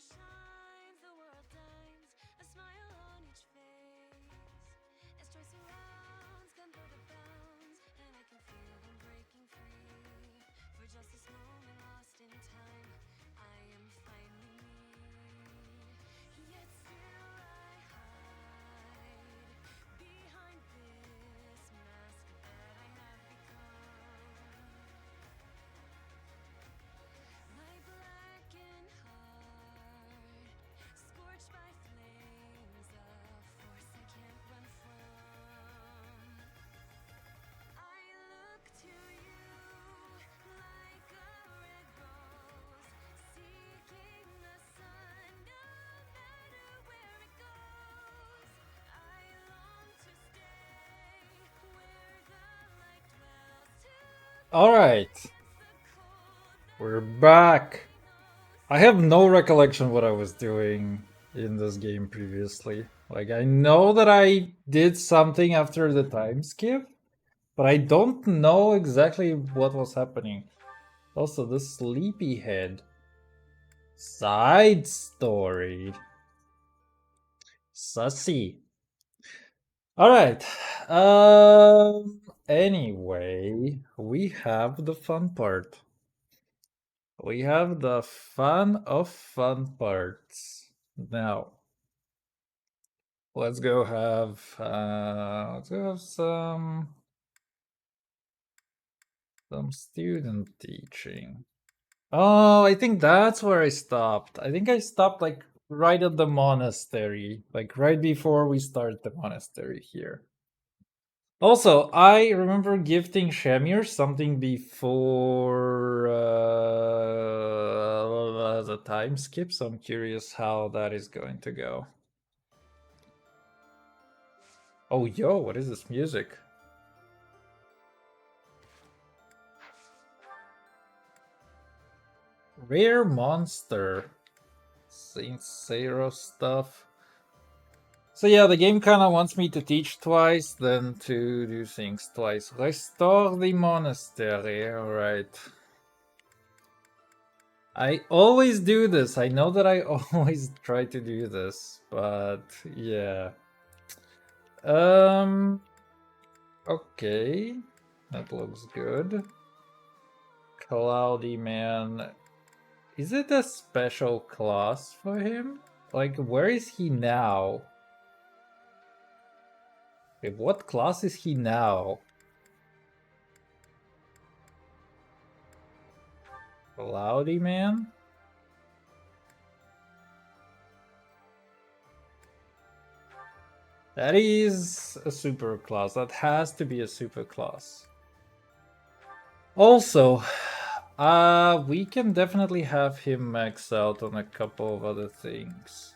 shines, the world dines, a smile on each face. As joy surrounds, come through the bounds, and I can feel them breaking free. For just this moment lost in time, I am finally me. Yet still I hide behind this mask that I have become. My blackened heart, scorched by flames, a force I can't run from. I look to you like a red rose, seeking the sun, no matter where it goes. I long to stay where the light dwells, to All right, we're back. I have no recollection what I was doing in this game previously. Like, I know that I did something after the time skip, but I don't know exactly what was happening. Also, the sleepyhead. Side story. Sussy. Alright. Anyway, we have the fun part. We have the fun of fun parts. Now, let's go have some student teaching. Oh, I think that's where I stopped. I think I stopped like right at the monastery, like right before we start the monastery here. Also, I remember gifting Shamir something before the time skip, so I'm curious how that is going to go. Oh, yo, what is this music? Rare monster. Saint Zero stuff. So yeah, the game kind of wants me to teach twice, then to do things twice. Restore the monastery, alright. I always do this. I know that I always try to do this, but yeah. Okay. That looks good. Cloudy Man. Is it a special class for him? Like, where is he now? Okay, what class is he now? Cloudy Man? That is a super class. That has to be a super class. Also, we can definitely have him max out on a couple of other things.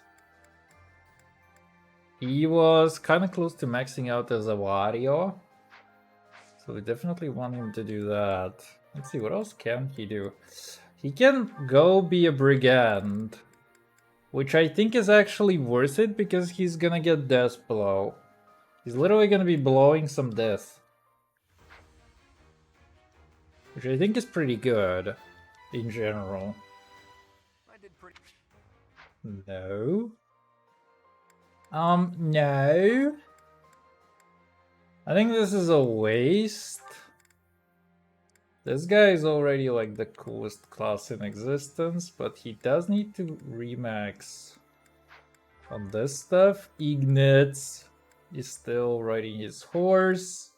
He was kind of close to maxing out as a Wario. So we definitely want him to do that. Let's see, what else can he do? He can go be a brigand, which I think is actually worth it because he's gonna get death blow. He's literally gonna be blowing some death, which I think is pretty good in general. No. No. I think this is a waste. This guy is already like the coolest class in existence, but he does need to remax on this stuff. Ignatz is still riding his horse.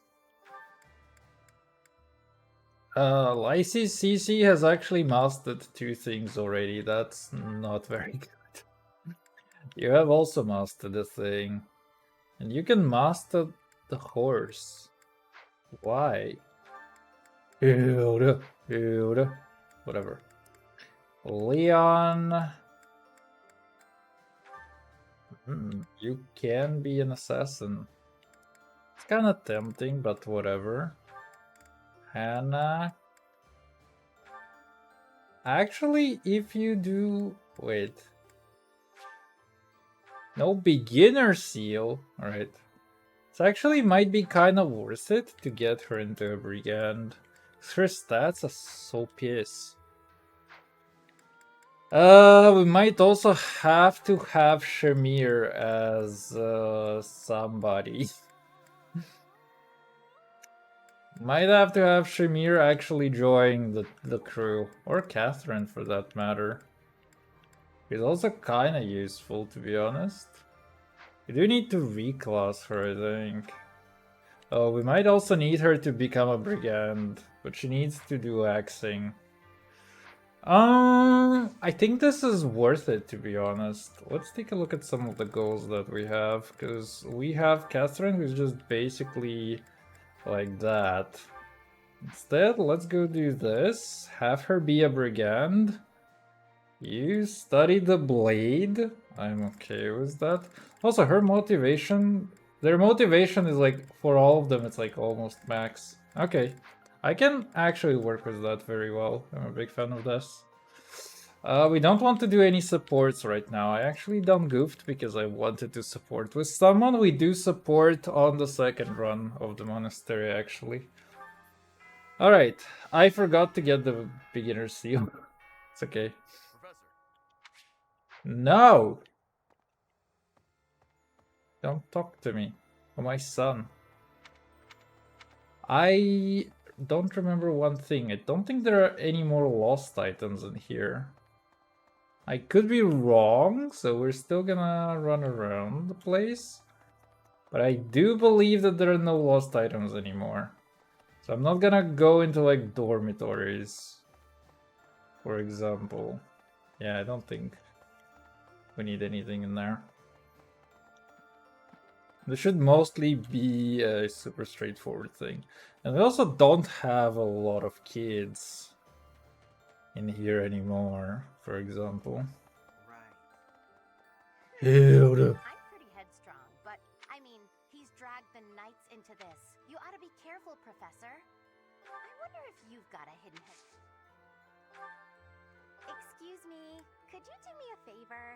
Lysis CC has actually mastered two things already. That's not very good. You have also mastered a thing. And you can master the horse. Why? Hilda. Whatever. Leon. You can be an assassin. It's kind of tempting, but whatever. Hannah. Actually, if you do... Wait. No beginner seal. Alright. It actually might be kind of worth it to get her into a brigand. Her stats are so piss. We might also have to have Shamir as somebody. Might have to have Shamir actually join the crew, or Catherine for that matter. He's also kind of useful, to be honest. We do need to reclass her, I think. Oh, we might also need her to become a brigand, but she needs to do axing. I think this is worth it, to be honest. Let's take a look at some of the goals that we have, because we have Catherine, who's just basically like that. Instead, let's go do this. Have her be a brigand. You study the blade. I'm okay with that. Also, her motivation... Their motivation is like, for all of them, it's like almost max. Okay. I can actually work with that very well. I'm a big fan of this. We don't want to do any supports right now. I actually done goofed because I wanted to support with someone. We do support on the second run of the monastery, actually. Alright, I forgot to get the beginner seal. It's okay. No! Don't talk to me. Oh, my son. I don't remember one thing. I don't think there are any more lost items in here. I could be wrong, so we're still gonna run around the place. But I do believe that there are no lost items anymore. So I'm not gonna go into like dormitories, for example. Yeah, I don't think we need anything in there. This should mostly be a super straightforward thing. And we also don't have a lot of kids in here anymore, for example. Hilda. I'm pretty headstrong, but I mean, he's dragged the knights into this. You ought to be careful, Professor. I wonder if you've got a hidden head. Excuse me, could you do me a favor?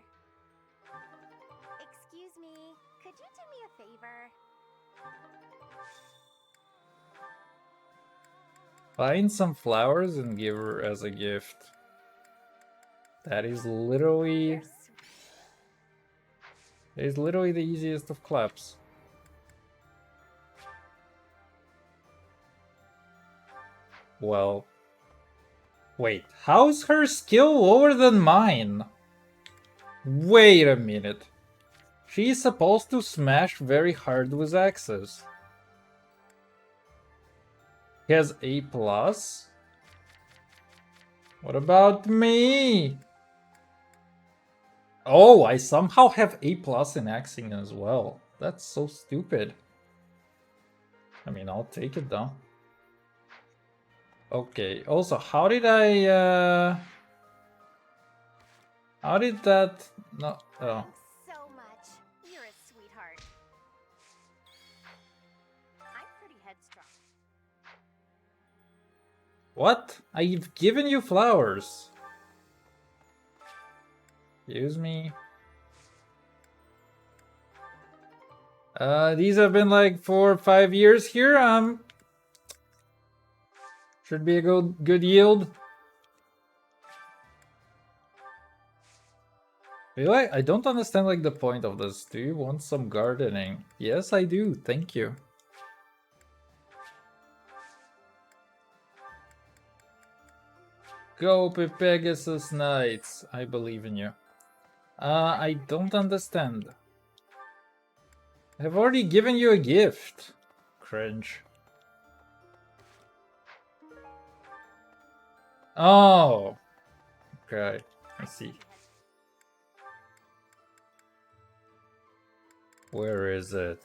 Excuse me, could you do me a favor? Find some flowers and give her as a gift. That is literally... It is literally the easiest of claps. Well... Wait, how's her skill lower than mine? Wait a minute. She's supposed to smash very hard with axes. He has A+. What about me? Oh, I somehow have A+ in axing as well. That's so stupid. I mean, I'll take it though. Okay, also, how did I, how did that... No, oh. Thanks so much. You're a sweetheart. I'm pretty headstrong. What? I've given you flowers. Excuse me. These have been like 4 or 5 years here. Should be a good yield. Really? I don't understand like the point of this. Do you want some gardening? Yes, I do. Thank you. Go Pegasus Knights. I believe in you. I don't understand. I've already given you a gift. Cringe. Oh. Okay, I see. Where is it?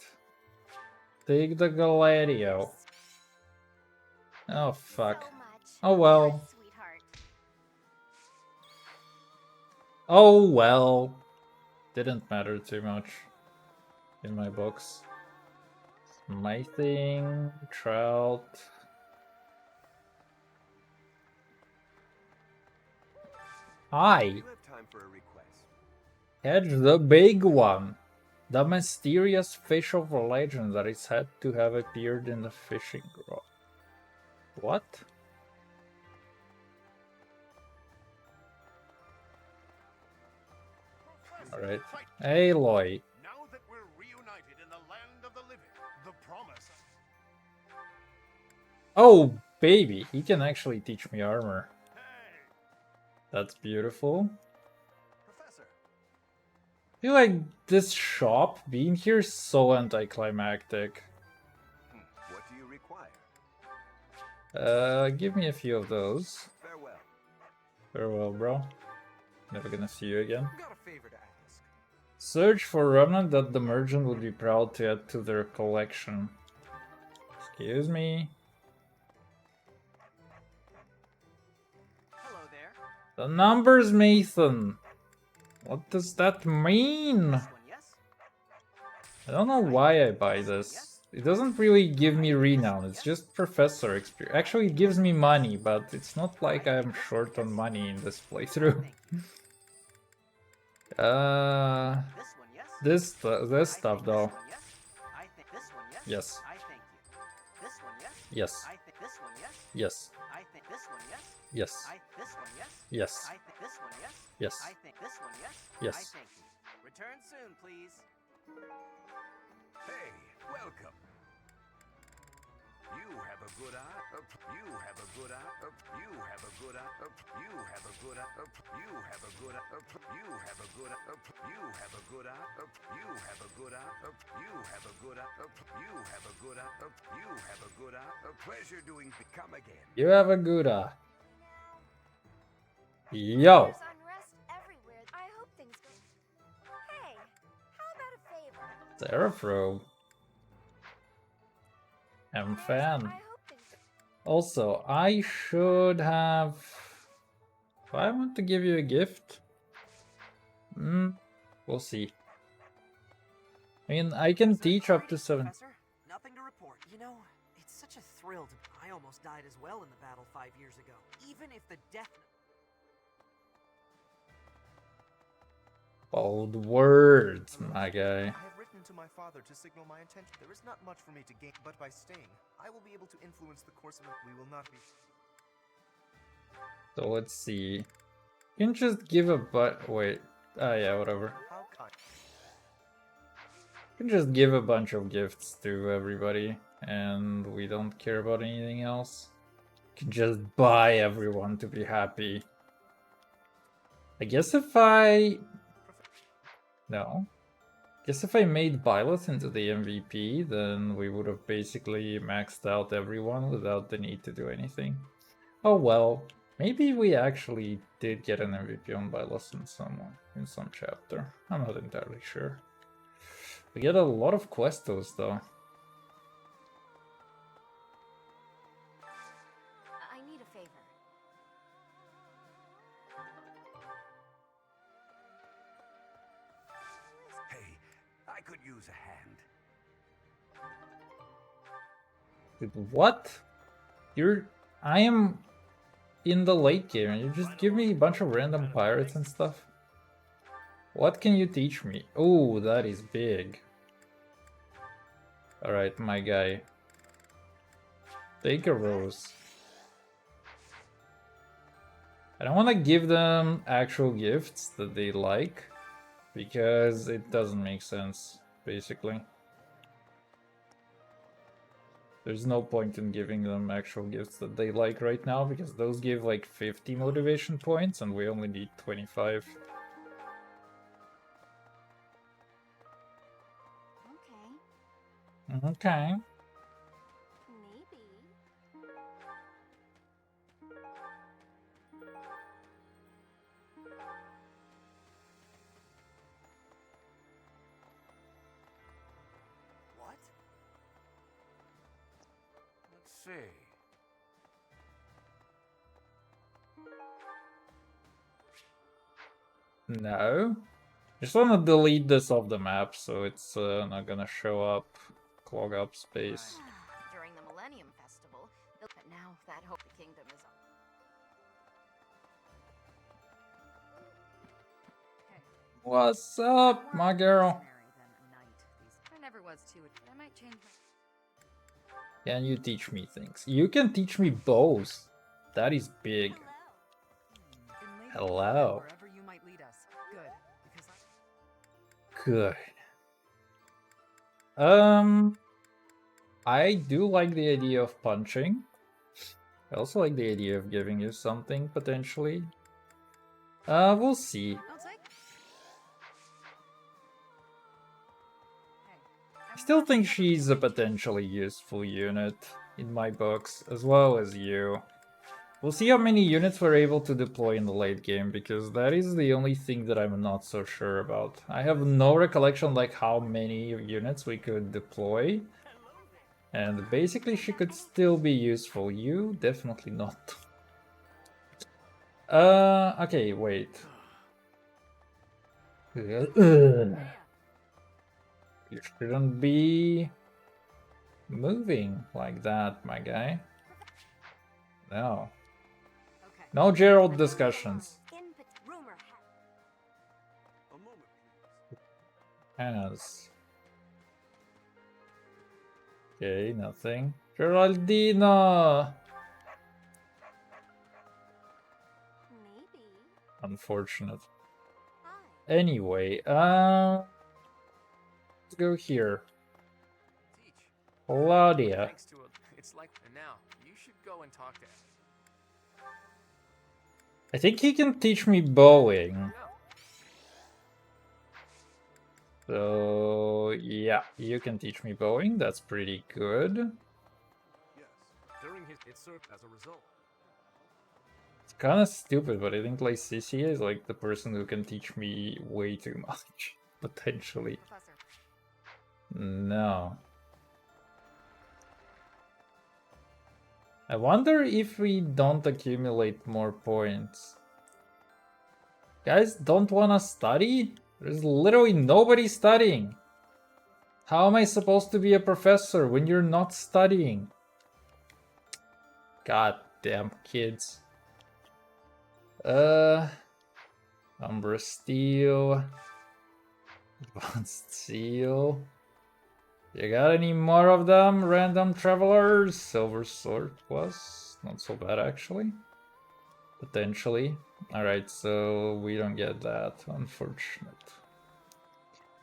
Take the Gladio. Oh, fuck. So much. Oh, You're a well. sweetheart. Oh, well. Didn't matter too much in my books. Smithing, trout. Hi. You have time for a request. Catch the big one. The mysterious fish of legend that is said to have appeared in the fishing rod. What? Alright. Aloy. Now that we're reunited in the land of the living, the promise. Oh, baby. He can actually teach me armor. Hey, That's beautiful. Professor. I feel like this shop being here is so anticlimactic. What do you require? Give me a few of those. Farewell. Farewell, bro. Never gonna see you again. Got a favor to ask. Search for remnant that the merchant would be proud to add to their collection. Excuse me. Hello there. The numbers, Nathan. What does that mean? This one, yes? I don't know why I buy this. It doesn't really give me renown, it's just professor experience. Actually, it gives me money, but it's not like I'm short on money in this playthrough. This one, yes? This stuff though. I think this one, yes? Yes. I thank you. This one, yes? Yes. I think this one, yes? Yes. I think this one, yes? Yes. I this one, yes? Yes. I think this one, yes? Yes. I think this one, yes? Yes. I thank you. Return soon, please. Hey, welcome. You have a good eye. You have a good eye. You have a good eye. You have a good eye. You have a good eye. You have a good eye. You have a good eye. You have a good eye. You have a good eye. You have a good eye. You have a good eye. A pleasure doing. Come again. You have a good eye. Yo. There's unrest everywhere. I hope things go. Hey, how about a favor? Seraphro. I'm fan. I hope things. Also, I should have... Do I want to give you a gift? We'll see. I mean, I can teach up to 7. Professor, nothing to report. You know, it's such a thrill to... I almost died as well in the battle 5 years ago. Even if the death... Bold words, my guy. I have written to my father to signal my intention. There is not much for me to gain, but by staying, I will be able to influence the course of it. We will not be. So let's see. You can just give a wait. Ah, yeah, whatever. How kind. You can just give a bunch of gifts to everybody, and we don't care about anything else. You can just buy everyone to be happy. I guess if I... No. Guess if I made Byleth into the MVP, then we would have basically maxed out everyone without the need to do anything. Oh well. Maybe we actually did get an MVP on Byleth in some chapter. I'm not entirely sure. We get a lot of questos though. I need a favor. Hey, I could use a hand. What? I am in the late game and you just give me a bunch of random pirates and stuff? What can you teach me? Oh, that is big. Alright, my guy. Take a rose. I don't want to give them actual gifts that they like, because it doesn't make sense, basically. There's no point in giving them actual gifts that they like right now, because those give like 50 motivation points and we only need 25. Okay. Okay. Maybe. What? Let's see. No. Just want to delete this off the map so it's not gonna show up, clog up space. During the Millennium Festival, but now that hope the kingdom is on. What's up, my girl? I never was too. I might change my. Can you teach me things? You can teach me bows. That is big. Hello. Wherever you might lead us. Good, because Good. I do like the idea of punching. I also like the idea of giving you something, potentially. We'll see. I'll take. I still think she's a potentially useful unit in my books, as well as you. We'll see how many units we're able to deploy in the late game, because that is the only thing that I'm not so sure about. I have no recollection like how many units we could deploy. And basically she could still be useful. You definitely not. Okay, wait. You shouldn't be moving like that, my guy. No. Okay. No Gerald discussions. Rumor A moment, please. As. Okay, nothing. Geraldina! maybe. Unfortunate. Hi. Anyway, let's go here. Teach. Claudia. Thanks to a. It's like. And now, you should go and talk to him. I think he can teach me bowing. No. So, yeah, you can teach me bowing. That's pretty good. Yes. During his, it served as a result. It's kind of stupid, but I think Lycicia is like the person who can teach me way too much, potentially. Professor. No. I wonder if we don't accumulate more points. Guys don't wanna study? There's literally nobody studying. How am I supposed to be a professor when you're not studying? God damn kids. Umbra Steel. Advanced Seal. You got any more of them, random travelers? Silver Sword Plus. Not so bad, actually. Potentially. Alright, so we don't get that. Unfortunate.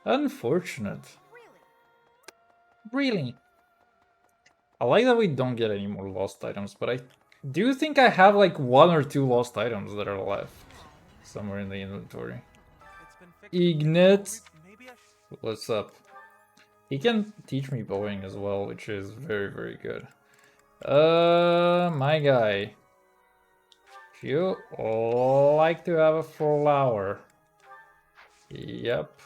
Unfortunate. Really? I like that we don't get any more lost items, but I do think I have like 1 or 2 lost items that are left somewhere in the inventory. It's been fixed. Ignat, Maybe I should. what's up? He can teach me bowing as well, which is very, very good. My guy. If you like to have a flower. Yep.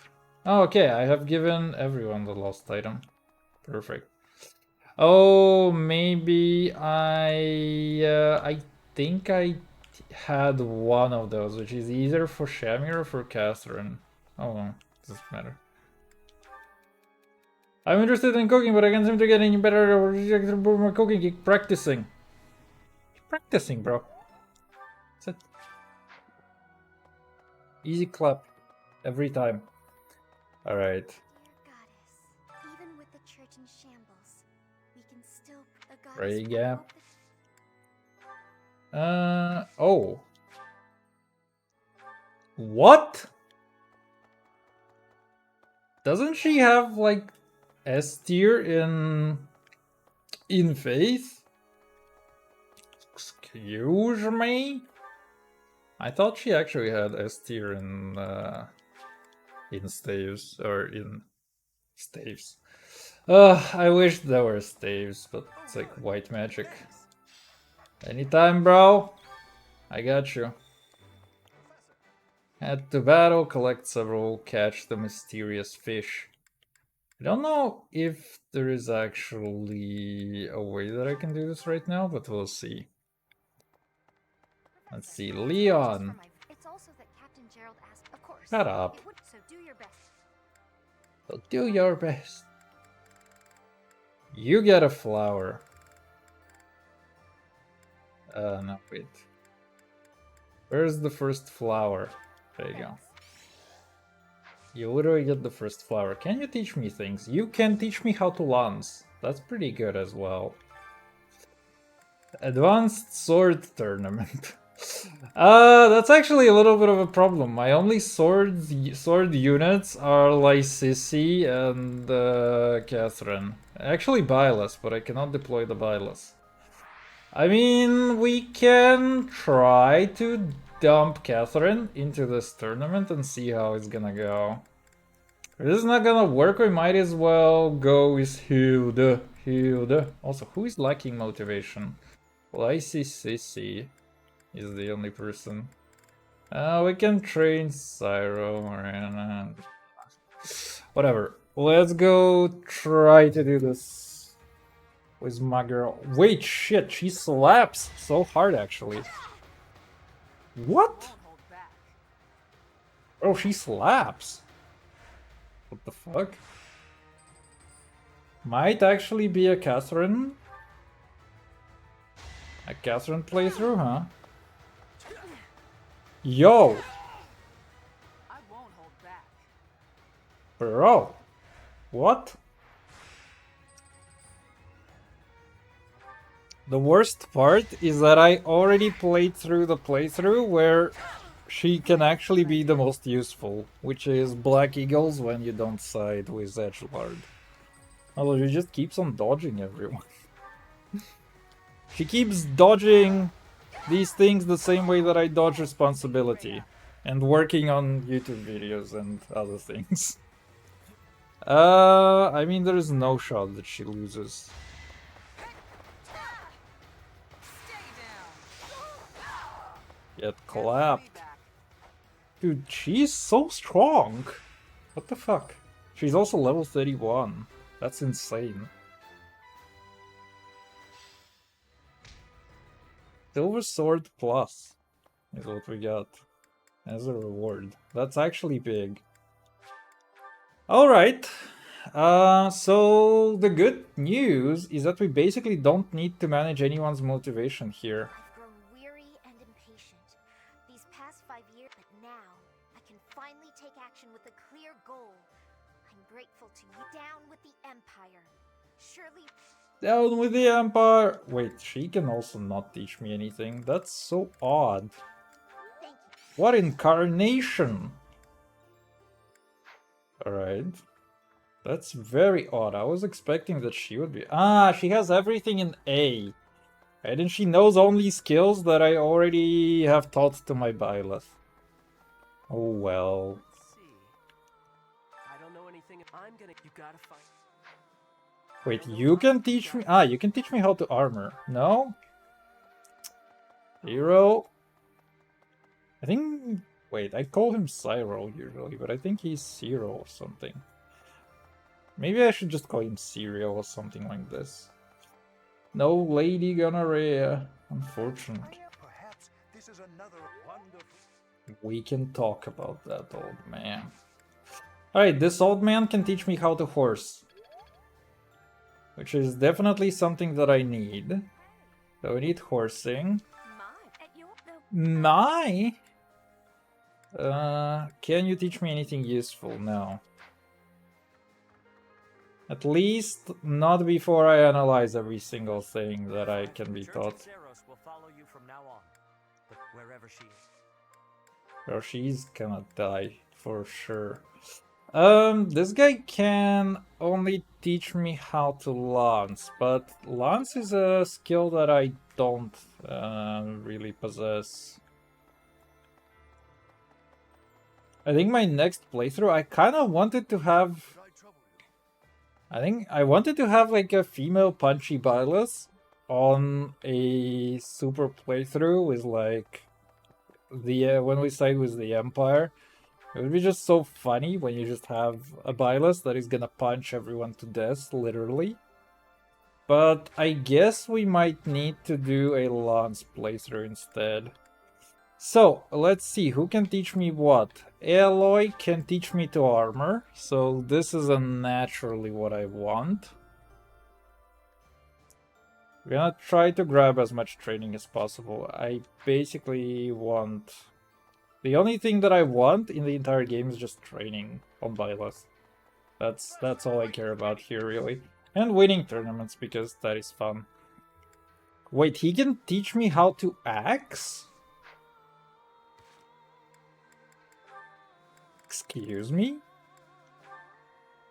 Oh, okay, I have given everyone the lost item. Perfect. Oh, maybe I think I had one of those, which is either for Shamir or for Catherine. Oh, well, doesn't matter. I'm interested in cooking, but I can't seem to get any better or improve my cooking. Keep practicing. Keep practicing, bro. That's it. Easy clap. Every time. Alright. Goddess, even with the church in shambles, we can still the goddess Ray will gap. help Oh. What? Doesn't she have like S tier in Faith? Excuse me? I thought she actually had S tier in staves or in staves. I wish there were staves, but it's like white magic. Anytime, bro. I got you. Head to battle, collect several, catch the mysterious fish. I don't know if there is actually a way that I can do this right now, but we'll see. Let's see, Leon. It's also that Captain Gerald asked, of course. Shut up. It would, so do your best. So do your best. You get a flower. No, wait. Where's the first flower? There you go. You literally get the first flower. Can you teach me things? You can teach me how to lance. That's pretty good as well. Advanced Sword Tournament. That's actually a little bit of a problem. My only sword units are Lysissi and Catherine. Actually Byleth, but I cannot deploy the Byleth. I mean, we can try to dump Catherine into this tournament and see how it's gonna go. If this is not gonna work, we might as well go with Hilde. Hilde. Also, who is lacking motivation? Lysissi is the only person. We can train Cyro and whatever. Let's go try to do this with my girl. Wait, shit, she slaps so hard actually. What? Oh, she slaps. What the fuck? Might actually be a Catherine. A Catherine playthrough, huh? Yo! I won't hold back. Bro! What? The worst part is that I already played through the playthrough where she can actually be the most useful, which is Black Eagles when you don't side with Edgelord. Although she just keeps on dodging everyone. She keeps dodging these things the same way that I dodge responsibility. And working on YouTube videos and other things. I mean, there is no shot that she loses. Get clapped. Dude, she's so strong. What the fuck? She's also level 31. That's insane. Silver Sword Plus is what we got as a reward. That's actually big. Alright. So the good news is that we basically don't need to manage anyone's motivation here. I've grown weary and impatient these past 5 years, but now I can finally take action with a clear goal. I'm grateful to you. Down with the Empire. Surely. Down with the Empire! Wait, she can also not teach me anything. That's so odd. Thank you. What incarnation? Alright. That's very odd. I was expecting that she would be... Ah, she has everything in A. And then she knows only skills that I already have taught to my Byleth. Oh well. Let's see. I don't know anything. You gotta find. Wait, you can teach me... Ah, you can teach me how to armor. No? Hero? I think... Wait, I call him Cyro usually, but I think he's Zero or something. Maybe I should just call him Cereal or something like this. No Lady Gonorrhea, unfortunately. Perhaps this is another wonderful. We can talk about that, old man. Alright, this old man can teach me how to horse. Which is definitely something that I need. So I need horsing. My? Can you teach me anything useful? No. At least not before I analyze every single thing that I can be taught. Zeros will follow you from now on, but wherever she is. Well, she's gonna die for sure. This guy can only teach me how to lance, but lance is a skill that I don't really possess. I think my next playthrough, I kind of wanted to have... I think I wanted to have like a female punchy Byleth on a super playthrough with like the when we side with the Empire. It would be just so funny when you just have a Byleth that is gonna punch everyone to death, literally. But I guess we might need to do a Lance playthrough instead. So, let's see, who can teach me what? Aloy can teach me to armor, so this is naturally what I want. We're gonna try to grab as much training as possible. I basically want... The only thing that I want in the entire game is just training on Byleth. That's all I care about here, really. And winning tournaments, because that is fun. Wait, he can teach me how to axe? Excuse me?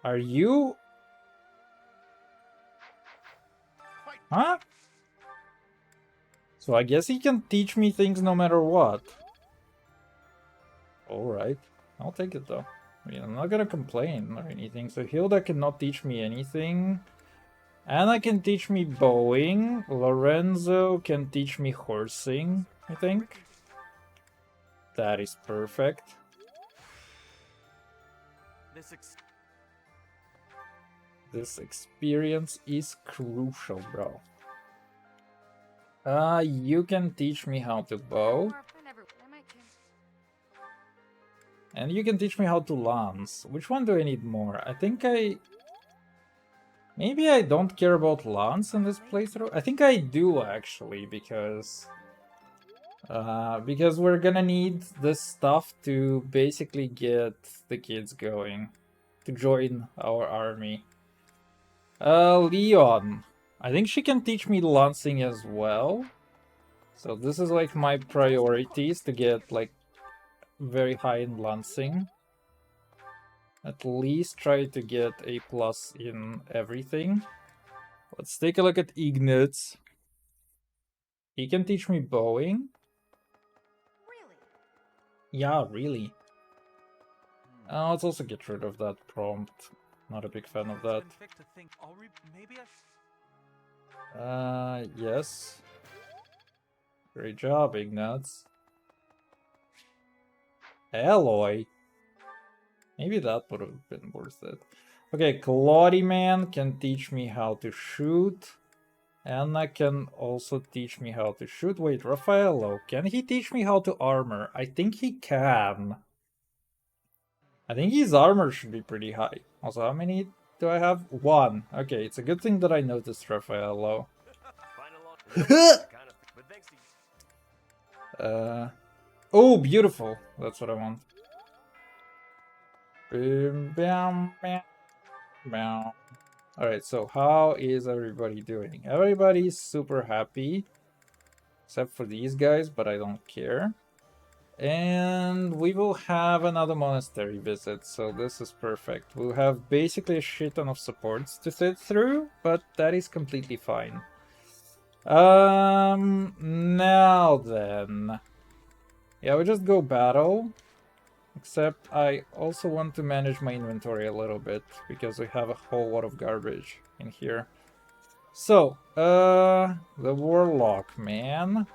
Are you... Huh? So I guess he can teach me things no matter what. Alright. I'll take it though. I mean, I'm not gonna complain or anything. So Hilda cannot teach me anything. Anna can teach me bowing. Lorenzo can teach me horsing, I think. That is perfect. This experience is crucial, bro. You can teach me how to bow. And you can teach me how to lance. Which one do I need more? I think maybe I don't care about lance in this playthrough. I think I do actually, because we're gonna need this stuff to basically get the kids going, to join our army. Leon. I think she can teach me lancing as well. So this is like my priorities, to get like very high in lancing. At least try to get A+ in everything. Let's take a look at Ignatz. He can teach me bowing. Really? Yeah, really. Let's also get rid of that prompt. Not a big fan of that. Yes. Great job, Ignatz. Alloy. Maybe that would have been worth it. Okay, Claudiman can teach me how to shoot. Anna can also teach me how to shoot. Wait, Raffaello, can he teach me how to armor? I think he can. I think his armor should be pretty high. Also, how many do I have? 1. Okay, it's a good thing that I noticed Raffaello. Oh, beautiful. That's what I want. Alright, so how is everybody doing? Everybody's super happy. Except for these guys, but I don't care. And we will have another monastery visit, so this is perfect. We'll have basically a shit ton of supports to sit through, but that is completely fine. Now then. Yeah, we just go battle. Except I also want to manage my inventory a little bit, because we have a whole lot of garbage in here. So, the warlock, man.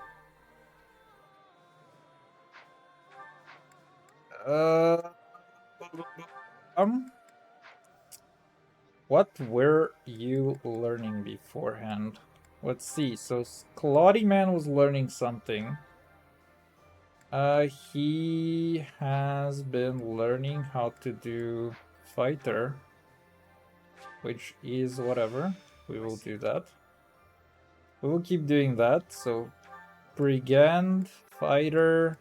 What were you learning beforehand? Let's see. So Claudiman was learning something. He has been learning how to do fighter, which is whatever. We will do that. We will keep doing that. So brigand, fighter.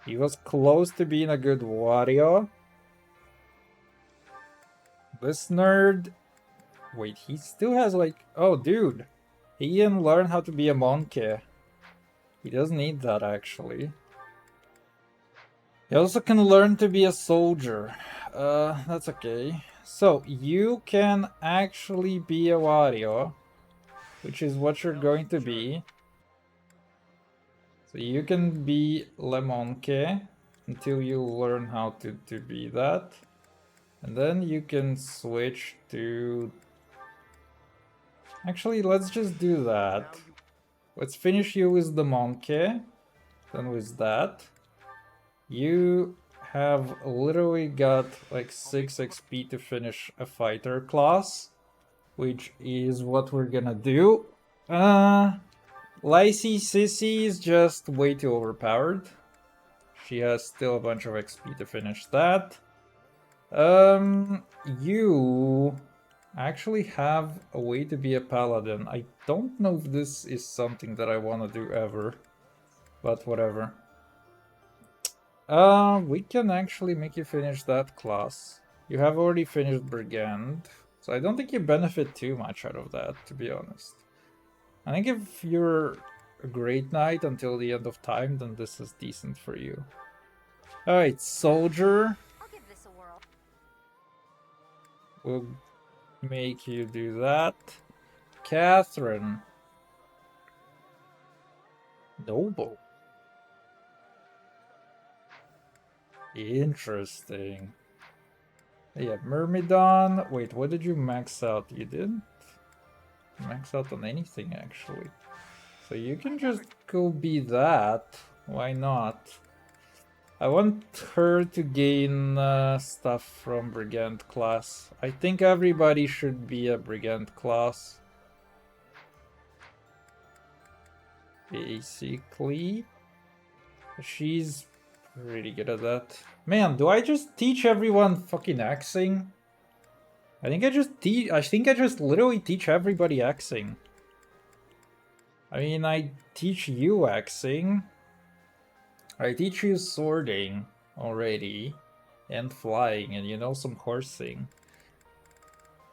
He was close to being a good warrior. This nerd. Wait, he still has like... Oh, dude. He can learn how to be a monkey. He doesn't need that, actually. He also can learn to be a soldier. That's okay. So, you can actually be a warrior, which is what you're going to be. So you can be Le Monkey until you learn how to be that. And then you can switch to... Actually, let's just do that. Let's finish you with the monkey. Then with that. You have literally got like 6 XP to finish a fighter class, which is what we're gonna do. Lacey Sissy is just way too overpowered. She has still a bunch of XP to finish that. You actually have a way to be a paladin. I don't know if this is something that I want to do ever, but whatever. We can actually make you finish that class. You have already finished Brigand, so I don't think you benefit too much out of that, to be honest. I think if you're a great knight until the end of time, then this is decent for you. Alright, soldier. I'll give We'll make you do that. Catherine. Noble. Interesting. Yeah, Myrmidon. Wait, what did you max out? You didn't max out on anything, actually. So you can just go be that. Why not? I want her to gain stuff from Brigand class. I think everybody should be a Brigand class. Basically. She's pretty good at that. Man, do I just teach everyone fucking axing? I think I just literally teach everybody axing. I mean, I teach you axing. I teach you swording already. And flying, and you know, some horsing.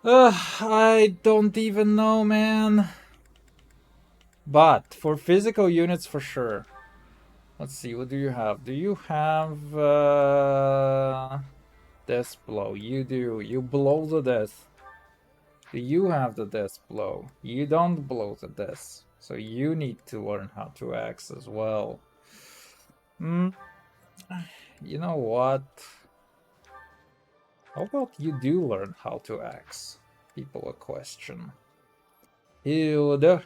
I don't even know, man. But for physical units, for sure. Let's see, what do you have? Do you have death blow? You do. You blow the death. Do you have the death blow? You don't blow the death. So you need to learn how to axe as well. You know what? How about you do learn how to axe people a question? Hilda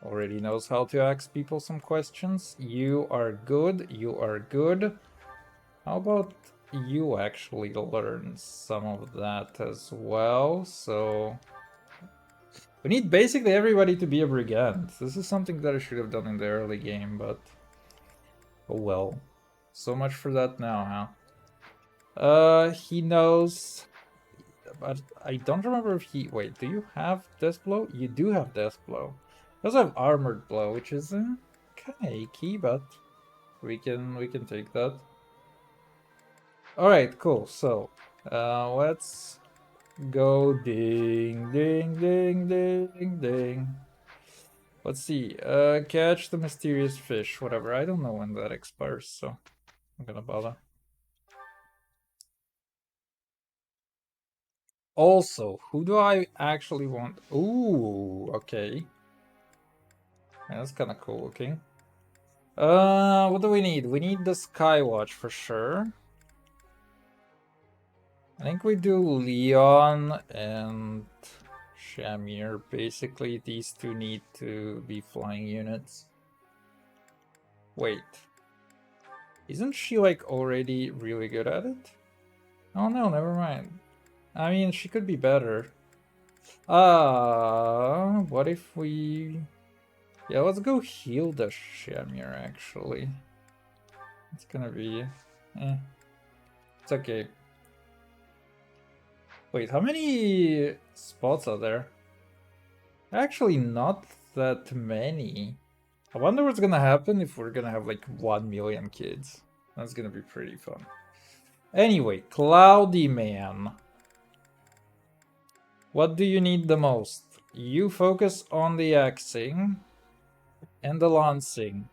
already knows how to ask people some questions. You are good. You are good. How about you actually learn some of that as well? So we need basically everybody to be a brigand. This is something that I should have done in the early game, but oh well. So much for that now, huh? He knows, but I don't remember if he... Wait, do you have Death Blow? You do have Death Blow. You also have Armored Blow, which is kind of icky, but we can take that. Alright, cool. So, let's go ding, ding, ding, ding, ding. Let's see. Catch the mysterious fish, whatever. I don't know when that expires, so I'm gonna bother. Also, who do I actually want? Ooh, okay. Yeah, that's kind of cool looking. What do we need? We need the Skywatch for sure. I think we do Leon and Shamir. Basically, these two need to be flying units. Wait. Isn't she, like, already really good at it? Oh no, never mind. I mean, she could be better. What if we... Yeah, let's go heal the Shamir, actually. It's gonna be... It's okay. Wait, how many spots are there? Actually, not that many. I wonder what's gonna happen if we're gonna have like 1 million kids. That's gonna be pretty fun. Anyway, Cloudy Man. What do you need the most? You focus on the axing and the lancing.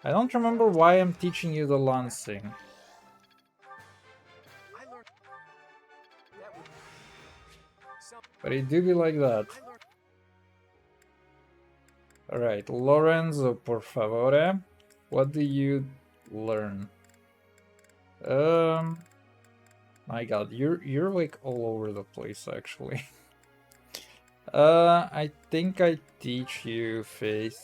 I don't remember why I'm teaching you the lancing. But it do be like that. Alright, Lorenzo, por favore. What do you learn? My god, you're like all over the place actually. I think I teach you Faith.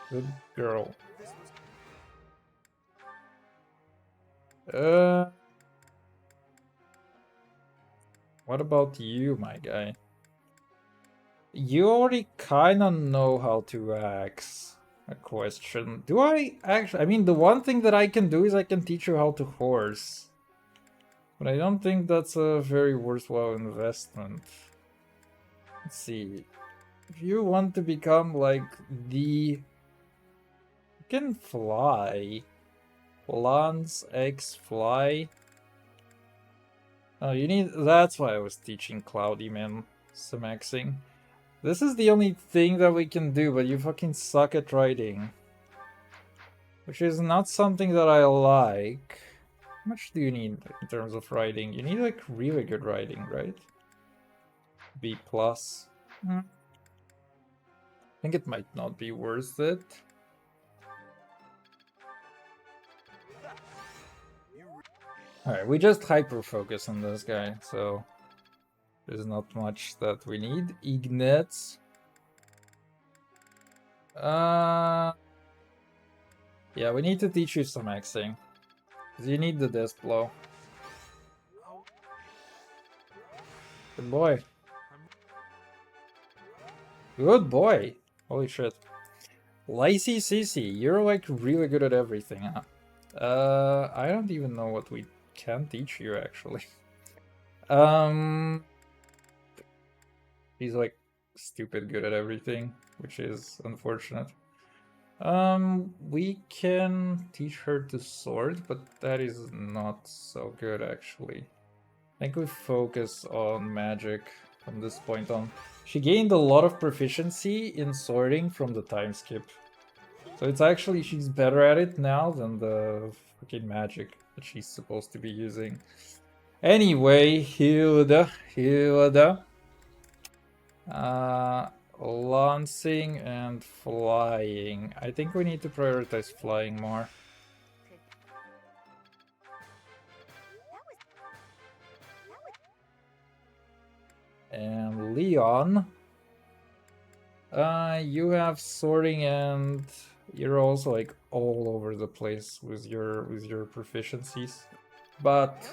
Good girl. What about you, my guy? You already kinda know how to axe a question. Do I actually? I mean, the one thing that I can do is I can teach you how to horse. But I don't think that's a very worthwhile investment. Let's see. If you want to become like the... You can fly. Lance X fly. Oh, you need... That's why I was teaching Cloudy Man some axing. This is the only thing that we can do, but you fucking suck at writing. Which is not something that I like. How much do you need in terms of writing? You need like really good writing, right? B+. I think it might not be worth it. Alright, we just hyper-focus on this guy, so there's not much that we need. Ignatz. Yeah, we need to teach you some Xing. Because you need the death blow. Good boy. Good boy. Holy shit. Lacey Cece, you're like really good at everything, huh? I don't even know what we can teach you actually. He's like stupid good at everything, which is unfortunate. We can teach her to sword, but that is not so good actually. I think we focus on magic from this point on. She gained a lot of proficiency in sorting from the time skip. So it's actually, she's better at it now than the fucking magic that she's supposed to be using. Anyway, Hilda. Lancing and flying. I think we need to prioritize flying more. And Leon. You have sorting and you're also like all over the place with your proficiencies. But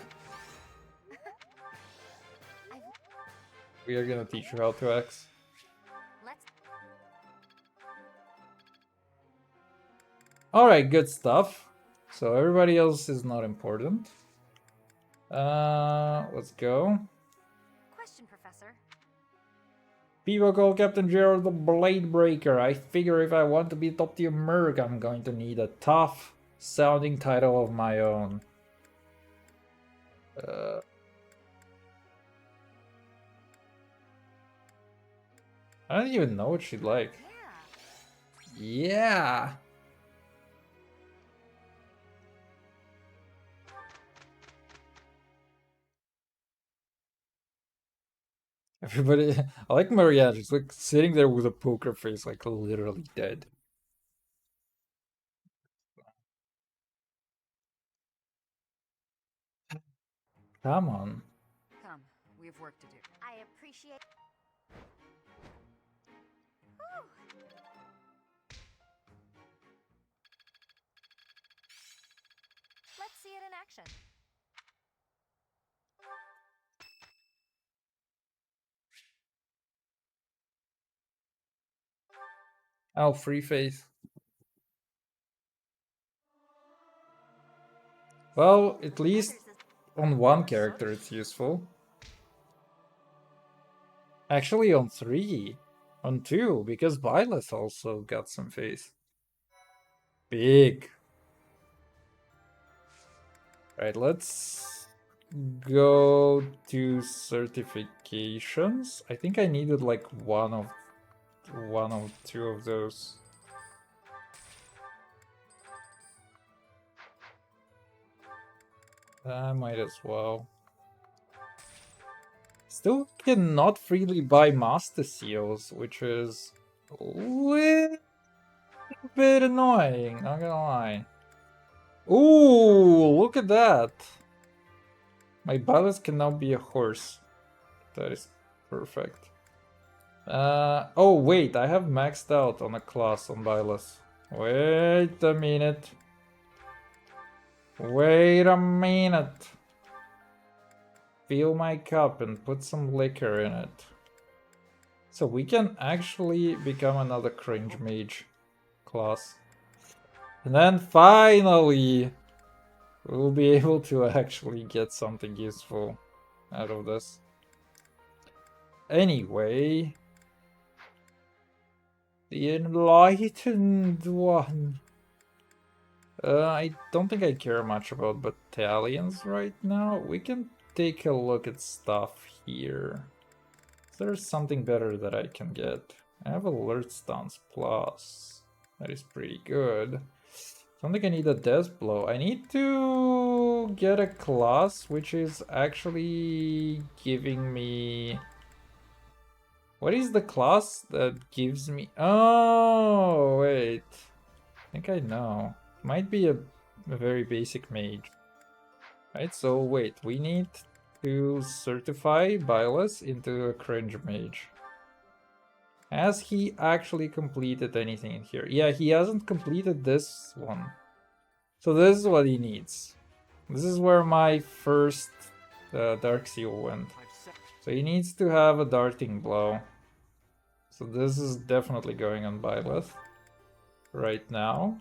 we are gonna teach you how to X. Alright, good stuff. So everybody else is not important. Let's go. Question, Professor. People call Captain Gerald the Blade Breaker. I figure if I want to be top tier merc, I'm going to need a tough sounding title of my own. I don't even know what she'd like. Yeah. Everybody, I like Marianne. She's like sitting there with a poker face, like literally dead. Come on. Come, we have work to do. I appreciate. Let's see it in action. Oh, free face. Well, at least on one character it's useful. Actually on 3. On 2, because Violet also got some face. Big. Right, let's go to certifications. I think I needed like one of two of those. I might as well. Still cannot freely buy master seals, which is a little bit annoying, not gonna lie. Ooh, look at that! My Byleth can now be a horse. That is perfect. Oh wait, I have maxed out on a class on Byleth. Wait a minute. Wait a minute. Fill my cup and put some liquor in it. So we can actually become another cringe mage class. And then finally, we'll be able to actually get something useful out of this. Anyway, the Enlightened One. I don't think I care much about battalions right now. We can take a look at stuff here. there's something better that I can get. I have Alert Stance Plus. That is pretty good. I don't think I need a Death Blow. I need to get a class which is actually giving me... What is the class that gives me... Oh, wait. I think I know. Might be a very basic mage. Right, so wait, we need to certify Bylus into a cringe mage. Has he actually completed anything in here? Yeah, he hasn't completed this one. So this is what he needs. This is where my first Dark Seal went. So he needs to have a Darting Blow. So this is definitely going on Byleth right now.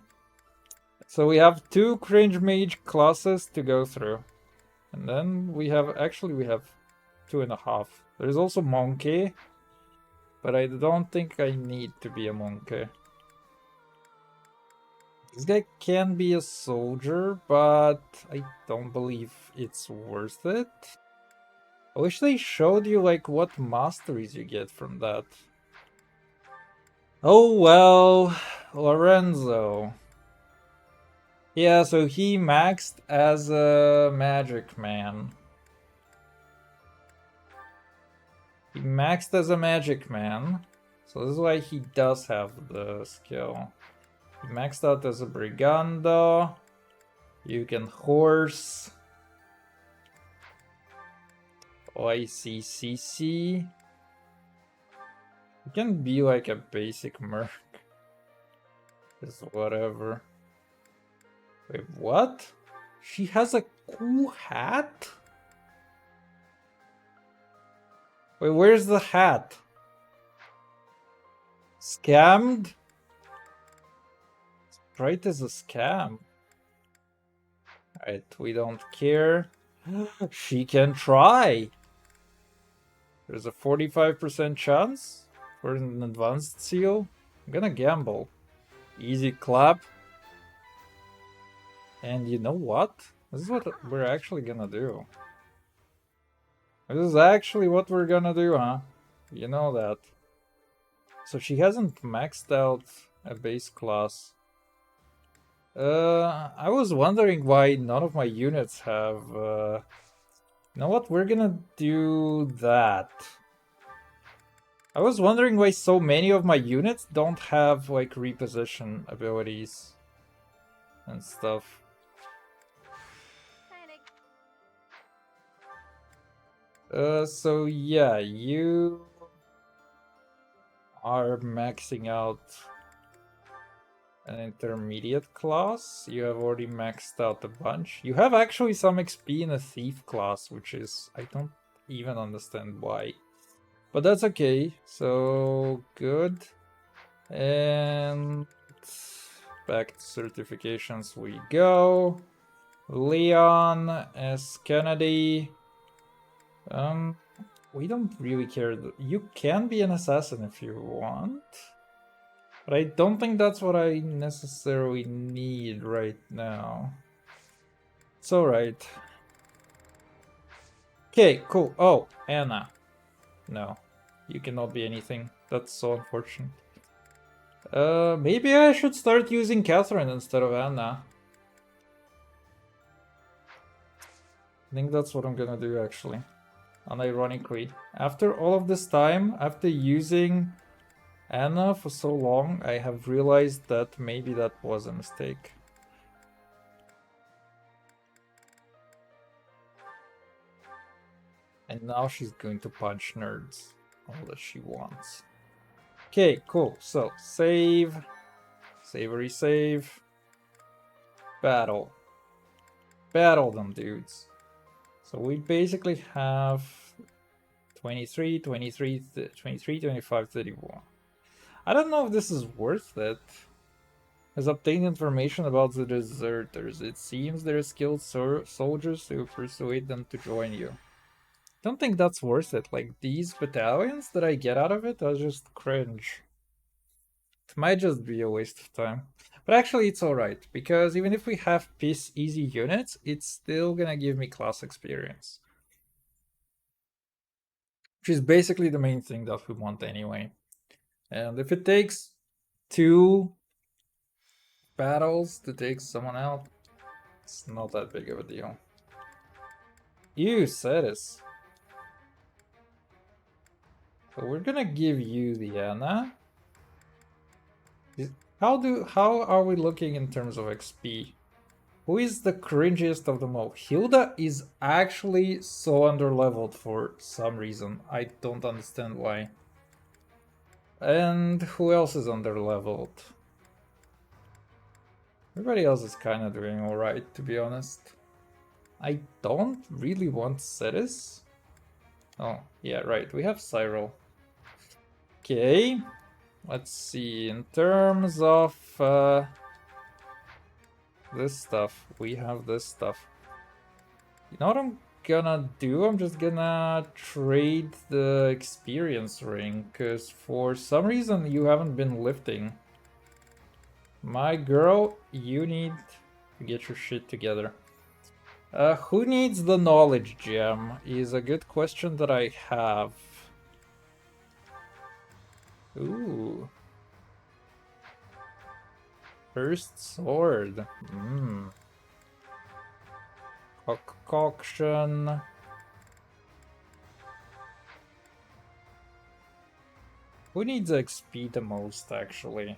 So we have 2 cringe mage classes to go through. And then we have 2.5. There's also Monkey. But I don't think I need to be a Monkey. This guy can be a soldier, but I don't believe it's worth it. I wish they showed you like what masteries you get from that. Oh well, Lorenzo. Yeah, so he maxed as a magic man. He maxed as a magic man. So this is why he does have the skill. He maxed out as a brigando. You can horse. OICCC. You can be like a basic merc. Just whatever. Wait, what? She has a cool hat? Wait, where's the hat? Scammed? Sprite is a scam. Alright, we don't care. She can try! There's a 45% chance for an advanced seal. I'm gonna gamble. Easy clap. And you know what? This is what we're actually gonna do. This is actually what we're gonna do, huh? You know that. So she hasn't maxed out a base class. I was wondering why none of my units have... You know what? We're gonna do that. I was wondering why so many of my units don't have, like, reposition abilities and stuff. So yeah, you are maxing out an intermediate class. You have already maxed out a bunch. You have actually some XP in a thief class, which is... I don't even understand why. But that's okay. So, good. And back to certifications we go. Leon S. Kennedy. We don't really care. You can be an assassin if you want. But I don't think that's what I necessarily need right now. It's alright. Okay, cool. Oh, Anna. No, you cannot be anything. That's so unfortunate. Maybe I should start using Catherine instead of Anna. I think that's what I'm gonna do actually. Unironically. After all of this time, after using Anna for so long, I have realized that maybe that was a mistake. And now she's going to punch nerds all that she wants. Okay, cool. So, save. Savory save. Battle. Battle them, dudes. So we basically have 23, 23, 23, 25, 31. I don't know if this is worth it. Has obtained information about the deserters. It seems they're skilled soldiers who persuade them to join you. Don't think that's worth it. Like, these battalions that I get out of it are just cringe. It might just be a waste of time. But actually it's alright, because even if we have peace easy units, it's still gonna give me class experience. which is basically the main thing that we want anyway. And if it takes 2 battles to take someone out, it's not that big of a deal. You said it. So we're gonna give you the Anna. How are we looking in terms of XP? Who is the cringiest of them all? Hilda is actually so underleveled for some reason. I don't understand why. And who else is underleveled? Everybody else is kind of doing alright, to be honest. I don't really want Ceres. Oh, yeah, right. We have Cyril. Okay. Let's see. In terms of this stuff, we have this stuff. You know what I'm gonna do? I'm just gonna trade the experience ring, because for some reason you haven't been lifting. My girl, you need to get your shit together. Who needs the knowledge gem is a good question that I have. Ooh. First sword. Concoction. Who needs XP the most, actually?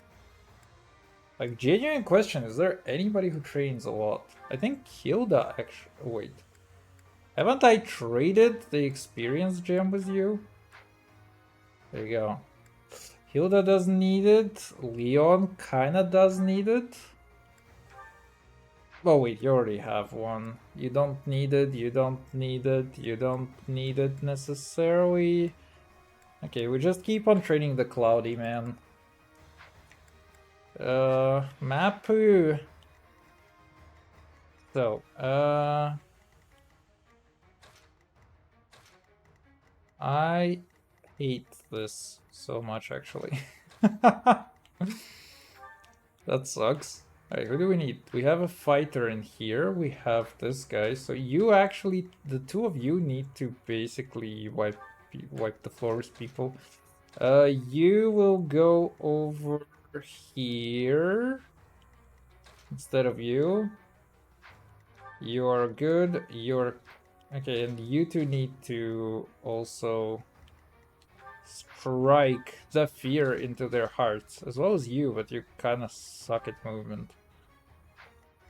Like, genuine question, is there anybody who trains a lot? I think Hilda actually... Wait. Haven't I traded the experience gem with you? There you go. Hilda doesn't need it. Leon kinda does need it. Oh wait, you already have one. You don't need it, you don't need it, you don't need it necessarily. Okay, we just keep on training the Cloudy man. Mapu. So, I hate this so much, actually. That sucks. Alright, who do we need? We have a fighter in here. We have this guy. So you actually, the two of you need to basically wipe the floor with people. You will go over here instead of you. You are good. You're okay, and you two need to also strike the fear into their hearts, as well as you, but you kind of suck at movement.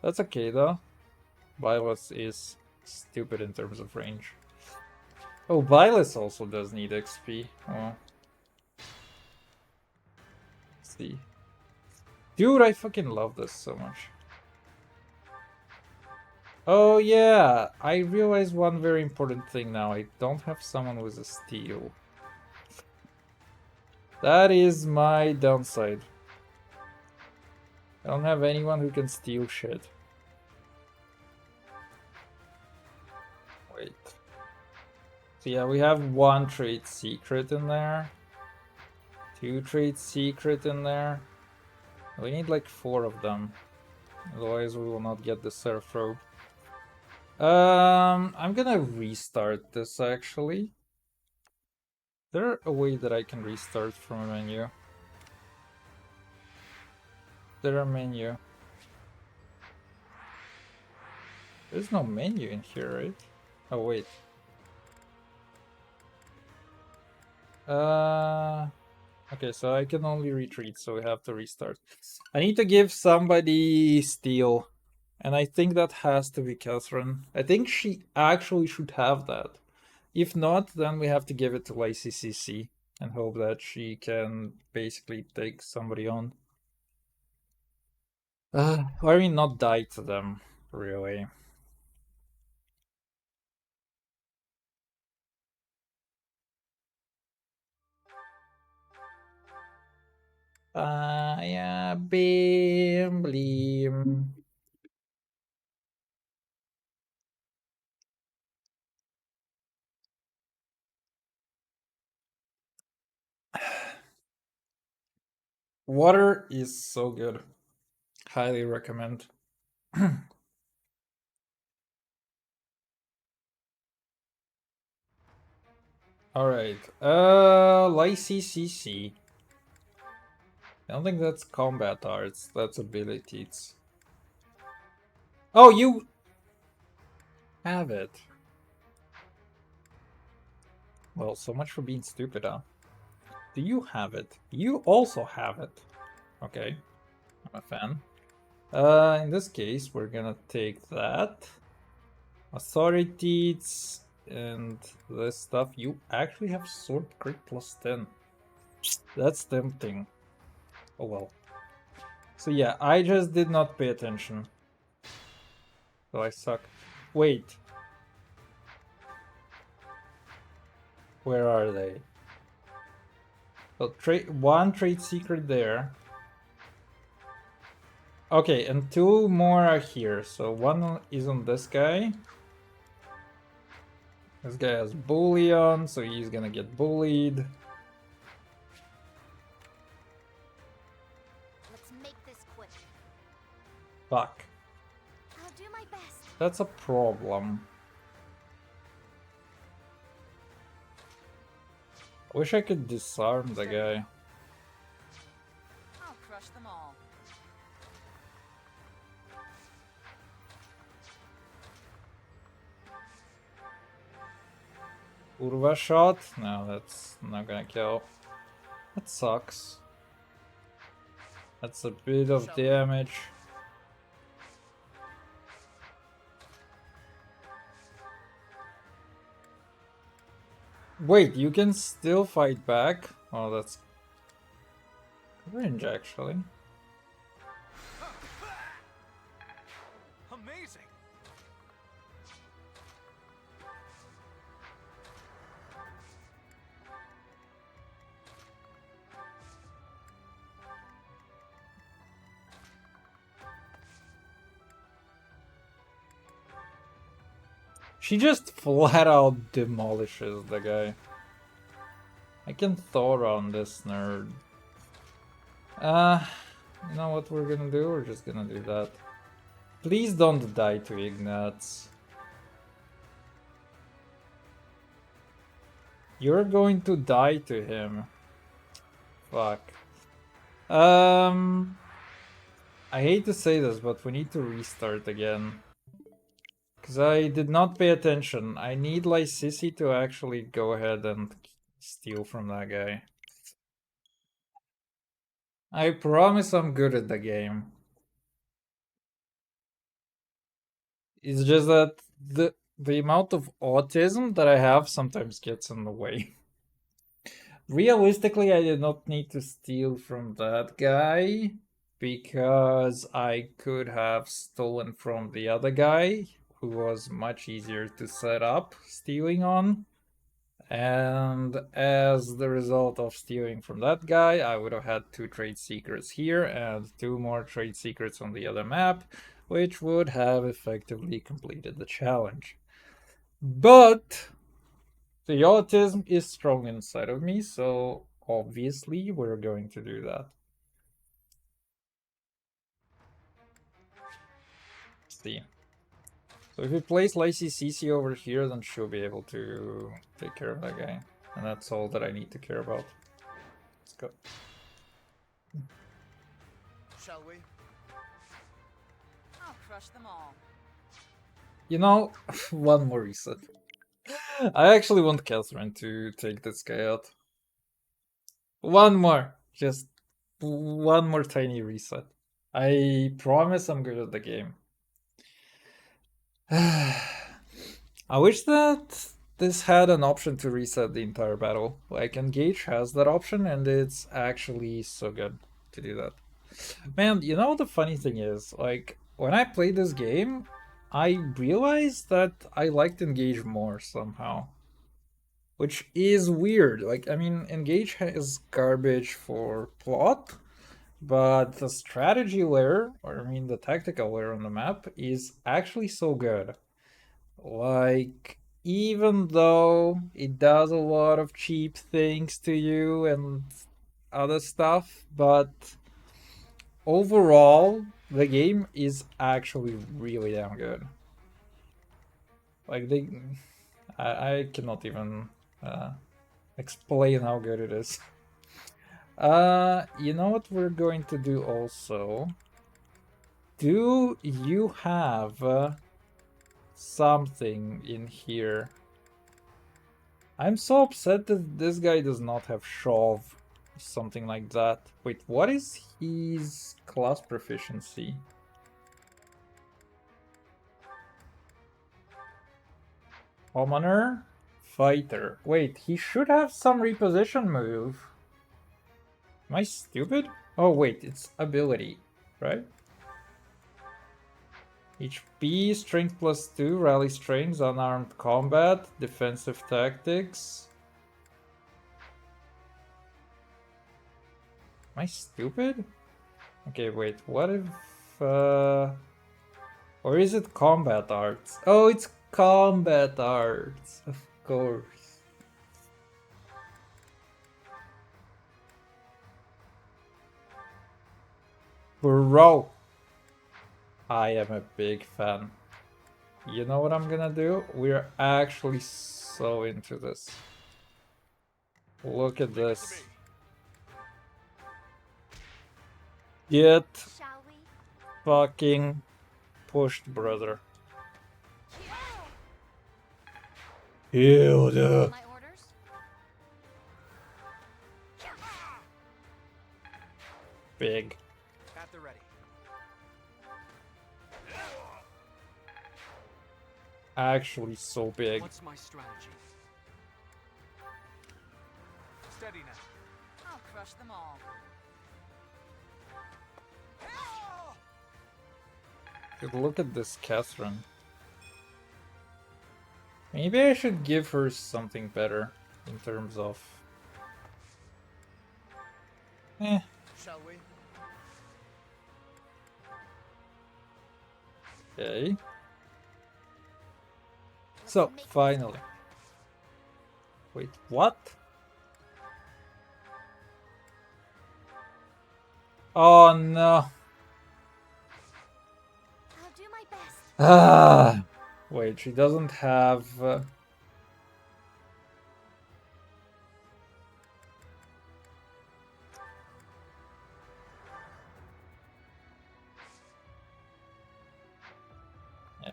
That's okay though. Byleth is stupid in terms of range. Oh, Byleth also does need XP. Oh. Let's see. Dude, I fucking love this so much. Oh yeah, I realized one very important thing now. I don't have someone with a steal. That is my downside. I don't have anyone who can steal shit. Wait. So yeah, we have 1 trade secret in there. 2 trade secret in there. We need like 4 of them. Otherwise we will not get the surf robe. I'm gonna restart this actually. Is there a way that I can restart from a menu? There a menu. There's no menu in here, right? Oh wait. Okay, so I can only retreat, so we have to restart. I need to give somebody steel, and I think that has to be Catherine. I think she actually should have that. If not, then we have to give it to YCCC and hope that she can basically take somebody on. I mean, not die to them, really. Yeah, beam, bleem. Water is so good. Highly recommend. Alright, Lysi CC. I don't think that's combat arts, that's abilities. Oh, you have it. Well, so much for being stupid, huh? Do you have it? You also have it. Okay, I'm a fan. In this case, we're gonna take that. Authorities and this stuff. You actually have sword crit plus 10. That's tempting. Oh well. So yeah, I just did not pay attention. So I suck. Wait. Where are they? So one trade secret there. Okay, and two more are here. So one is on this guy. This guy has bullion, so he's gonna get bullied. Let's make this quick. Fuck. I'll do my best. That's a problem. I wish I could disarm the guy. I'll crush them all. Urva shot? No, that's not gonna kill. That sucks. That's a bit of damage. Wait, you can still fight back? Oh, that's cringe, actually. Amazing! She just flat out demolishes the guy. I can Thor on this nerd. You know what we're gonna do? We're just gonna do that. Please don't die to Ignatz. You're going to die to him. Fuck. I hate to say this, but we need to restart again. Because I did not pay attention. I need Lysisi to actually go ahead and steal from that guy. I promise I'm good at the game. It's just that the amount of autism that I have sometimes gets in the way. Realistically, I did not need to steal from that guy because I could have stolen from the other guy who was much easier to set up stealing on. And as the result of stealing from that guy, I would have had 2 trade secrets here and 2 more trade secrets on the other map, which would have effectively completed the challenge. But the autism is strong inside of me, so obviously we're going to do that. Let's see. So if we place Lacey CC over here, then she'll be able to take care of that guy. And that's all that I need to care about. Let's go. Shall we? I'll crush them all. You know, one more reset. I actually want Catherine to take this guy out. One more. Just one more tiny reset. I promise I'm good at the game. I wish that this had an option to reset the entire battle. Like, Engage has that option, and it's actually so good to do that. Man, you know the funny thing is, like, when I played this game, I realized that I liked Engage more somehow. Which is weird. Like, I mean, Engage is garbage for plot, but the strategy layer, or I mean the tactical layer on the map, is actually so good. Like, even though it does a lot of cheap things to you and other stuff, but overall, the game is actually really damn good. Like, I cannot even explain how good it is. You know what we're going to do also? Do you have something in here? I'm so upset that this guy does not have shove. Something like that. Wait, what is his class proficiency? Commoner? Fighter. Wait, he should have some reposition move. Am I stupid? Oh wait, it's ability, right? HP, strength +2, rally strength, unarmed combat, defensive tactics. Am I stupid? Okay, wait, what if... Or is it combat arts? Oh, it's combat arts, of course. Bro, I am a big fan. You know what I'm gonna do? We're actually so into this. Look at this. Get Shall we? fucking pushed, brother. Hilda. My orders? Big. At the ready. Actually so big. What's my strategy? Steady now. I'll crush them all. Dude, look at this Catherine. Maybe I should give her something better in terms of... Shall we? Okay. So, finally. Wait, what? Oh no. I'll do my best. Ah. Wait, she doesn't have... Yeah,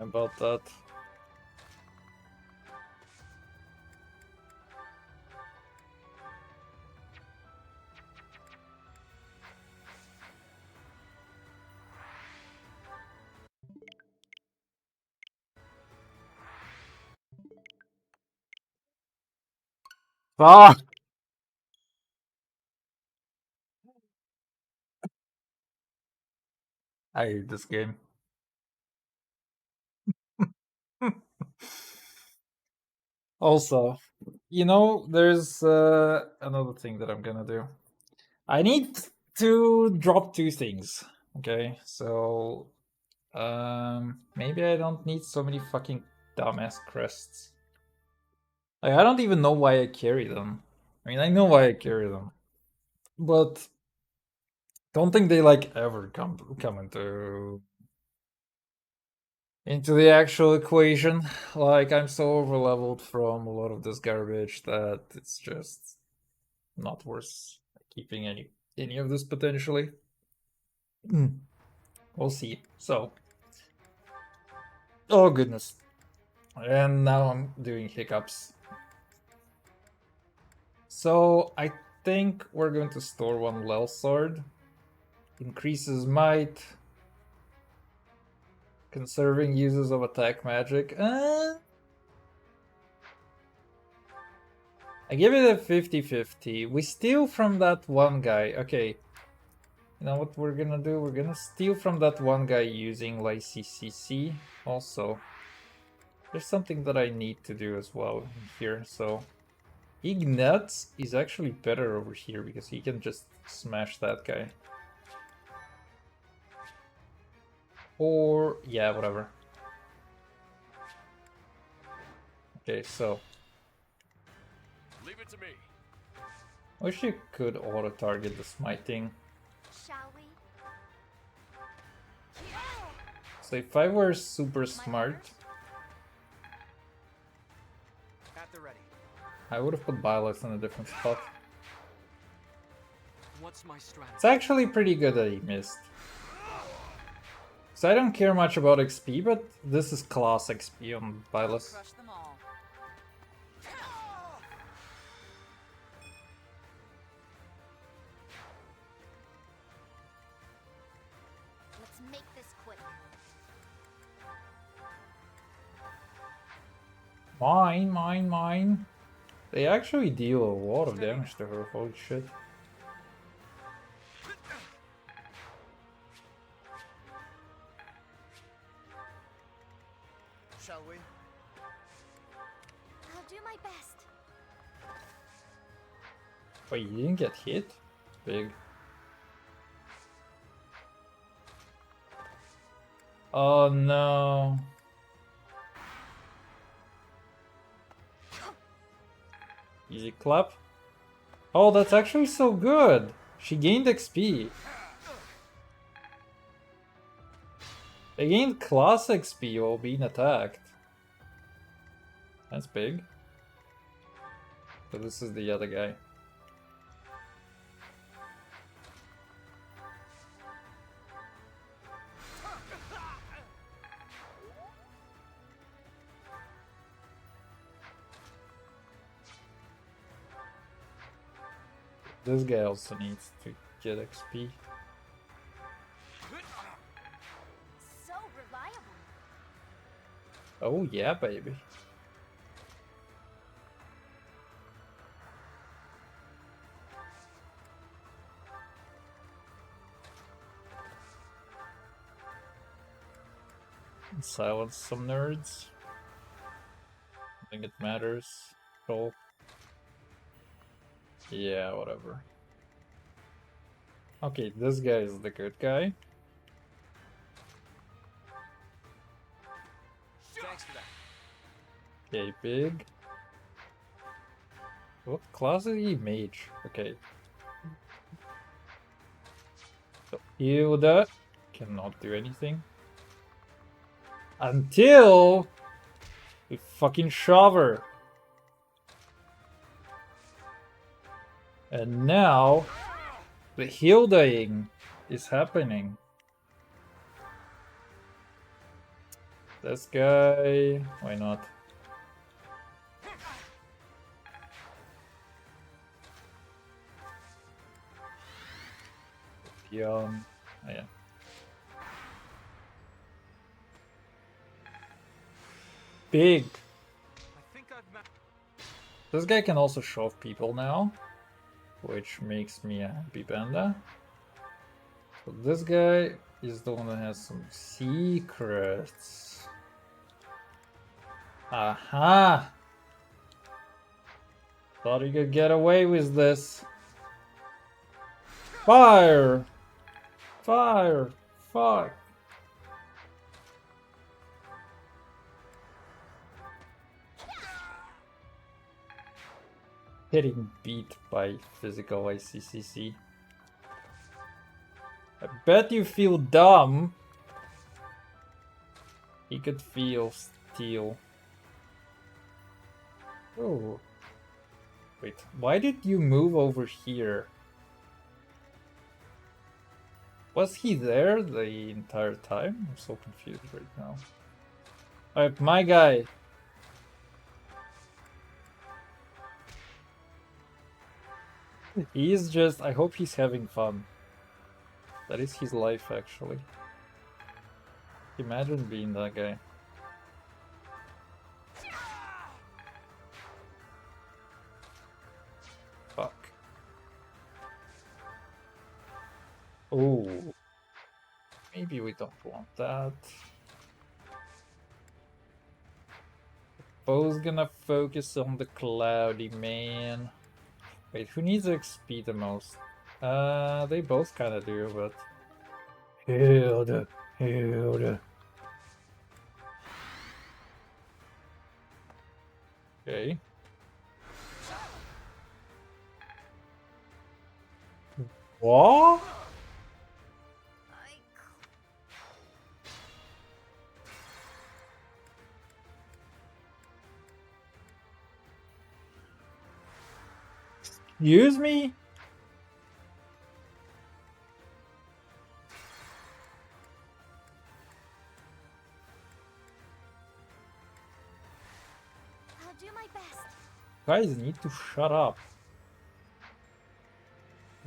about that. Fuck! I hate this game. Also, you know, there's another thing that I'm gonna do. I need to drop two things. Okay, so maybe I don't need so many fucking dumbass crests. Like, I don't even know why I carry them. I mean, I know why I carry them, but don't think they like ever come into the actual equation. Like, I'm so overleveled from a lot of this garbage that it's just not worth keeping any of this potentially. We'll see. So, oh goodness, and now I'm doing hiccups. So I think we're going to store one Lel Sword. Increases might. Conserving uses of attack magic. I give it a 50-50. We steal from that one guy. Okay. You know what we're gonna do? We're gonna steal from that one guy using like CCC. Also, there's something that I need to do as well here. So, Ignatz is actually better over here because he can just smash that guy. Or, yeah, whatever. Okay, so. Leave it to me. Wish you could auto-target the smiting. Shall we? So if I were super smart, At the ready. I would have put Byleth in a different spot. What's my strategy? It's actually pretty good that he missed. So I don't care much about XP, but this is class XP on Byleth. Crush them all. Let's make this quick. Mine. They actually deal a lot of damage to her, holy shit. Shall we? I'll do my best. Wait, you didn't get hit? Big. Oh no. Easy clap. Oh, that's actually so good. She gained XP. They gained class XP while being attacked. That's big. So this is the other guy. This guy also needs to get XP. So reliable. Oh yeah, baby. Silence some nerds. I think it matters at all. Yeah, whatever. Okay, this guy is the good guy. Thanks for that. Okay, big. What class is he? Mage. Okay. So Hilda cannot do anything. Until we fucking shove her. And now the Hildaing is happening. This guy, why not? Young, oh, yeah. Big. I think I've met. This guy can also shove people now, which makes me a happy panda. So this guy is the one that has some secrets. Aha! Thought he could get away with this. Fire! Fire! Fuck! Getting beat by physical ICCC. I bet you feel dumb. He could feel steel. Oh. Wait, why did you move over here? Was he there the entire time? I'm so confused right now. Alright, my guy. He's just, I hope he's having fun. That is his life, actually. Imagine being that guy. Fuck. Oh. Maybe we don't want that. Bo's gonna focus on the cloudy man. Wait, who needs XP the most? They both kinda do, but... Hilda. Okay. What? Use me? I'll do my best. Guys need to shut up.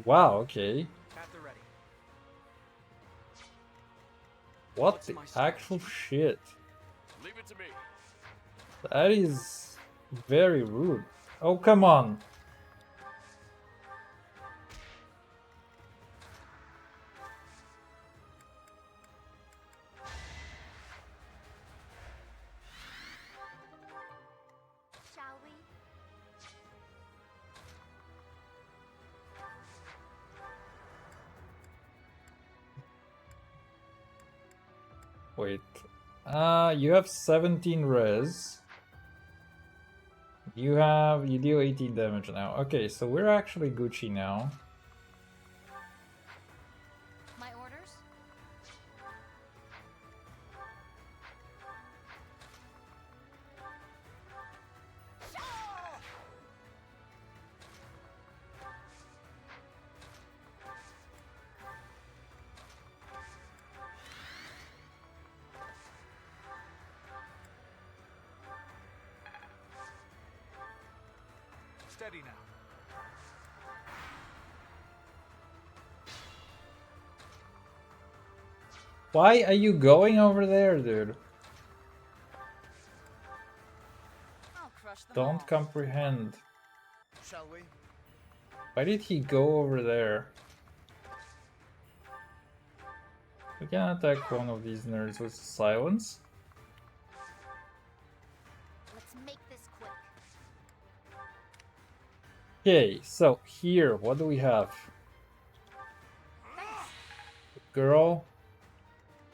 Wow, okay. At the ready. What What's the my actual strategy? shit? Leave it to me. That is very rude. Oh, come on. Shall we? Wait. You have 17 res. You deal 18 damage now. Okay, so we're actually Gucci now. My orders? Steady now. Why are you going over there, dude? I'll crush them Don't all. comprehend. Shall we? Why did he go over there? We can attack one of these nerds with silence. Let's make this quick. Okay, so here, what do we have? Girl.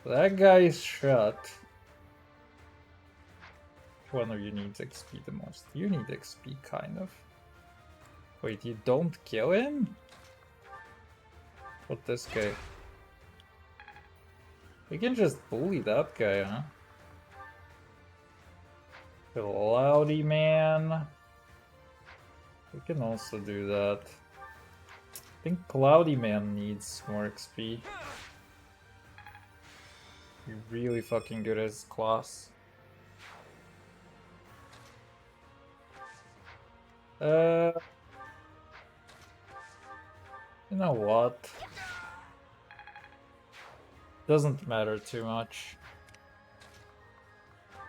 That guy is shot. Which one of you needs XP the most? You need XP, kind of. Wait, you don't kill him? What, this guy? We can just bully that guy, huh? Cloudy man. We can also do that. I think Cloudy man needs more XP. You're really fucking good at his class. You know what? Doesn't matter too much.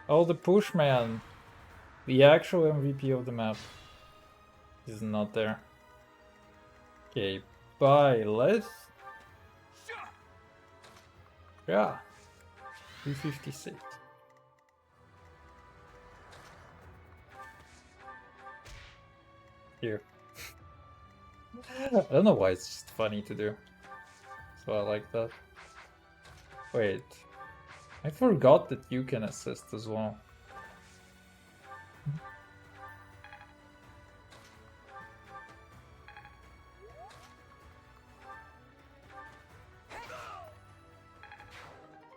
Oh, the pushman. The actual MVP of the map is not there. Okay, bye. Let's. Yeah. 256. Here. I don't know why it's just funny to do. So I like that. Wait. I forgot that you can assist as well.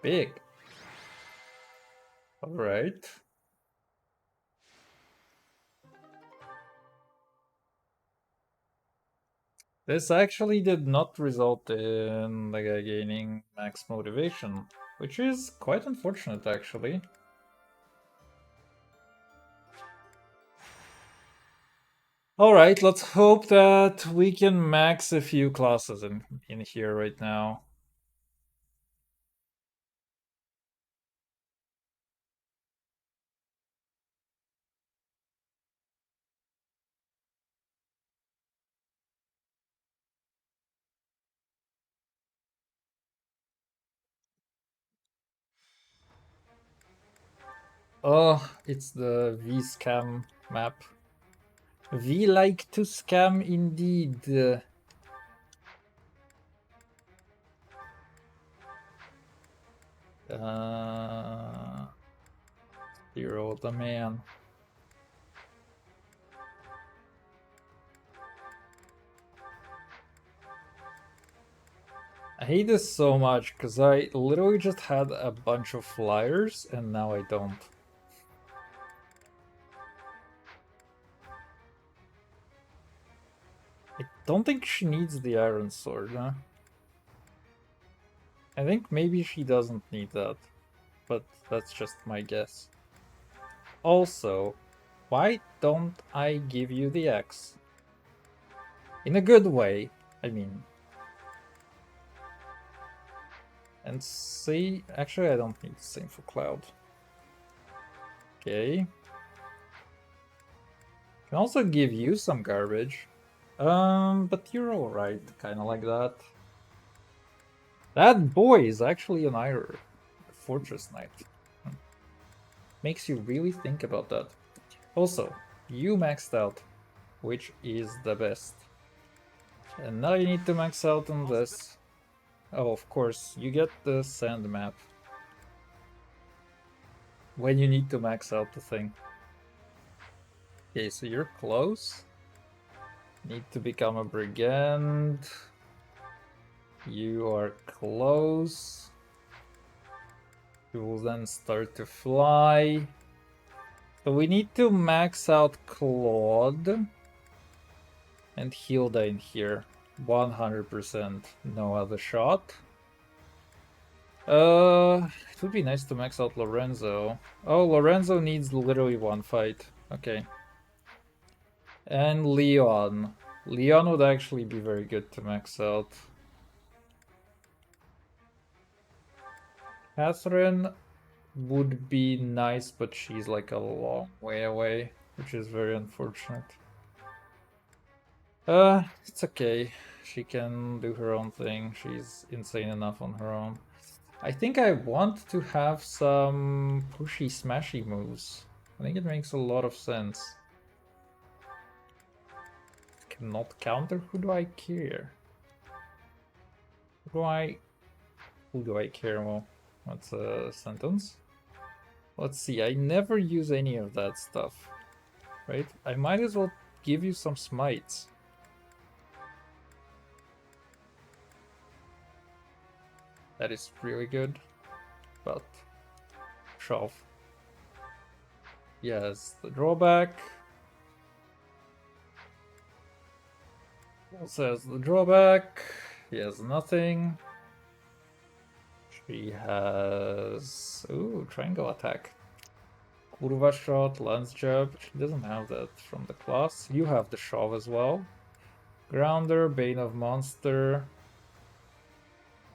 Big. Alright. This actually did not result in the guy gaining max motivation, which is quite unfortunate actually. Alright, let's hope that we can max a few classes in here right now. Oh, it's the V scam map. We like to scam indeed. Hero the man. I hate this so much because I literally just had a bunch of flyers and now I don't. don't think she needs the iron sword, huh? I think maybe she doesn't need that, but that's just my guess. Also, why don't I give you the axe? In a good way, I mean. And see, actually I don't need the same for Cloud. Okay. Can also give you some garbage. But you're alright, kinda like that. That boy is actually an Iron Fortress Knight. Makes you really think about that. Also, you maxed out, which is the best. And now you need to max out on this. Oh, of course, you get the sand map when you need to max out the thing. Okay, so you're close. Need to become a brigand. You are close. You will then start to fly. So we need to max out Claude and Hilda in here. 100%. No other shot. It would be nice to max out Lorenzo. Oh, Lorenzo needs literally one fight. Okay. And Leon. Leon would actually be very good to max out. Catherine would be nice, but she's like a long way away, which is very unfortunate. It's okay. She can do her own thing. She's insane enough on her own. I think I want to have some pushy smashy moves. I think it makes a lot of sense. Cannot counter? Who do I care? Who do I care? Well, that's a sentence. Let's see, I never use any of that stuff. Right? I might as well give you some smites. That is really good. But shove. Yes, the drawback. Also has the drawback. He has nothing. She has... Ooh, triangle attack. Kurva shot, lance jab. She doesn't have that from the class. You have the shove as well. Grounder, Bane of Monster.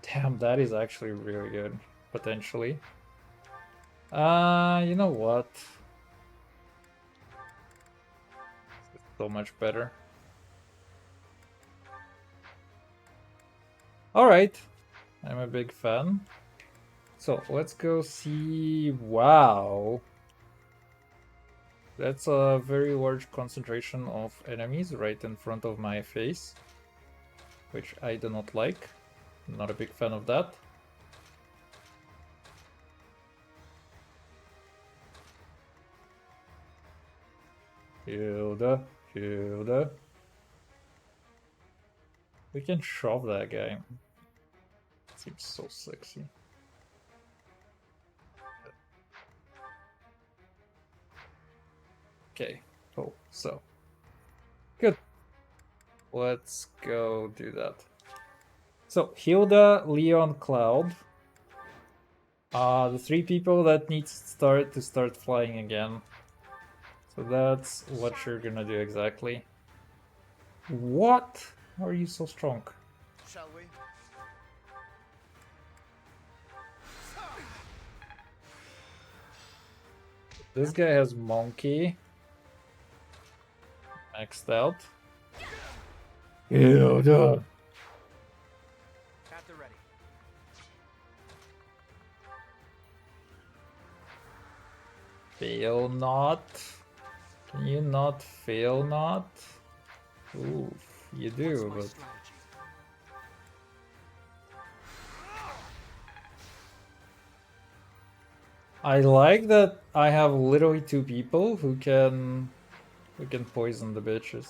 Damn, that is actually really good. Potentially. You know what? It's so much better. Alright. I'm a big fan. So, let's go see... Wow. That's a very large concentration of enemies right in front of my face. Which I do not like. I'm not a big fan of that. Hilda. Hilda. We can shove that guy. Seems so sexy. Okay, cool. So, good. Let's go do that. So, Hilda, Leon, Cloud. The three people that need to start flying again. So that's what you're gonna do exactly. What? How are you so strong? Shall we? This guy has monkey. Maxed out. Hilda. At the ready. Fail not. Can you not fail not? Oof, you do, but... I like that I have literally two people who can poison the bitches.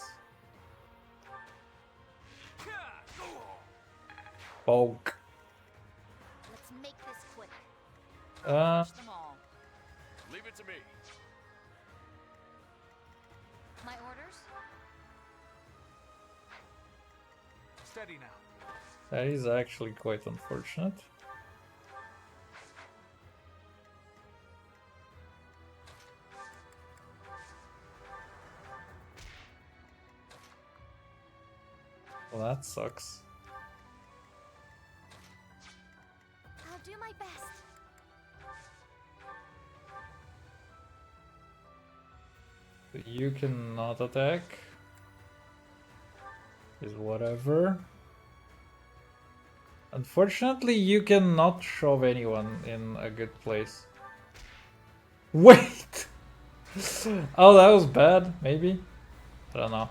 Bulk. Let's make this quick. Crush them all. Leave it to me. My orders? Steady now. That is actually quite unfortunate. Well, that sucks. I'll do my best. But you cannot attack. Is whatever. Unfortunately, you cannot shove anyone in a good place. Wait! Oh, that was bad, maybe? I don't know.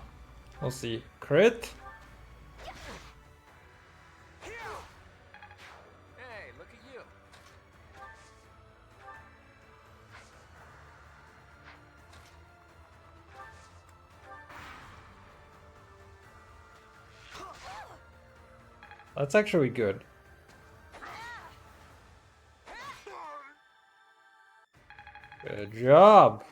We'll see. Crit? Hey, look at you. That's actually good. Good job!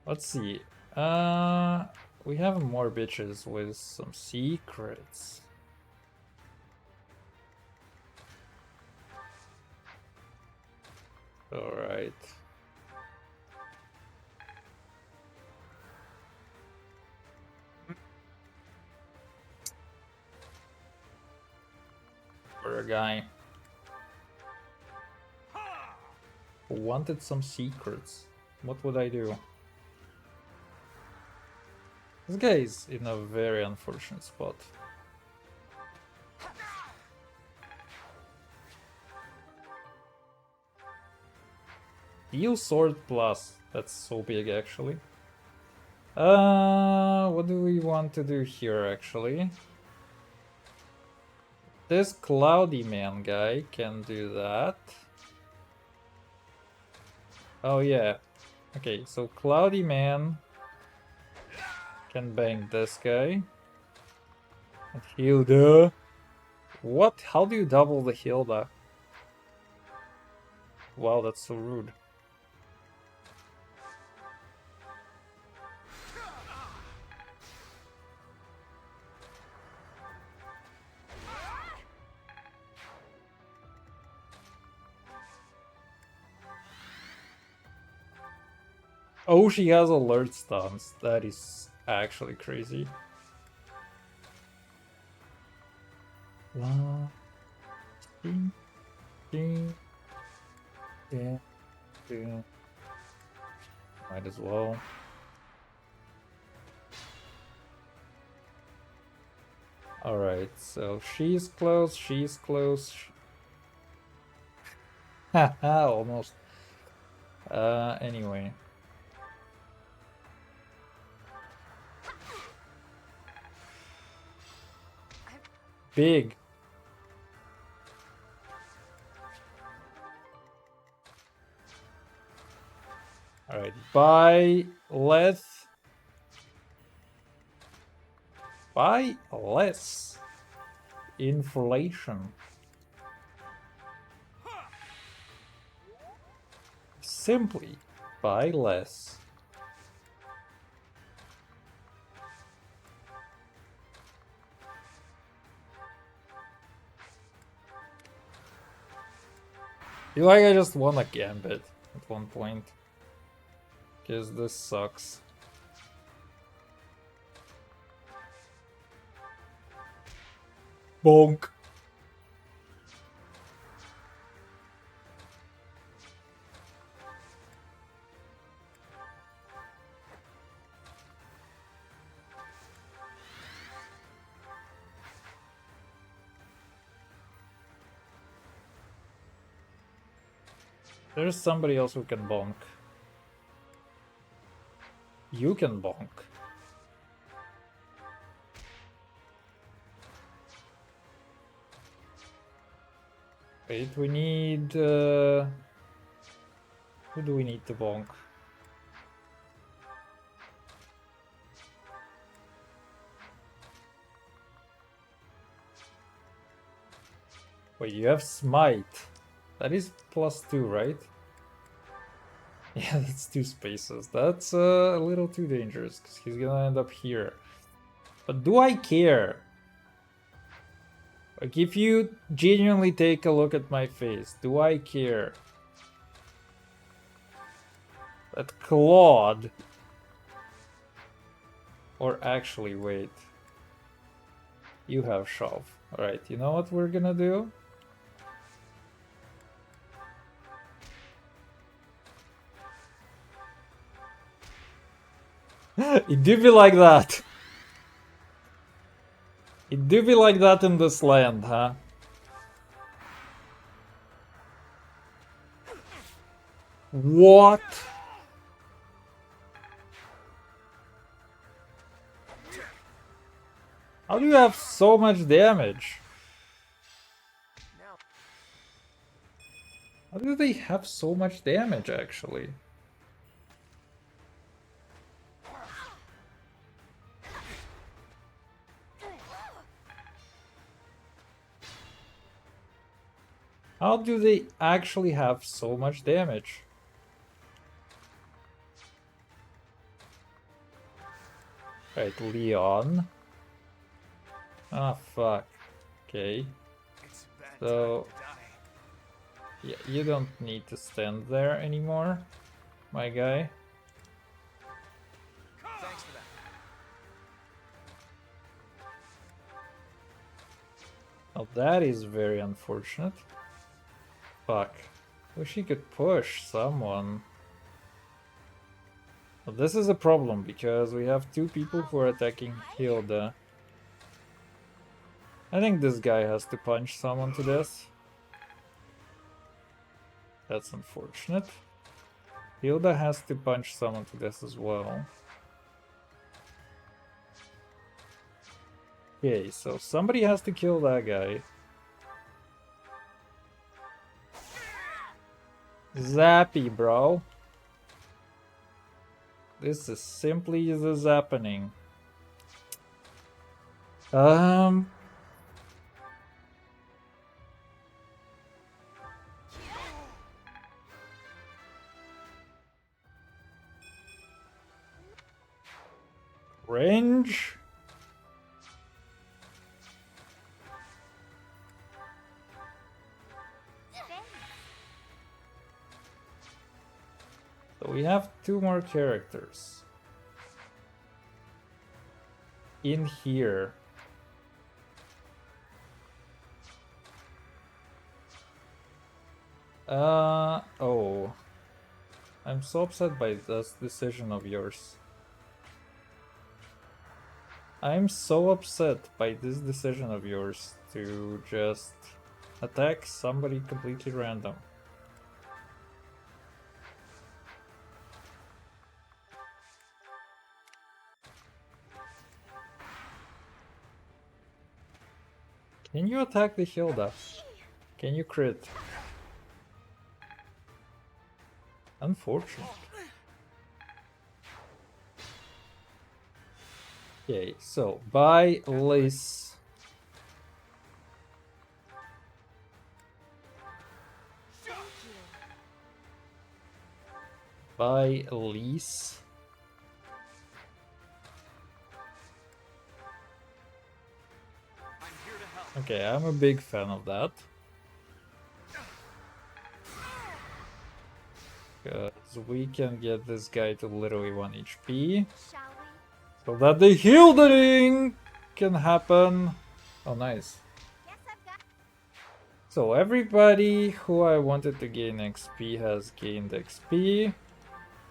Let's see. We have more bitches with some secrets. Alright. For a guy who wanted some secrets, what would I do? This guy is in a very unfortunate spot. Deal sword plus. That's so big actually. What do we want to do here actually? This cloudy man guy can do that. Oh yeah. Okay, so cloudy man can bang this guy. And Hilda. What? How do you double the Hilda? Wow, that's so rude. Oh, she has alert stuns. That is actually crazy. One, two, three, yeah, two. Might as well. Alright, so she's close, she's close. Haha, almost. Anyway. Big. Alright, buy less. Buy less. Inflation. Simply buy less. Feel like I just won a gambit at one point. Because this sucks. Bonk. There's somebody else who can bonk. You can bonk. Wait, we need... who do we need to bonk? Wait, you have smite. That is +2, right? Yeah, that's 2 spaces. That's a little too dangerous because he's gonna end up here. But do I care? Like, if you genuinely take a look at my face, do I care? That Claude... Or actually, wait. You have shove. Alright, you know what we're gonna do? It do be like that. It do be like that in this land, huh? What? How do you have so much damage? Now, How do they have so much damage, actually? How do they actually have so much damage? Right, Leon. Ah, fuck. Okay. it's a bad So, time to die. yeah, you don't need to stand there anymore, my guy. Thanks for that. Oh, that is very unfortunate. Fuck. Wish he could push someone. Well, this is a problem because we have 2 people who are attacking Hilda. I think this guy has to punch someone to death. That's unfortunate. Hilda has to punch someone to death as well. Okay, so somebody has to kill that guy. Zappy, bro. This is simply the zappening. Range? So we have 2 more characters. In here. Oh. I'm so upset by this decision of yours. I'm so upset by this decision of yours to just attack somebody completely random. Can you attack the Hilda? Can you crit? Unfortunate. Okay, so by Liz. By Elise. I'm here to help. Okay, I'm a big fan of that. Because we can get this guy to literally 1 HP. Shall we? So that the healing can happen. Oh, nice. Guess I've got. So everybody who I wanted to gain XP has gained XP.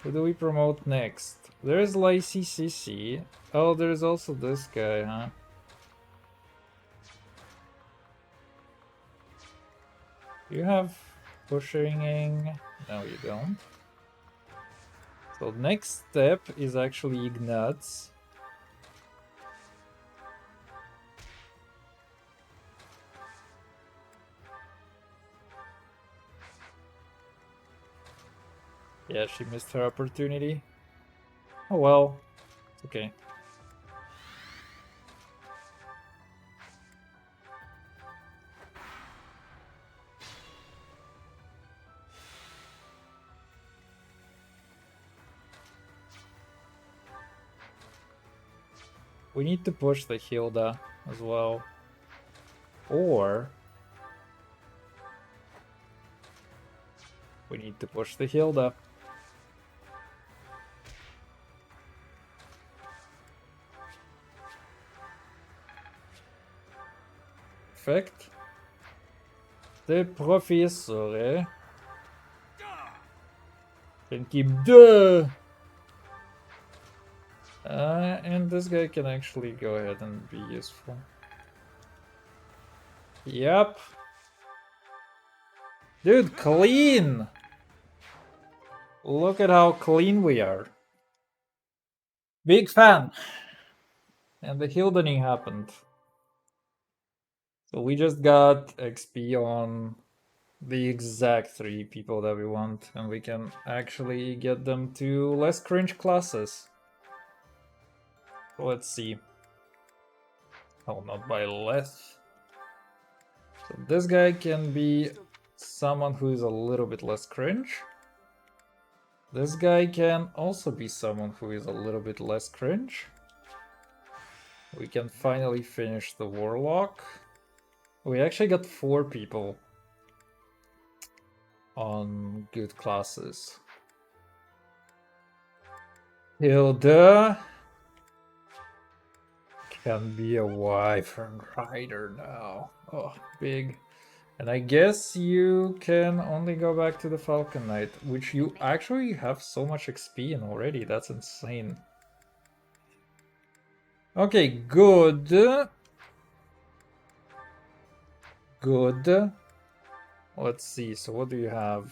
Who do we promote next? There's Lacey CC. Oh, there's also this guy, huh? You have pushing. No, you don't. So next step is actually Ignatz. Yeah, she missed her opportunity. Oh well, it's okay. We need to push the Hilda as well. Or we need to push the Hilda. Perfect. The Professore can keep the... and this guy can actually go ahead and be useful. Yep. Dude, clean! Look at how clean we are. Big fan! And the Hildening happened. So we just got XP on the exact 3 people that we want, and we can actually get them to less cringe classes. Let's see. Oh, not by less. So this guy can be someone who is a little bit less cringe. This guy can also be someone who is a little bit less cringe. We can finally finish the Warlock. We actually got 4 people on good classes. Hilda can be a Wyvern Rider now. Oh, big. And I guess you can only go back to the Falcon Knight, which you actually have so much XP in already. That's insane. Okay, good. Good. Let's see, so what do you have?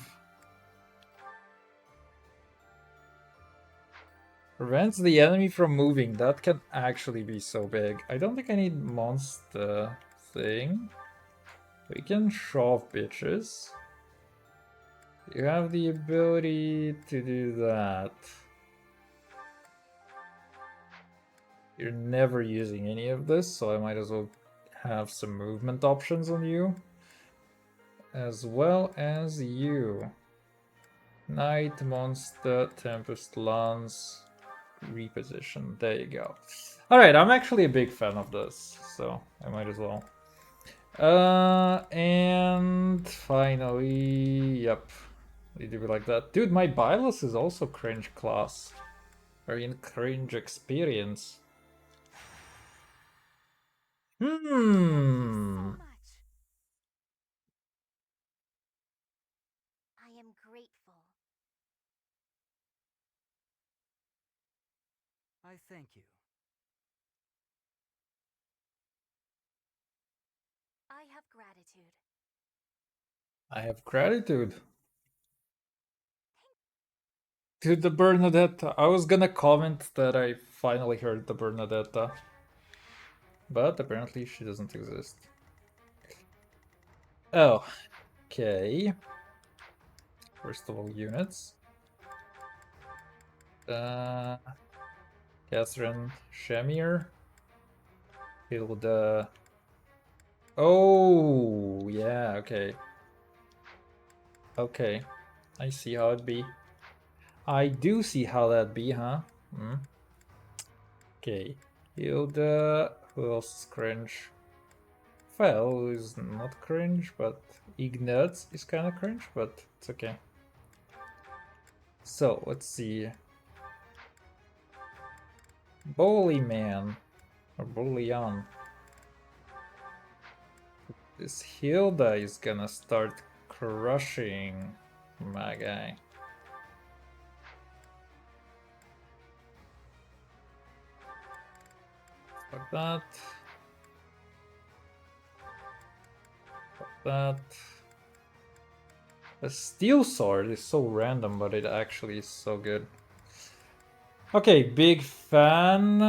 Prevents the enemy from moving. That can actually be so big. I don't think I need monster thing. We can shove bitches. You have the ability to do that. You're never using any of this, so I might as well have some movement options on you. As well as you. Knight, Monster, Tempest, Lance, Reposition. There you go. Alright, I'm actually a big fan of this, so I might as well. And finally, yep. Need to be like that. Dude, my Bylus is also cringe class. Or in cringe experience. So much. I am grateful. I thank you. I have gratitude. I have gratitude. Dude, the Bernadetta. I was gonna comment that I finally heard the Bernadetta. But apparently she doesn't exist. Oh, okay. First of all, units. Catherine Shamir. Hilda. Oh, yeah, okay. Okay. I see how it be. I do see how that be, huh? Hmm. Okay. Hilda. Who else is cringe? Fel is not cringe, but Ignatz is kind of cringe, but it's okay. So, let's see. Bully Man. Or Bullion. This Hilda is gonna start crushing my guy. Fuck that. Fuck that. A steel sword is so random, but it actually is so good. Okay, big fan.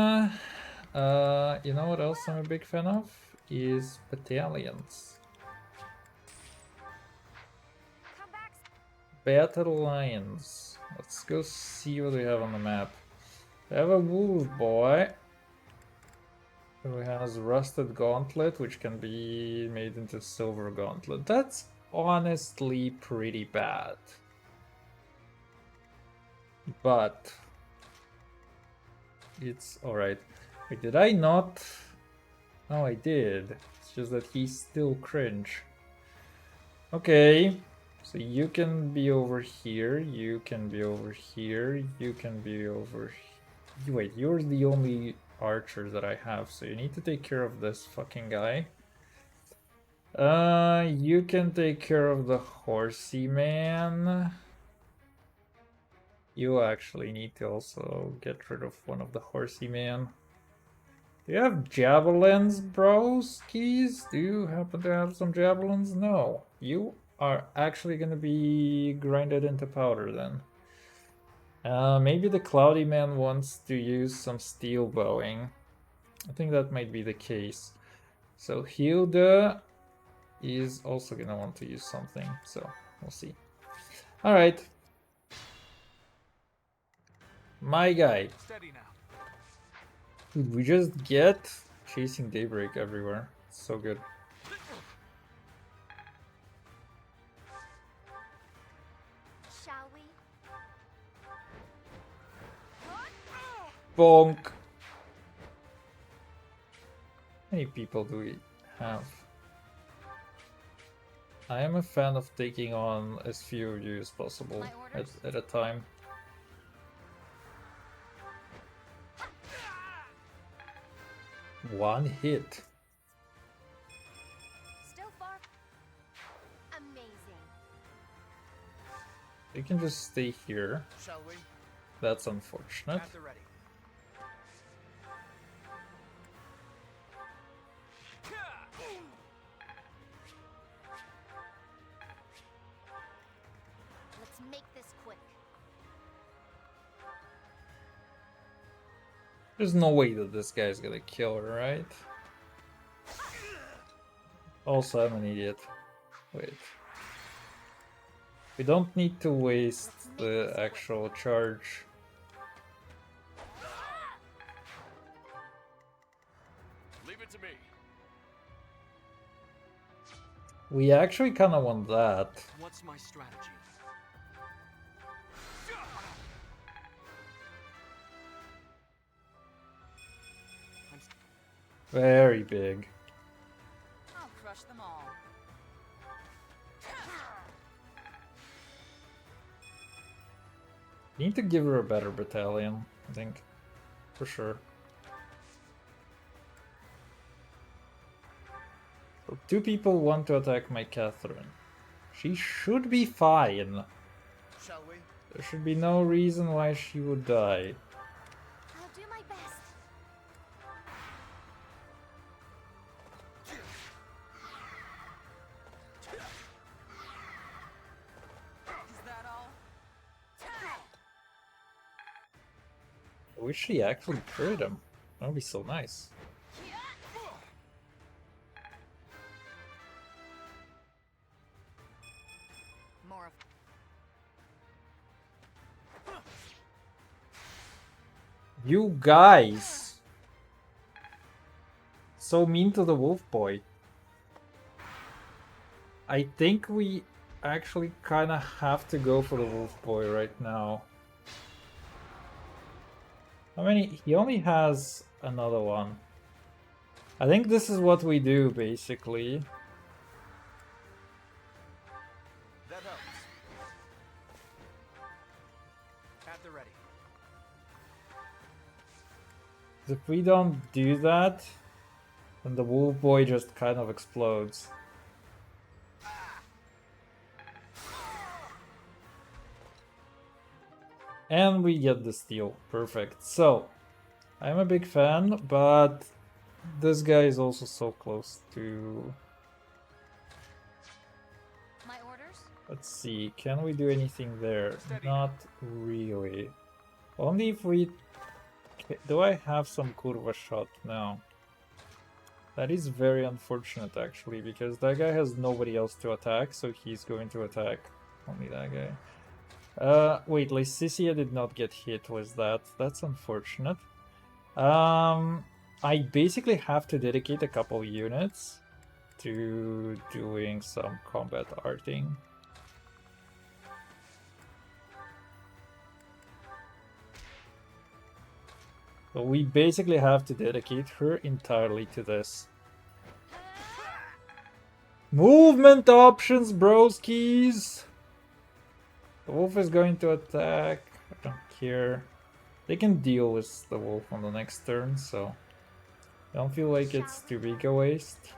You know what else I'm a big fan of? Is battalions. Come back. Battle Lions. Let's go see what we have on the map. We have a wolf boy who has rusted gauntlet, which can be made into silver gauntlet. That's honestly pretty bad. But it's alright. Wait, did I not? No, I did. It's just that he's still cringe. Okay. So you can be over here, you can be over here, you can be over here. Wait, you're the only archer that I have, so you need to take care of this fucking guy. You can take care of the horsey man. You actually need to also get rid of one of the horsey man. Do you have javelins, broskies? Do you happen to have some javelins? No. You are actually gonna be grinded into powder then. Maybe the cloudy man wants to use some steel bowing. I think that might be the case. So Hilda is also gonna want to use something, so we'll see. Alright. My guy. Steady now. Dude, we just get chasing daybreak everywhere. It's so good. Shall we? Bonk. How many people do we have? I am a fan of taking on as few of you as possible at a time. One hit. Still far. Amazing. You can just stay here. Shall we? That's unfortunate. At the ready. Let's make this quick. There's no way that this guy's gonna kill her, right? Also, I'm an idiot. Wait. We don't need to waste the actual charge. Leave it to me. We actually kind of want that. What's my strategy? Very big. I'll crush them all. Need to give her a better battalion, I think. For sure. So 2 people want to attack my Catherine. She should be fine. Shall we? There should be no reason why she would die. I'll do my best. Is that all? I wish she actually crit him. That would be so nice. More of You guys! So mean to the wolf boy. I think we actually kind of have to go for the wolf boy right now. How many? He only has another one. I think this is what we do, basically. That helps. At the ready. If we don't do that, then the wolf boy just kind of explodes. And we get the steal. Perfect. So, I'm a big fan, but this guy is also so close to... my orders? Let's see, can we do anything there? Not really. Only if we... Do I have some curva shot? No. That is very unfortunate actually, because that guy has nobody else to attack, so he's going to attack only that guy. Wait, Lycicia did not get hit with that. That's unfortunate. I basically have to dedicate a couple units to doing some combat arting. So we basically have to dedicate her entirely to this. Movement options, broskies! The wolf is going to attack. I don't care. They can deal with the wolf on the next turn, so I don't feel like it's too big a waste.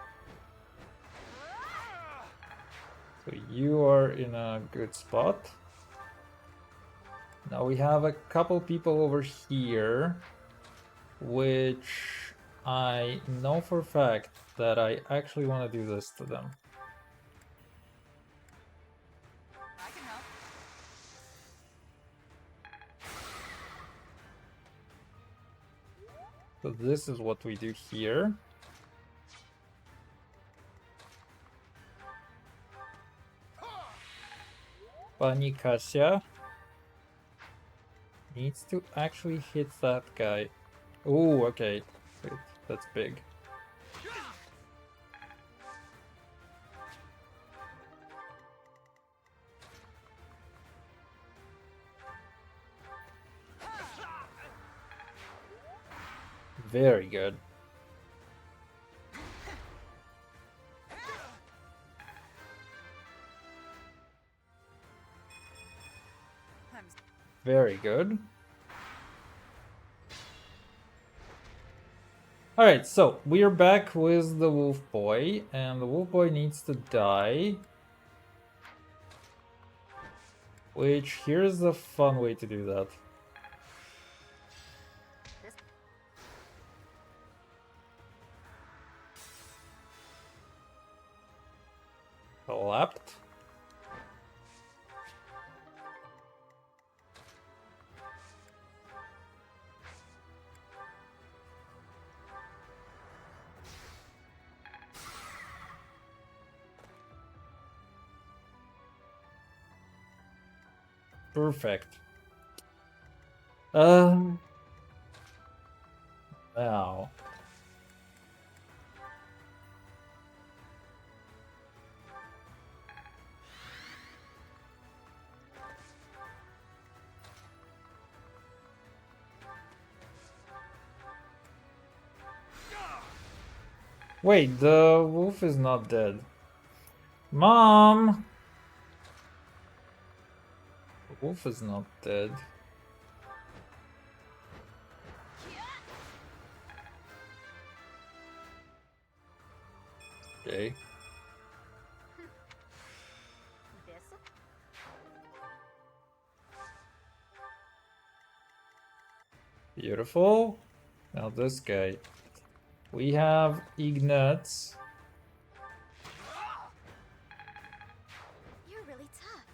So you are in a good spot. Now we have a couple people over here, which I know for a fact that I actually want to do this to them. I can help. So this is what we do here. Pani Kasia needs to actually hit that guy. Oh, okay. Wait, that's big. Very good. I'm Very good. Alright, so we are back with the wolf boy, and the wolf boy needs to die. Which, here's the fun way to do that. Collapsed. Perfect. Now. Wait, the wolf is not dead. Mom! The wolf is not dead. Okay. Beautiful. Now this guy. We have Ignatz. You're really tough.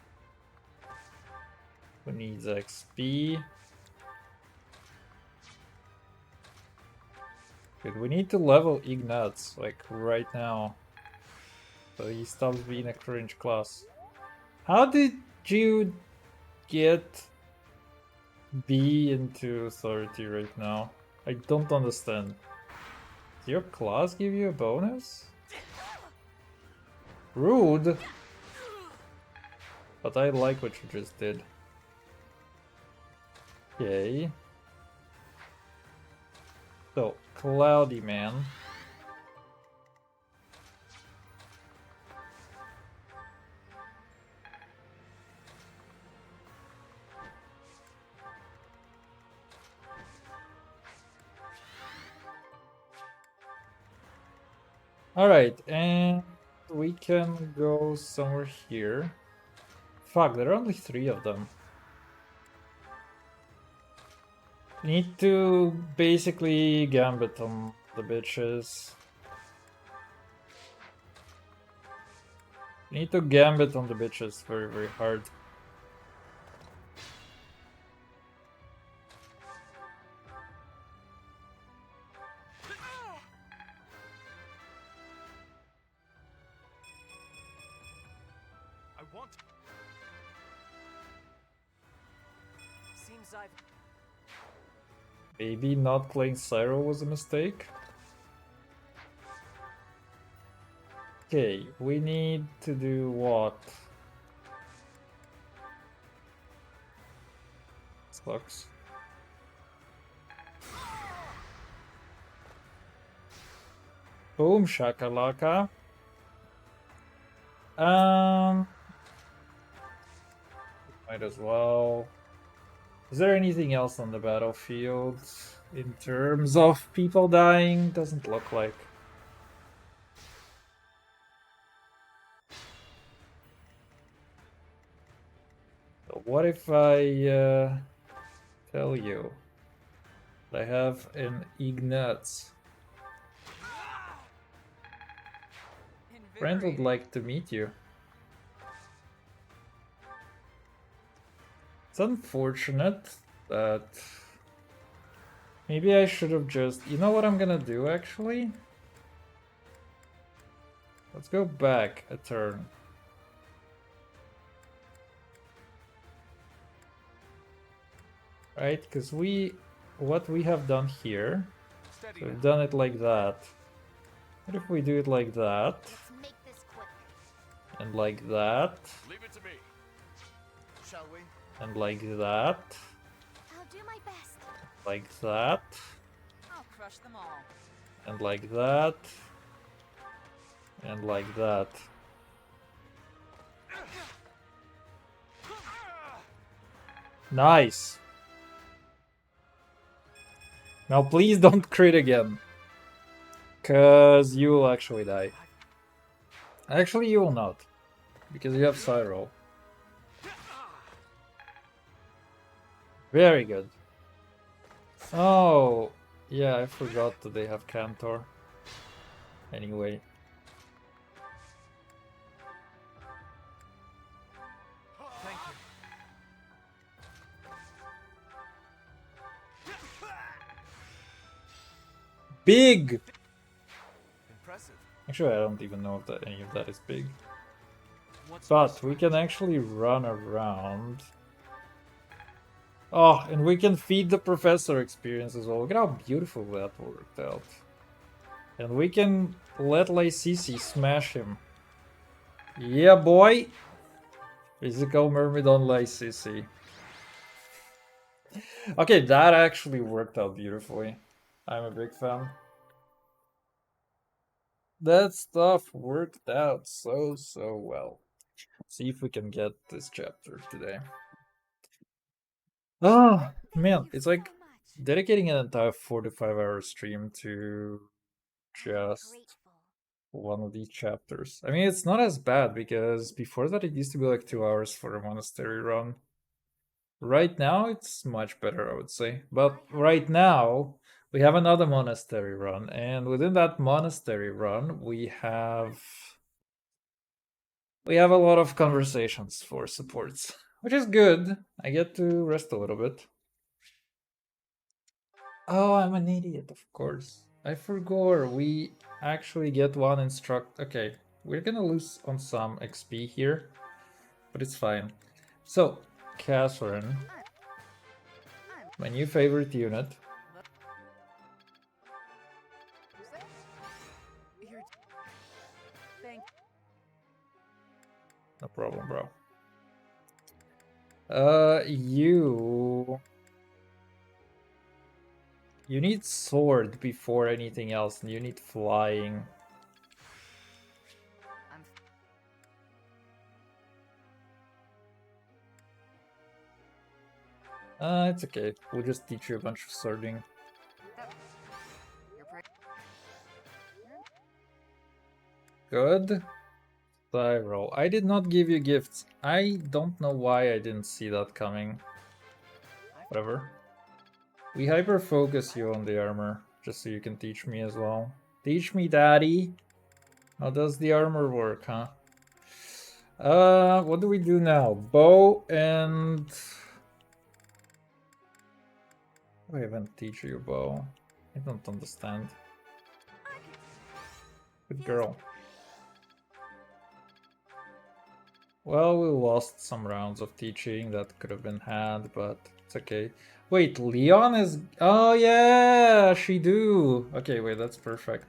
Who needs XP. Good, we need to level Ignatz, like, right now. So he stops being a cringe class. How did you get B into authority right now? I don't understand. Does your class give you a bonus? Rude! But I like what you just did. Okay. So, Cloudy Man. Alright, and we can go somewhere here. Fuck, there are only 3 of them. Need to basically gambit on the bitches. Need to gambit on the bitches very, very hard. I want. Seems I've Maybe not playing Cyro was a mistake. Okay, we need to do what? Sucks. Boom shakalaka. Might as well. Is there anything else on the battlefield in terms of people dying? Doesn't look like. So what if I tell you that I have an Ignatz? Friend would Invigorating. like to meet you. It's unfortunate that maybe I should have just... You know what I'm gonna do actually? Let's go back a turn. Right? Because what we have done here, Steady so now. we've done it like that. What if we do it like that? Let's make this quick. And like that? Leave it to me. Shall we? And like that? I'll do my best. Like that? I'll crush them all. And like that? And like that. Nice! Now please don't crit again. Cause you will actually die. Actually you will not. Because you have Cyril. Very good. Oh, yeah, I forgot that they have Cantor. Anyway. Thank you. Big! Impressive. Actually, I don't even know if that any of that is big. What's But we can actually run around. Oh, and we can feed the professor experience as well. Look at how beautiful that worked out. And we can let Lysisi smash him. Yeah, boy! Physical Myrmidon Lysisi. Okay, that actually worked out beautifully. I'm a big fan. That stuff worked out so well. See if we can get this chapter today. Oh, man, you it's so like much. dedicating an entire 4 to 5 hour stream to I'm just grateful. one of these chapters. I mean, it's not as bad because before that it used to be like 2 hours for a monastery run. Right now it's much better, I would say. But right now we have another monastery run, and within that monastery run we have a lot of conversations for supports, which is good. I get to rest a little bit. Oh, I'm an idiot, of course. I forgot we actually get one instruct. Okay, we're gonna lose on some XP here, but it's fine. So, Catherine, my new favorite unit. You're... Thank... No problem, bro. You need sword before anything else, and you need flying. It's okay. We'll just teach you a bunch of swording. You're pretty... Good. Cyril, I did not give you gifts. I don't know why I didn't see that coming. Whatever. We hyper focus you on the armor, just so you can teach me as well. Teach me, daddy. How does the armor work, huh? What do we do now? Bow and... I haven't teach you bow. I don't understand. Good girl. Well, we lost some rounds of teaching that could have been had, but it's okay. Wait, Leon is... Oh yeah, she do. Okay, wait, that's perfect.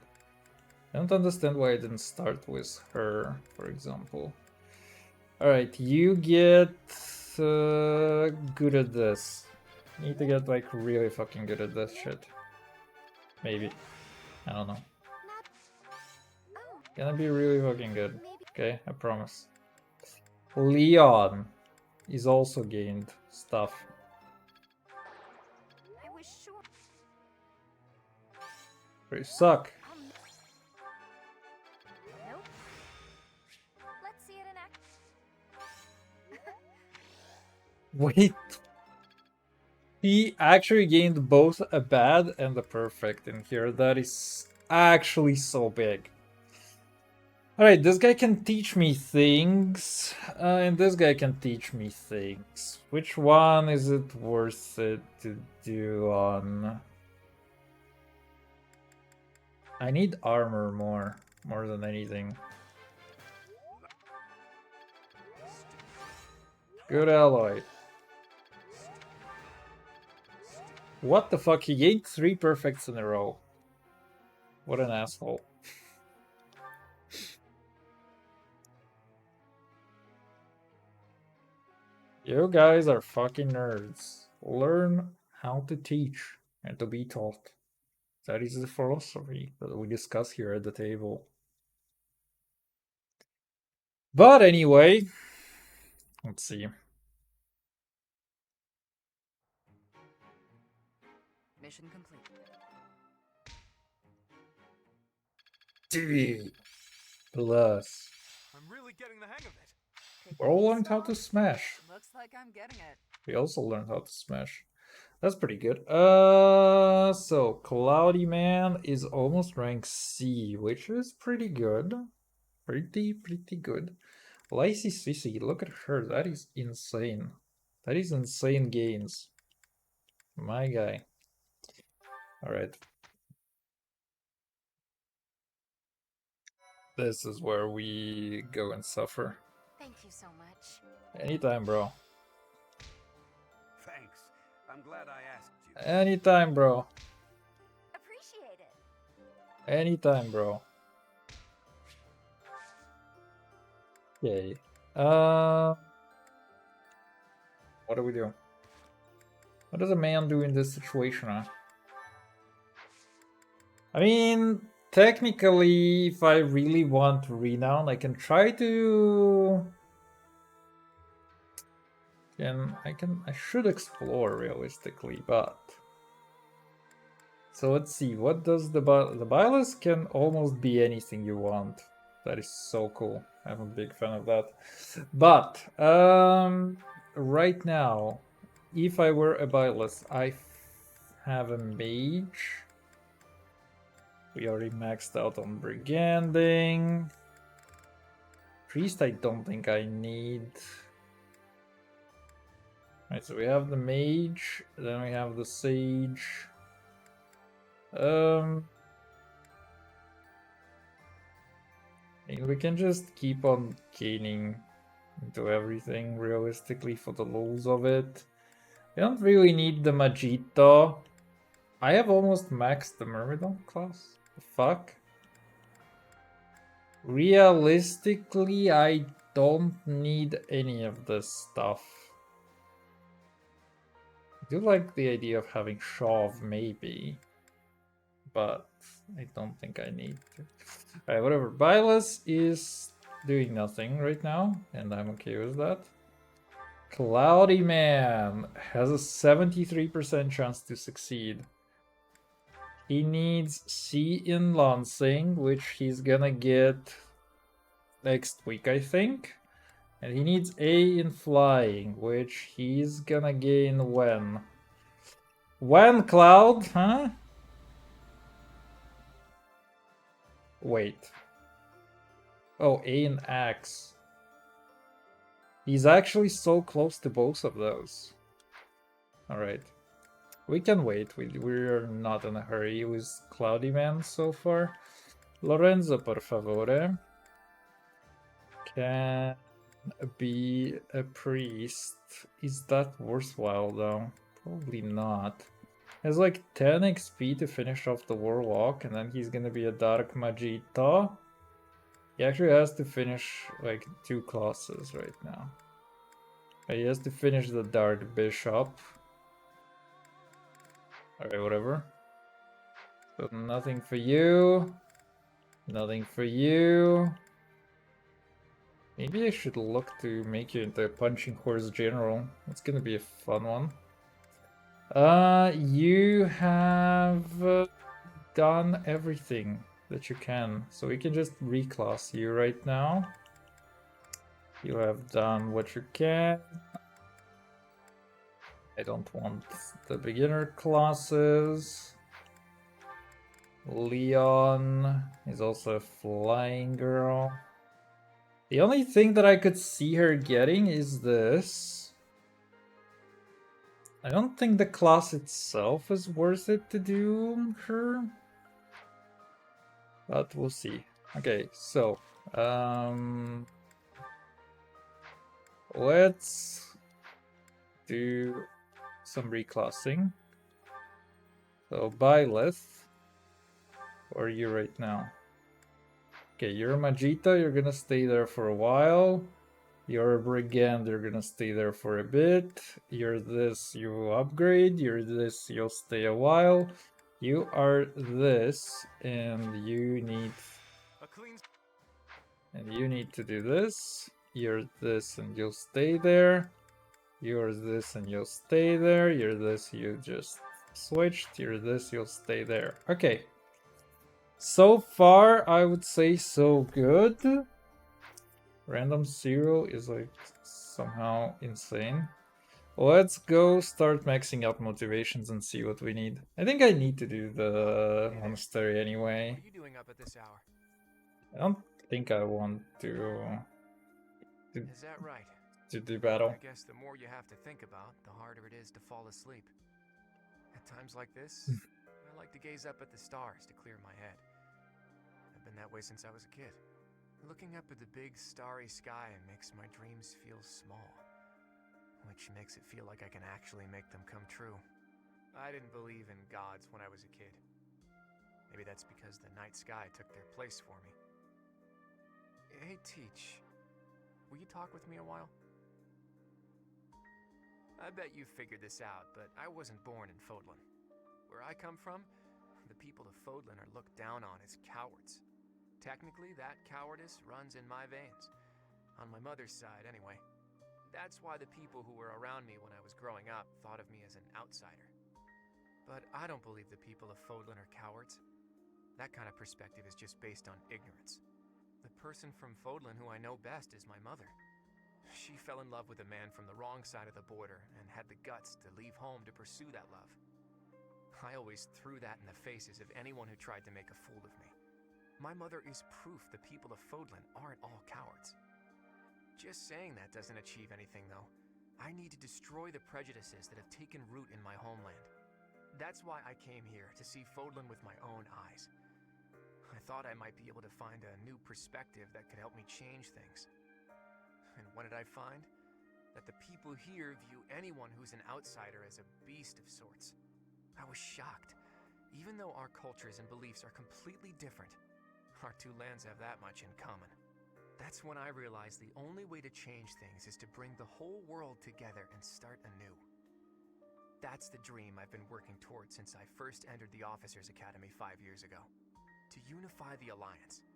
I don't understand why I didn't start with her, for example. Alright, you get good at this. You need to get like really fucking good at this shit. Maybe. I don't know. Gonna be really fucking good. Maybe. Okay, I promise. Leon is also gained stuff. I was sure. They suck. Nope. Let's see it in action. Wait. He actually gained both a bad and a perfect in here. That is actually so big. Alright, this guy can teach me things, and this guy can teach me things. Which one is it worth it to do on? I need armor more than anything. Good ally. What the fuck? He gained 3 perfects in a row. What an asshole. You guys are fucking nerds. Learn how to teach and to be taught. That is the philosophy that we discuss here at the table. But anyway, let's see. Mission complete. TV plus. I'm really getting the hang of it. Take We all it learned how to slow. smash. Looks like I'm getting it. We also learned how to smash. That's pretty good. So Cloudy Man is almost rank C, which is pretty good. Pretty good. Lacey Sissy, look at her. That is insane. That is insane gains. My guy. Alright. This is where we go and suffer. Thank you so much. Anytime, bro. Thanks. I'm glad I asked you. Anytime, bro. Appreciate it. Anytime, bro. Yay. What do we do? What does a man do in this situation, huh? I mean, technically, if I really want renown, I can try to... I should explore realistically, but... So let's see, what does the Bylus can almost be anything you want. That is so cool. I'm a big fan of that. But, right now, if I were a Bylus, I have a mage. We already maxed out on briganding. Priest, I don't think I need. Right, so we have the mage, then we have the sage. I mean, we can just keep on gaining into everything realistically for the lulz of it. We don't really need the Magito. I have almost maxed the Myrmidon class. The fuck? Realistically, I don't need any of this stuff. I do like the idea of having Shove, maybe. But I don't think I need to. Alright, whatever. Bylus is doing nothing right now, and I'm okay with that. Cloudy Man has a 73% chance to succeed. He needs C in Lancing, which he's gonna get next week, I think. And he needs A in Flying, which he's gonna gain when? When, Cloud? Huh? Wait. Oh, A in Axe. He's actually so close to both of those. Alright. We can wait. We're not in a hurry with Cloudy Man so far. Lorenzo, por favore. Can be a priest. Is that worthwhile though? Probably not. Has like 10 XP to finish off the Warlock, and then he's gonna be a Dark Magito. He actually has to finish like 2 classes right now. He has to finish the Dark Bishop. Alright, whatever. So nothing for you. Nothing for you. Maybe I should look to make you into a punching horse general. It's gonna be a fun one. You have done everything that you can, so we can just reclass you right now. You have done what you can. I don't want the beginner classes. Leon is also a flying girl. The only thing that I could see her getting is this. I don't think the class itself is worth it to do her. But we'll see. Okay, so let's do some reclassing. So Byleth, or are you right now? Okay, you're a Magita, you're gonna stay there for a while. You're a Brigand, you're gonna stay there for a bit. You're this, you upgrade. You're this, you'll stay a while. You are this, and you need to do this. You're this, and you'll stay there. You're this, and you'll stay there. You're this, you just switched. You're this, you'll stay there. Okay. So far, I would say so good. Random zero is like somehow insane. Let's go start maxing out motivations and see what we need. I think I need to do the monastery anyway. What are you doing up at this hour? I don't think I want to Is that right? do battle. I guess the more you have to think about, the harder it is to fall asleep. At times like this, I like to gaze up at the stars to clear my head. I've been that way since I was a kid. Looking up at the big starry sky makes my dreams feel small, which makes it feel like I can actually make them come true. I didn't believe in gods when I was a kid. Maybe that's because the night sky took their place for me. Hey, Teach, will you talk with me a while? I bet you figured this out, but I wasn't born in Fodlan. Where I come from, the people of Fodlan are looked down on as cowards. Technically, that cowardice runs in my veins. On my mother's side, anyway. That's why the people who were around me when I was growing up thought of me as an outsider. But I don't believe the people of Fodlan are cowards. That kind of perspective is just based on ignorance. The person from Fodlan who I know best is my mother. She fell in love with a man from the wrong side of the border and had the guts to leave home to pursue that love. I always threw that in the faces of anyone who tried to make a fool of me. My mother is proof the people of Fodlan aren't all cowards. Just saying that doesn't achieve anything, though. I need to destroy the prejudices that have taken root in my homeland. That's why I came here, to see Fodlan with my own eyes. I thought I might be able to find a new perspective that could help me change things. And what did I find? That the people here view anyone who's an outsider as a beast of sorts. I was shocked. Even though our cultures and beliefs are completely different, our two lands have that much in common. That's when I realized the only way to change things is to bring the whole world together and start anew. That's the dream I've been working towards since I first entered the Officers Academy 5 years ago. To unify the Alliance,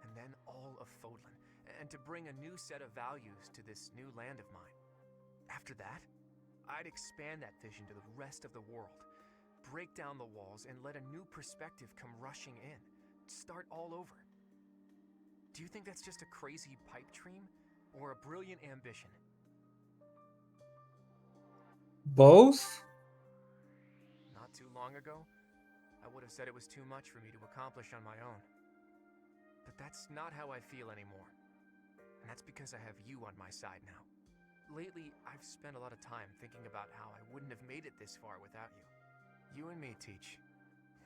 and then all of Fodlan, and to bring a new set of values to this new land of mine. After that, I'd expand that vision to the rest of the world, break down the walls, and let a new perspective come rushing in. Start all over. Do you think that's just a crazy pipe dream or a brilliant ambition? Both? Not too long ago, I would have said it was too much for me to accomplish on my own. But that's not how I feel anymore. And that's because I have you on my side now. Lately, I've spent a lot of time thinking about how I wouldn't have made it this far without you. You and me, Teach.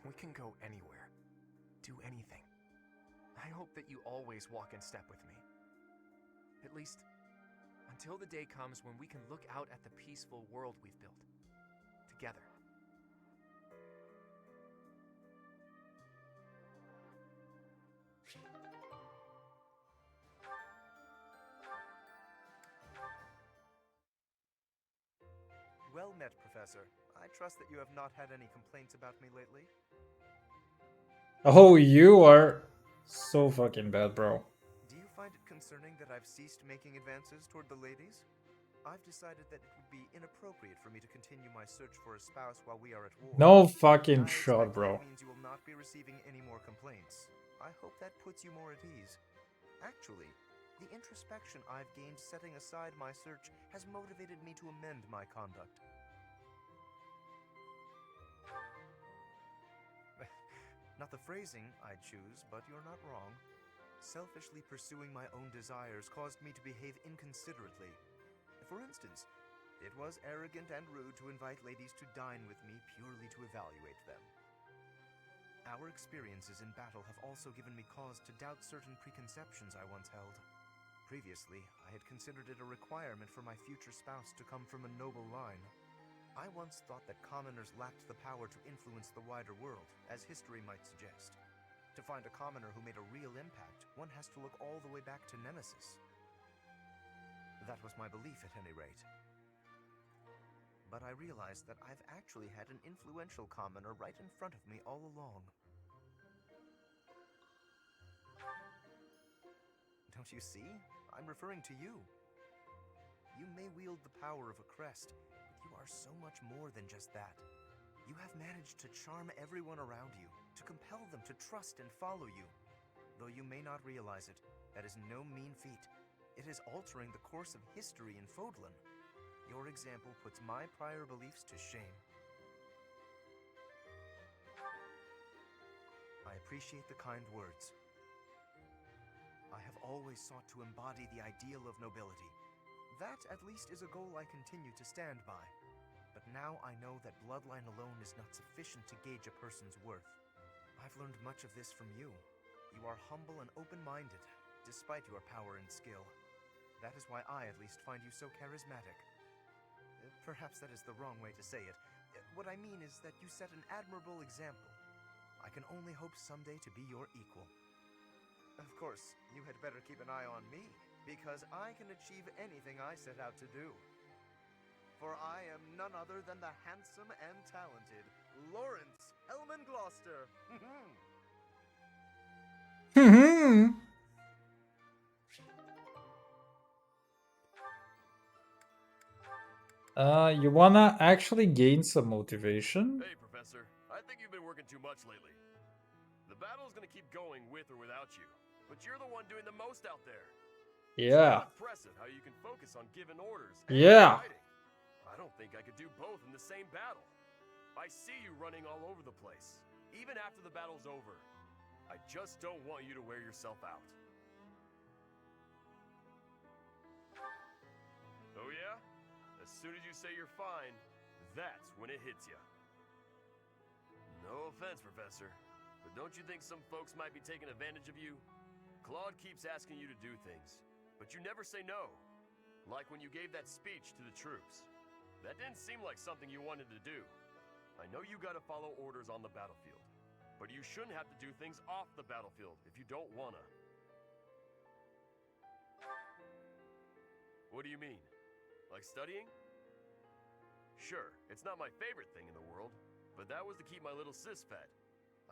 We can go anywhere. Do anything. I hope that you always walk in step with me. At least, until the day comes when we can look out at the peaceful world we've built. Together. Well met, Professor. I trust that you have not had any complaints about me lately. Oh, you are So fucking bad, bro. Do you find it concerning that I've ceased making advances toward the ladies? I've decided that it would be inappropriate for me to continue my search for a spouse while we are at war. No fucking I shot, expect bro. that means you will not be receiving any more complaints. I hope that puts you more at ease. Actually, the introspection I've gained setting aside my search has motivated me to amend my conduct. Not the phrasing I'd choose, but you're not wrong. Selfishly pursuing my own desires caused me to behave inconsiderately. For instance, it was arrogant and rude to invite ladies to dine with me purely to evaluate them. Our experiences in battle have also given me cause to doubt certain preconceptions I once held. Previously, I had considered it a requirement for my future spouse to come from a noble line. I once thought that commoners lacked the power to influence the wider world, as history might suggest. To find a commoner who made a real impact, one has to look all the way back to Nemesis. That was my belief, at any rate. But I realized that I've actually had an influential commoner right in front of me all along. Don't you see? I'm referring to you. You may wield the power of a crest, but you are so much more than just that. You have managed to charm everyone around you, to compel them to trust and follow you. Though you may not realize it, that is no mean feat. It is altering the course of history in Fodlan. Your example puts my prior beliefs to shame. I appreciate the kind words. I have always sought to embody the ideal of nobility. That, at least, is a goal I continue to stand by. But now I know that bloodline alone is not sufficient to gauge a person's worth. I've learned much of this from you. You are humble and open-minded, despite your power and skill. That is why I, at least, find you so charismatic. Perhaps that is the wrong way to say it. What I mean is that you set an admirable example. I can only hope someday to be your equal. Of course, you had better keep an eye on me, because I can achieve anything I set out to do. For I am none other than the handsome and talented Lawrence Hellman Gloucester. You wanna actually gain some motivation? Hey, Professor. I think you've been working too much lately. The battle's gonna keep going with or without you, but you're the one doing the most out there. Yeah. It's impressive how you can focus on giving orders and Yeah. fighting. I don't think I could do both in the same battle. I see you running all over the place, even after the battle's over. I just don't want you to wear yourself out. Oh yeah? As soon as you say you're fine, that's when it hits you. No offense, Professor, but don't you think some folks might be taking advantage of you? Claude keeps asking you to do things, but you never say no. Like when you gave that speech to the troops. That didn't seem like something you wanted to do. I know you gotta follow orders on the battlefield, but you shouldn't have to do things off the battlefield if you don't wanna. What do you mean? Like studying? Sure, it's not my favorite thing in the world, but that was to keep my little sis fed.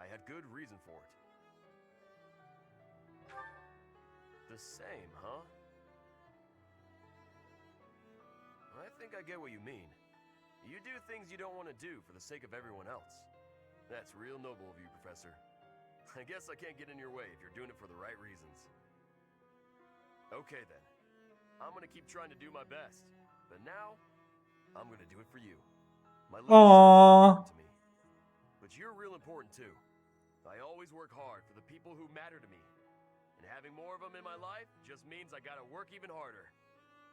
I had good reason for it. The same, huh? I think I get what you mean. You do things you don't want to do for the sake of everyone else. That's real noble of you, Professor. I guess I can't get in your way if you're doing it for the right reasons. Okay then. I'm gonna keep trying to do my best. But now, I'm gonna do it for you. My little sis is Aww. important to me. But you're real important too. I always work hard for the people who matter to me. And having more of them in my life just means I gotta work even harder.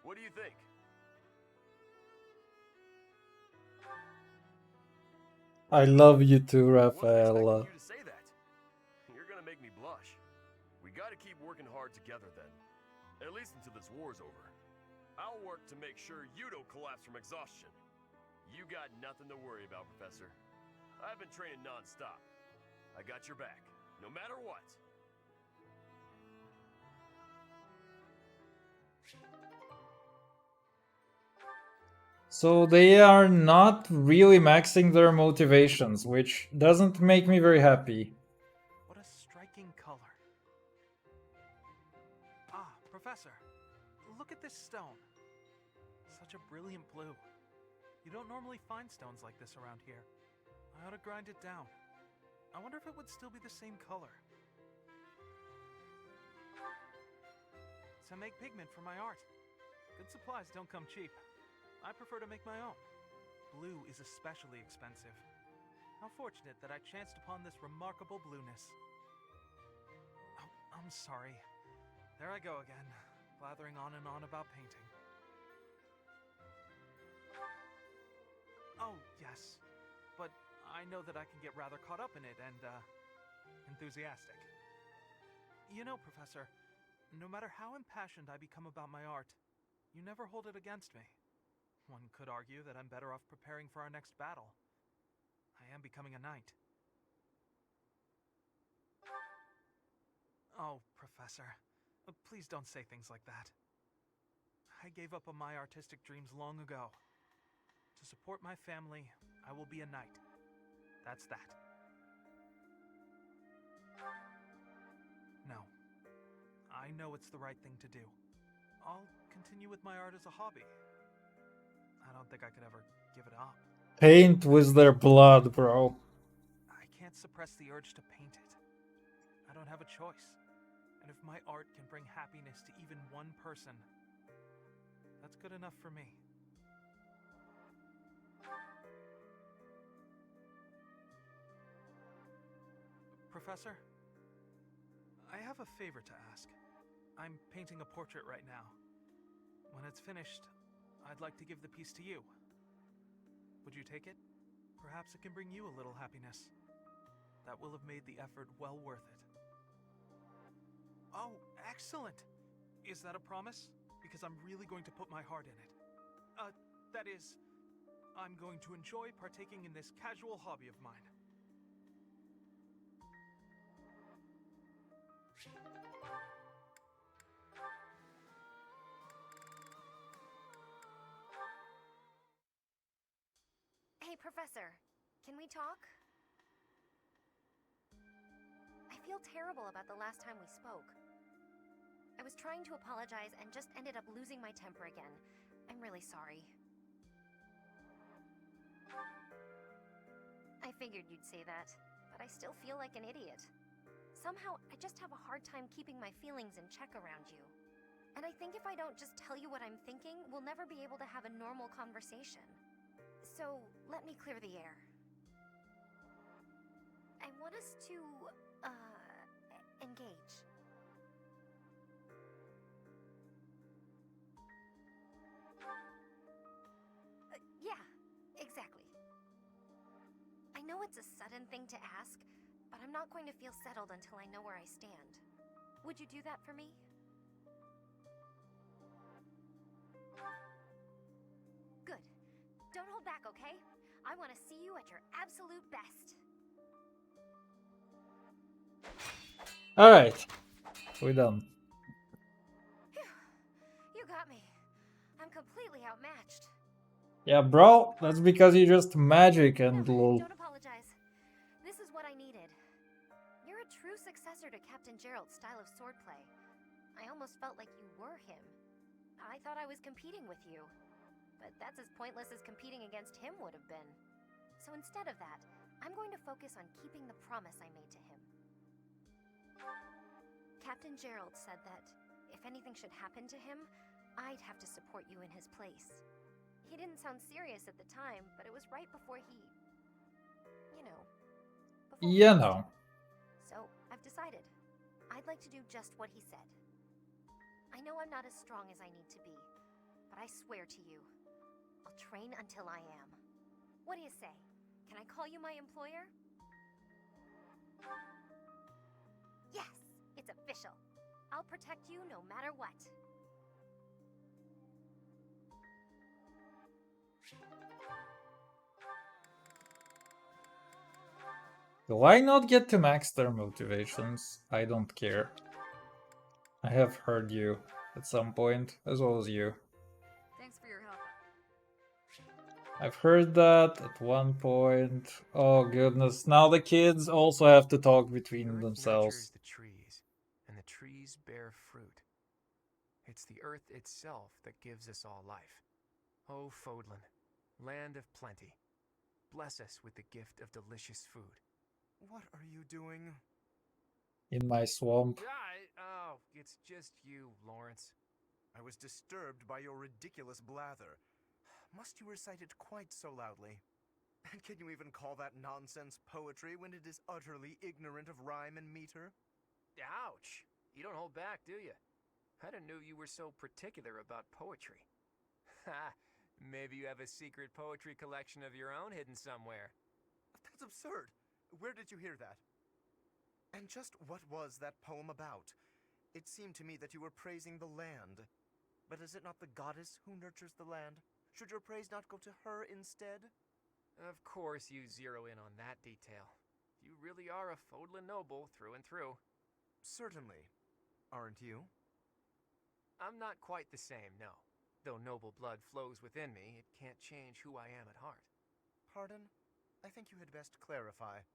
What do you think? I love you too, I wasn't Raphael. expecting you to say that. You're gonna make me blush. We gotta keep working hard together then. At least until this war's over. I'll work to make sure you don't collapse from exhaustion. You got nothing to worry about, Professor. I've been training non-stop. I got your back, no matter what. So they are not really maxing their motivations, which doesn't make me very happy. What a striking color. Professor, look at this stone. Such a brilliant blue. You don't normally find stones like this around here. I ought to grind it down. I wonder if it would still be the same color. To make pigment for my art. Good supplies don't come cheap. I prefer to make my own. Blue is especially expensive. How fortunate that I chanced upon this remarkable blueness. Oh, I'm sorry. There I go again, blathering on and on about painting. Oh, yes. But I know that I can get rather caught up in it and, enthusiastic. You know, Professor, no matter how impassioned I become about my art, you never hold it against me. One could argue that I'm better off preparing for our next battle. I am becoming a knight. Oh, Professor, please don't say things like that. I gave up on my artistic dreams long ago. To support my family, I will be a knight. That's that. No. I know it's the right thing to do. I'll continue with my art as a hobby. I don't think I could ever give it up. Paint with their blood, bro. I can't suppress the urge to paint it. I don't have a choice. And if my art can bring happiness to even one person, that's good enough for me. Professor, I have a favor to ask. I'm painting a portrait right now. When it's finished, I'd like to give the piece to you. Would you take it? Perhaps it can bring you a little happiness. That will have made the effort well worth it. Oh, excellent! Is that a promise? Because I'm really going to put my heart in it. That is, I'm going to enjoy partaking in this casual hobby of mine. Hey, Professor, can we talk? I feel terrible about the last time we spoke. I was trying to apologize and just ended up losing my temper again. I'm really sorry. I figured you'd say that, but I still feel like an idiot. Somehow, I just have a hard time keeping my feelings in check around you. And I think if I don't just tell you what I'm thinking, we'll never be able to have a normal conversation. So, let me clear the air. I want us to, engage. Yeah, exactly. I know it's a sudden thing to ask, but I'm not going to feel settled until I know where I stand. Would you do that for me? Good. Don't hold back, okay? I want to see you at your absolute best. Alright, we're done. You got me. I'm completely outmatched. Yeah, bro, that's because you're just magic and No, lol. don't apologize. This is what I needed. You're a true successor to Captain Gerald's style of swordplay. I almost felt like you were him. I thought I was competing with you. But that's as pointless as competing against him would have been. So instead of that, I'm going to focus on keeping the promise I made to him. Captain Gerald said that if anything should happen to him, I'd have to support you in his place. He didn't sound serious at the time, but it was right before he... you know... before we You lost know. him. So, I've decided. I'd like to do just what he said. I know I'm not as strong as I need to be, but I swear to you, I'll train until I am. What do you say? Can I call you my employer? Yes, it's official. I'll protect you no matter what. Do I not get to max their motivations? I don't care. I have heard you at some point, as well as you. Thanks for your help. I've heard that at one point. Oh goodness, now the kids also have to talk The between earth nurtures themselves. the trees, and the trees bear fruit. It's the earth itself that gives us all life. Oh, Fodlan, land of plenty, bless us with the gift of delicious food. What are you doing? In my swamp. Oh, it's just you, Lawrence. I was disturbed by your ridiculous blather. Must you recite it quite so loudly? And can you even call that nonsense poetry when it is utterly ignorant of rhyme and meter? Ouch! You don't hold back, do you? I didn't know you were so particular about poetry. Ha! Maybe you have a secret poetry collection of your own hidden somewhere. That's absurd. Where did you hear that? And just what was that poem about? It seemed to me that you were praising the land. But is it not the goddess who nurtures the land? Should your praise not go to her instead? Of course you zero in on that detail. You really are a Fodlan noble through and through. Certainly. Aren't you? I'm not quite the same, no. Though noble blood flows within me, it can't change who I am at heart. Pardon? I think you had best clarify.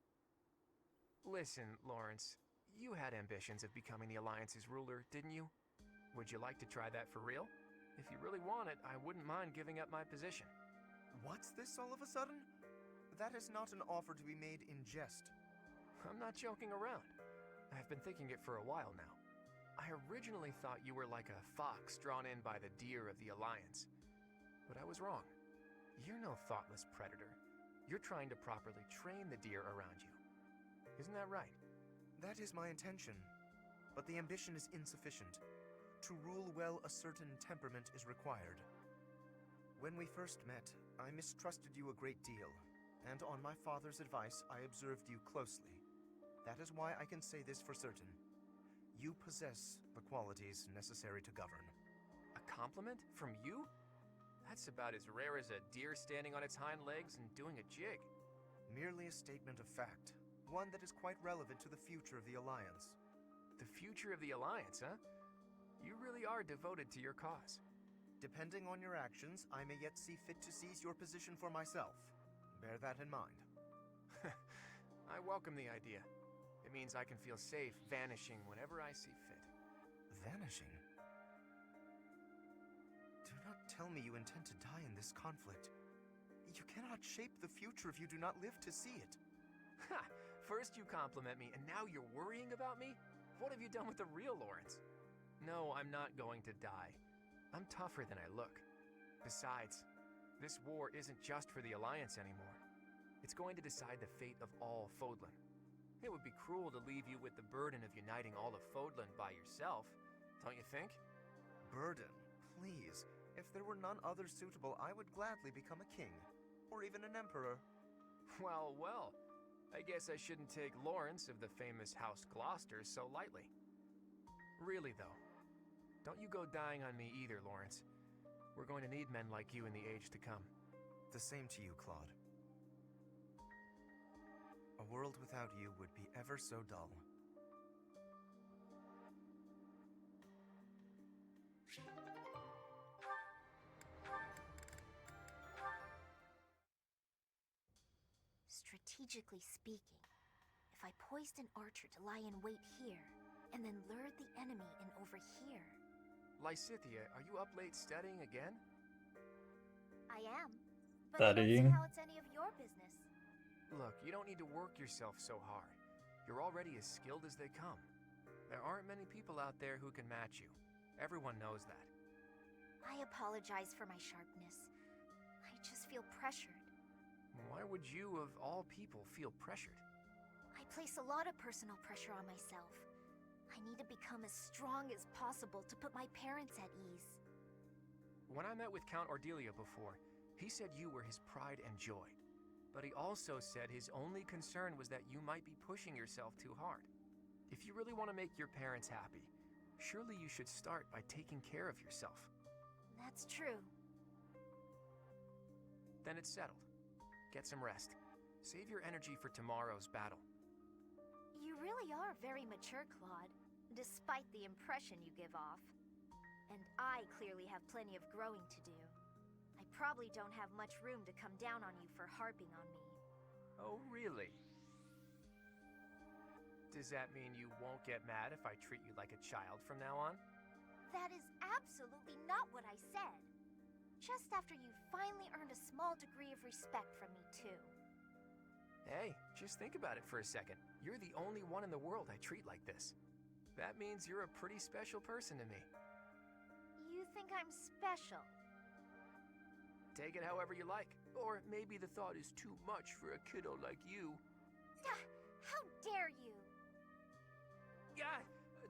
Listen, Lawrence, you had ambitions of becoming the Alliance's ruler, didn't you? Would you like to try that for real? If you really want it, I wouldn't mind giving up my position. What's this all of a sudden? That is not an offer to be made in jest. I'm not joking around. I've been thinking it for a while now. I originally thought you were like a fox drawn in by the deer of the Alliance. But I was wrong. You're no thoughtless predator. You're trying to properly train the deer around you. Isn't that right? That is my intention. But the ambition is insufficient. To rule well, a certain temperament is required. When we first met, I mistrusted you a great deal, and on my father's advice, I observed you closely. That is why I can say this for certain. You possess the qualities necessary to govern. A compliment from you? That's about as rare as a deer standing on its hind legs and doing a jig. Merely a statement of fact, one that is quite relevant to the future of the Alliance. The future of the Alliance, huh? You really are devoted to your cause. Depending on your actions, I may yet see fit to seize your position for myself. Bear that in mind. I welcome the idea. It means I can feel safe vanishing whenever I see fit. Vanishing? Do not tell me you intend to die in this conflict. You cannot shape the future if you do not live to see it. Ha! First you compliment me, and now you're worrying about me? What have you done with the real Lawrence? No, I'm not going to die. I'm tougher than I look. Besides, this war isn't just for the Alliance anymore. It's going to decide the fate of all Fodlan. It would be cruel to leave you with the burden of uniting all of Fodlan by yourself, don't you think? Burden? Please. If there were none other suitable, I would gladly become a king. Or even an emperor. Well, well. I guess I shouldn't take Lawrence of the famous House Gloucester so lightly. Really, though. Don't you go dying on me either, Lawrence. We're going to need men like you in the age to come. The same to you, Claude. A world without you would be ever so dull. Strategically speaking, if I poised an archer to lie in wait here, and then lured the enemy in over here... Lysithea, are you up late studying again? I am. But I don't Studying? see how it's any of your business. Look, you don't need to work yourself so hard. You're already as skilled as they come. There aren't many people out there who can match you. Everyone knows that. I apologize for my sharpness. I just feel pressured. Why would you, of all people, feel pressured? I place a lot of personal pressure on myself. I need to become as strong as possible to put my parents at ease. When I met with Count Ordelia before, he said you were his pride and joy. But he also said his only concern was that you might be pushing yourself too hard. If you really want to make your parents happy, surely you should start by taking care of yourself. That's true. Then it's settled. Get some rest. Save your energy for tomorrow's battle. You really are very mature, Claude, despite the impression you give off. And I clearly have plenty of growing to do. I probably don't have much room to come down on you for harping on me. Oh, really? Does that mean you won't get mad if I treat you like a child from now on? That is absolutely absolutely not what I said. Just after you finally earned a small degree of respect from me, too. Hey, just think about it for a second. You're the only one in the world I treat like this. That means you're a pretty special person to me. You think I'm special? Take it however you like. Or maybe the thought is too much for a kiddo like you. How dare you? Yeah,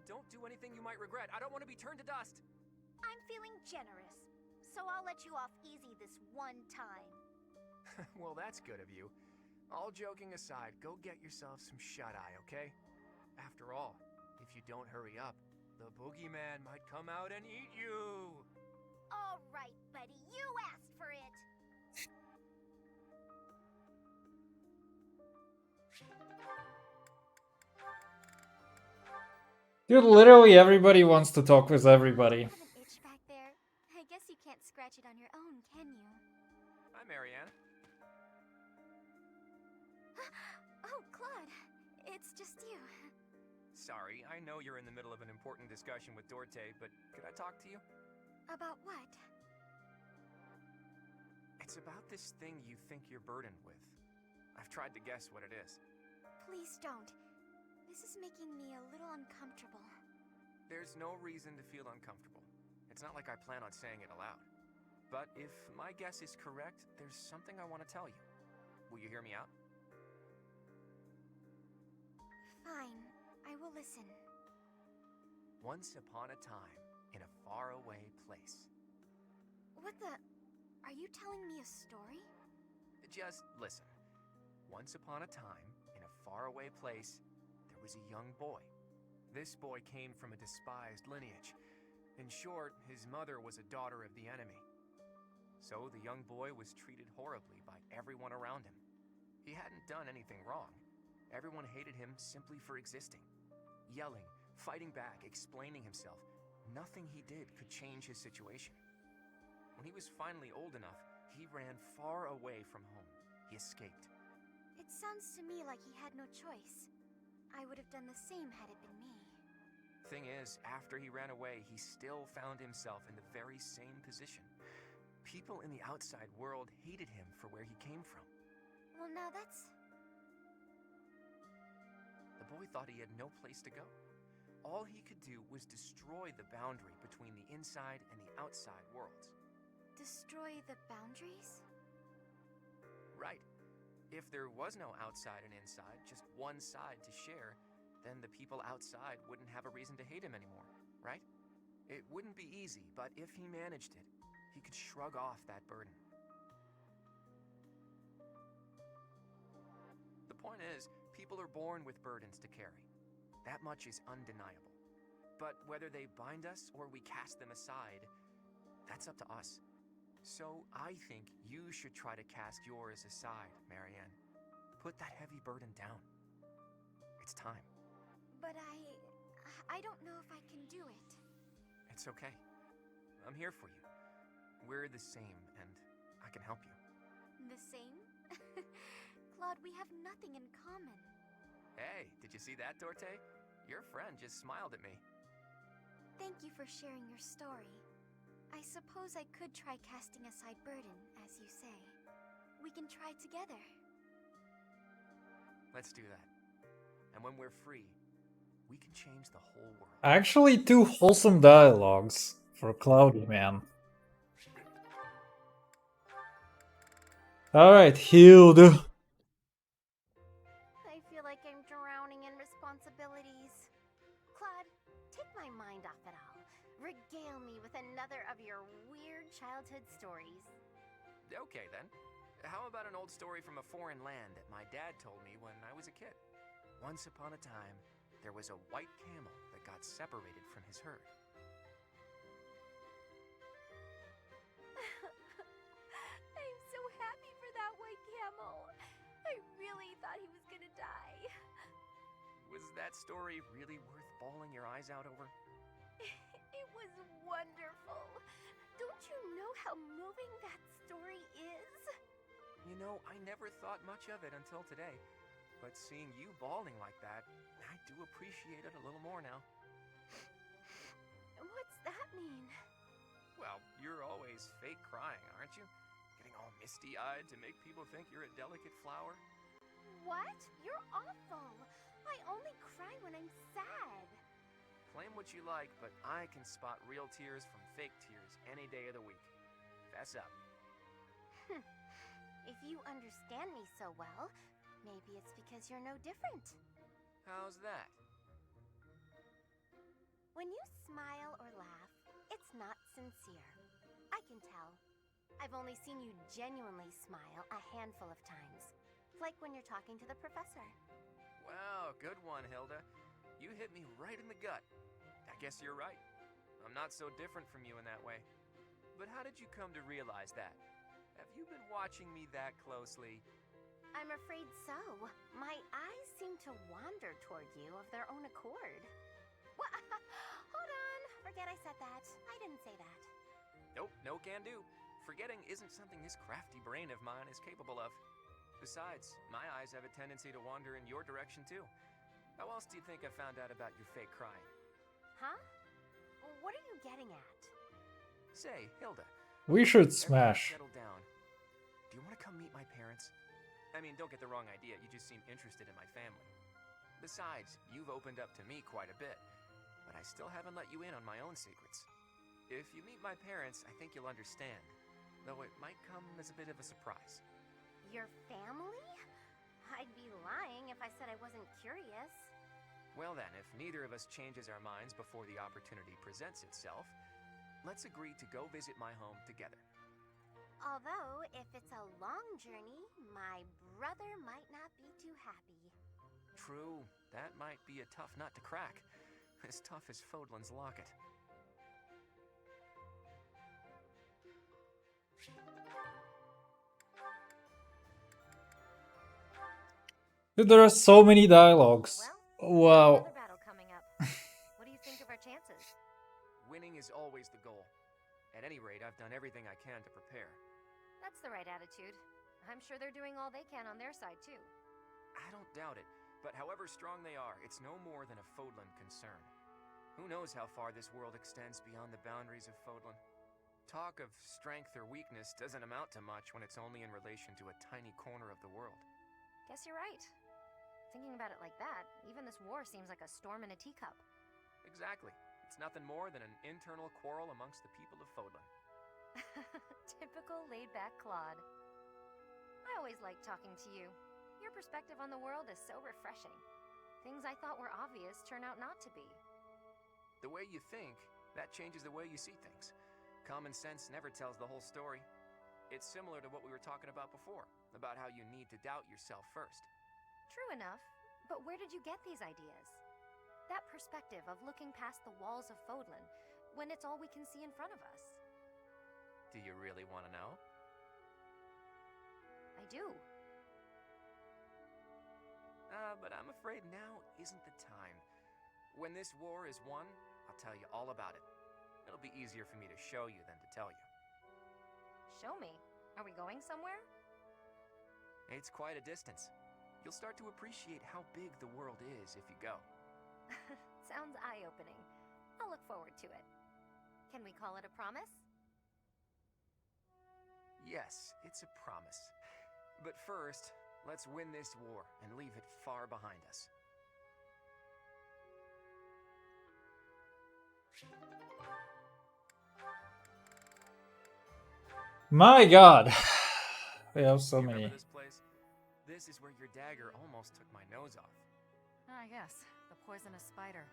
don't do anything you might regret. I don't want to be turned to dust. I'm feeling generous, so I'll let you off easy this one time. Well, that's good of you. All joking aside, go get yourself some shut-eye, okay? After all, if you don't hurry up, the boogeyman might come out and eat you! All right, buddy, you asked for it! Dude, literally everybody wants to talk with everybody. Have an itch back there. I guess you can't scratch it on your own, can you? Hi, Marianne. Oh, Claude. It's just you. Sorry, I know you're in the middle of an important discussion with Dorte, but could I talk to you? About what? It's about this thing you think you're burdened with. I've tried to guess what it is. Please don't. This is making me a little uncomfortable. There's no reason to feel uncomfortable. It's not like I plan on saying it aloud. But if my guess is correct, there's something I want to tell you. Will you hear me out? Fine. I will listen. Once upon a time, in a faraway place. What the... Are you telling me a story? Just listen. Once upon a time, in a faraway place, there was a young boy. This boy came from a despised lineage. In short, his mother was a daughter of the enemy. So the young boy was treated horribly by everyone around him. He hadn't done anything wrong. Everyone hated him simply for existing. Yelling, fighting back, explaining himself. Nothing he did could change his situation. When he was finally old enough, he ran far away from home. He escaped. It sounds to me like he had no choice. I would have done the same had it been me. Thing is, after he ran away, he still found himself in the very same position. People in the outside world hated him for where he came from. Well, now that's... The boy thought he had no place to go. All he could do was destroy the boundary between the inside and the outside worlds. Destroy the boundaries? Right. If there was no outside and inside, just one side to share, then the people outside wouldn't have a reason to hate him anymore, right? It wouldn't be easy, but if he managed it, he could shrug off that burden. The point is, people are born with burdens to carry. That much is undeniable. But whether they bind us or we cast them aside, that's up to us. So I think you should try to cast yours aside, Marianne. Put that heavy burden down. It's time. But I don't know if I can do it. It's okay. I'm here for you. We're the same, and I can help you. The same? Claude, we have nothing in common. Hey, did you see that, Dorte? Your friend just smiled at me. Thank you for sharing your story. I suppose I could try casting aside burden, as you say. We can try together. Let's do that. And when we're free, we can change the whole world. Actually, two wholesome dialogues for Cloudy Man. Alright, healed. I feel like I'm drowning in responsibilities. Claude, take my mind off it all. Regale me with another of your weird childhood stories. Okay, then. How about an old story from a foreign land that my dad told me when I was a kid? Once upon a time, there was a white camel that got separated from his herd. I'm so happy for that white camel. I really thought he was gonna die. Was that story really worth bawling your eyes out over? It was wonderful. Don't you know how moving that story is? You know, I never thought much of it until today. But seeing you bawling like that, I do appreciate it a little more now. What's that mean? always fake crying, aren't you? Getting all misty-eyed to make people think you're a delicate flower? What? You're awful. I only cry when I'm sad. Claim what you like, but I can spot real tears from fake tears any day of the week. Fess up. If you understand me so well, maybe it's because you're no different. How's that? When you smile or laugh, it's not sincere. I can tell. I've only seen you genuinely smile a handful of times. Like when you're talking to the professor. Wow, good one, Hilda. You hit me right in the gut. I guess you're right. I'm not so different from you in that way. But how did you come to realize that? Have you been watching me that closely? I'm afraid so. My eyes seem to wander toward you of their own accord. What? Hold on. Forget I said that. I didn't say that. Nope, no can do. Forgetting isn't something this crafty brain of mine is capable of. Besides, my eyes have a tendency to wander in your direction too. How else do you think I found out about your fake crying? Huh? What are you getting at? Say, Hilda. We should everything smash. settled down. Do you want to come meet my parents? I mean, don't get the wrong idea. You just seem interested in my family. Besides, you've opened up to me quite a bit, but I still haven't let you in on my own secrets. If you meet my parents, I think you'll understand, though it might come as a bit of a surprise. Your family? I'd be lying if I said I wasn't curious. Well then, if neither of us changes our minds before the opportunity presents itself, let's agree to go visit my home together. Although, if it's a long journey, my brother might not be too happy. True, that might be a tough nut to crack. As tough as Fodlan's locket. Dude, there are so many dialogues. Wow. Another battle coming up. What do you think of our chances? Winning is always the goal. At any rate, I've done everything I can to prepare. That's the right attitude. I'm sure they're doing all they can on their side, too. I don't doubt it, but however strong they are, it's no more than a Fodlan concern. Who knows how far this world extends beyond the boundaries of Fodlan? Talk of strength or weakness doesn't amount to much when it's only in relation to a tiny corner of the world. Guess you're right. Thinking about it like that, even this war seems like a storm in a teacup. Exactly. It's nothing more than an internal quarrel amongst the people of Fodlan. Typical laid-back Claude. I always like talking to you. Your perspective on the world is so refreshing. Things I thought were obvious turn out not to be. The way you think, that changes the way you see things. Common sense never tells the whole story. It's similar to what we were talking about before, about how you need to doubt yourself first. True enough, but where did you get these ideas? That perspective of looking past the walls of Fodlan, when it's all we can see in front of us. Do you really want to know? I do. But I'm afraid now isn't the time. When this war is won, I'll tell you all about it. It'll be easier for me to show you than to tell you. Show me. Are we going somewhere? It's quite a distance. You'll start to appreciate how big the world is if you go. Sounds eye-opening. I'll look forward to it. Can we call it a promise? Yes, it's a promise. But first, let's win this war and leave it far behind us. My god. We have so You many. remember this place? This is where your dagger almost took my nose off. Ah, yes, the poisonous spider.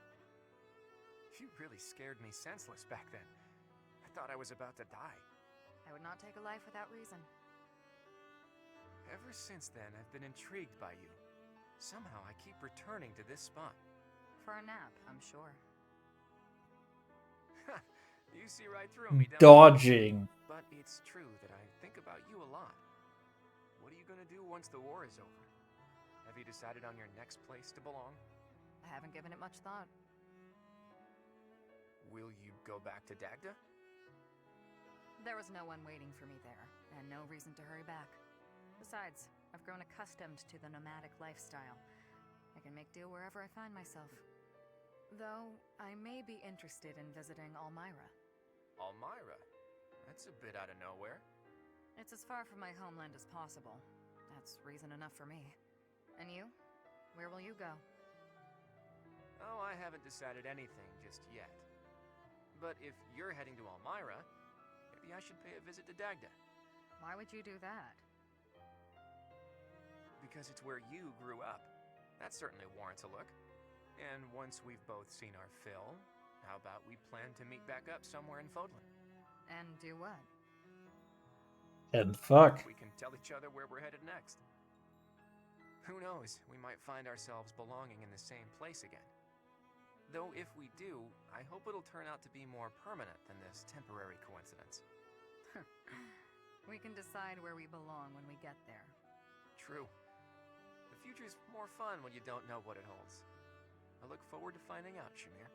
You really scared me senseless back then. I thought I was about to die. I would not take a life without reason. Ever since then, I've been intrigued by you. Somehow I keep returning to this spot. For a nap, I'm sure. You see right through me, don't you? Dodging. But it's true that I think about you a lot. What are you gonna do once the war is over? Have you decided on your next place to belong? I haven't given it much thought. Will you go back to Dagda? There was no one waiting for me there, and no reason to hurry back. Besides, I've grown accustomed to the nomadic lifestyle. I can make do wherever I find myself. Though, I may be interested in visiting Almyra. Almyra? That's a bit out of nowhere. It's as far from my homeland as possible. That's reason enough for me. And you? Where will you go? Oh, I haven't decided anything just yet. But if you're heading to Elmira, maybe I should pay a visit to Dagda. Why would you do that? Because it's where you grew up. That certainly warrants a look. And once we've both seen our fill, how about we plan to meet back up somewhere in Fodlan? And do what? And fuck. We can tell each other where we're headed next. Who knows, we might find ourselves belonging in the same place again. Though if we do, I hope it'll turn out to be more permanent than this temporary coincidence. We can decide where we belong when we get there. True. The future's more fun when you don't know what it holds. I look forward to finding out, Shamir.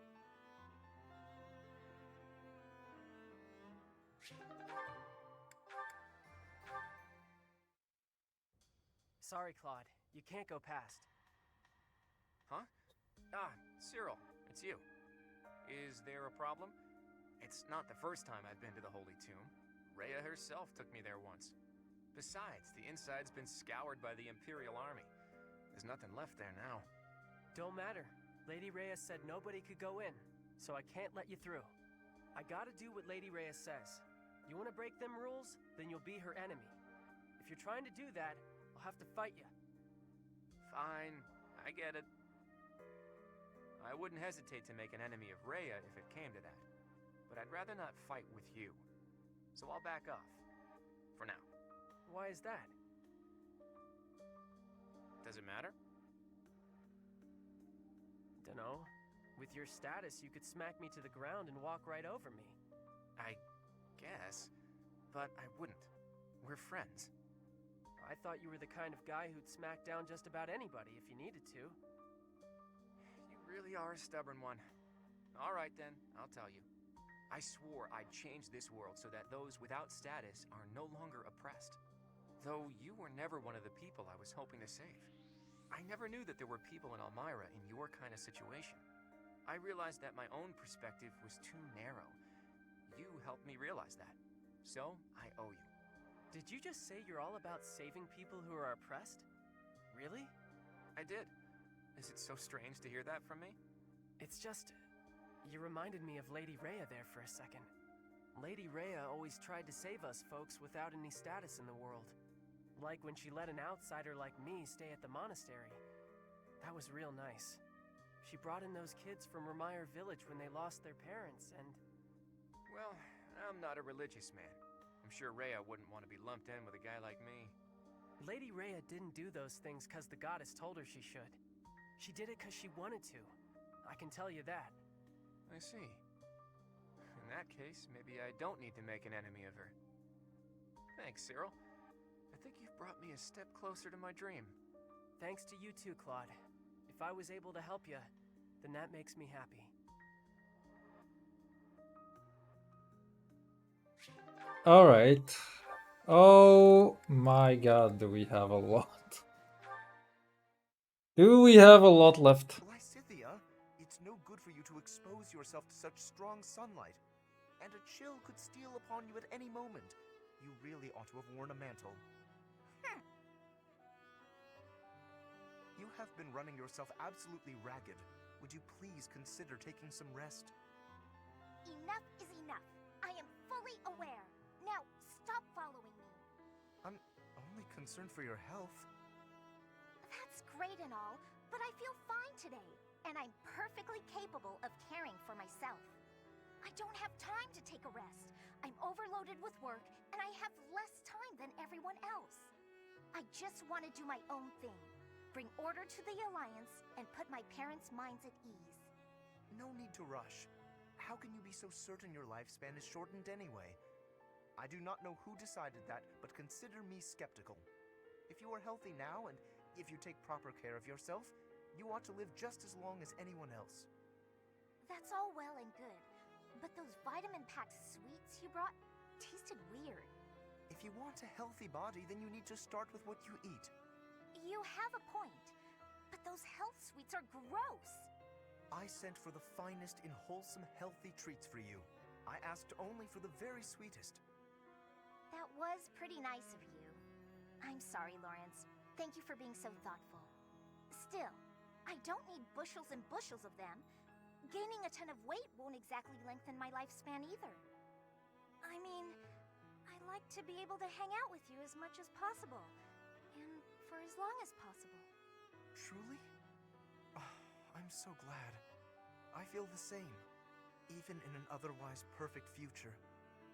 Sorry, Claude. You can't go past. Huh? Ah, Cyril, it's you. Is there a problem? It's not the first time I've been to the Holy Tomb. Rhea herself took me there once. Besides, the inside's been scoured by the Imperial Army. There's nothing left there now. Don't matter. Lady Rhea said nobody could go in, so I can't let you through. I gotta do what Lady Rhea says. You wanna break them rules? Then you'll be her enemy. If you're trying to do that, I'll have to fight you. Fine, I get it. I wouldn't hesitate to make an enemy of Rhea if it came to that. But I'd rather not fight with you. So I'll back off. For now. Why is that? Does it matter? Dunno. With your status, you could smack me to the ground and walk right over me. I guess. But I wouldn't. We're friends. I thought you were the kind of guy who'd smack down just about anybody if you needed to. You really are a stubborn one. All right then, I'll tell you. I swore I'd change this world so that those without status are no longer oppressed. Though you were never one of the people I was hoping to save. I never knew that there were people in Elmira in your kind of situation. I realized that my own perspective was too narrow. You helped me realize that. So, I owe you. Did you just say you're all about saving people who are oppressed? Really? I did. Is it so strange to hear that from me? It's just... you reminded me of Lady Rhea there for a second. Lady Rhea always tried to save us folks without any status in the world. Like when she let an outsider like me stay at the monastery. That was real nice. She brought in those kids from Ramire village when they lost their parents, and... Well, I'm not a religious man. I'm sure Rhea wouldn't want to be lumped in with a guy like me. Lady Rhea didn't do those things because the goddess told her she should. She did it because she wanted to. I can tell you that. I see. In that case, maybe I don't need to make an enemy of her. Thanks, Cyril. I think you've brought me a step closer to my dream. Thanks to you too, Claude. If I was able to help you, then that makes me happy. Alright. Oh my god, do we have a lot? Do we have a lot left? Lysithea, it's no good for you to expose yourself to such strong sunlight. And a chill could steal upon you at any moment. You really ought to have worn a mantle. You have been running yourself absolutely ragged. Would you please consider taking some rest? Enough is enough. I am fully aware. Now, stop following me. I'm only concerned for your health. That's great and all, but I feel fine today, and I'm perfectly capable of caring for myself. I don't have time to take a rest. I'm overloaded with work, and I have less time than everyone else. I just want to do my own thing. Bring order to the Alliance, and put my parents' minds at ease. No need to rush. How can you be so certain your lifespan is shortened anyway? I do not know who decided that, but consider me skeptical. If you are healthy now, and if you take proper care of yourself, you ought to live just as long as anyone else. That's all well and good, but those vitamin-packed sweets you brought tasted weird. If you want a healthy body, then you need to start with what you eat. You have a point, but those health sweets are gross. I sent for the finest in wholesome, healthy treats for you. I asked only for the very sweetest. That was pretty nice of you. I'm sorry, Lawrence. Thank you for being so thoughtful. Still, I don't need bushels and bushels of them. Gaining a ton of weight won't exactly lengthen my lifespan either. I mean, I like to be able to hang out with you as much as possible. And for as long as possible. Truly? Oh, I'm so glad. I feel the same. Even in an otherwise perfect future,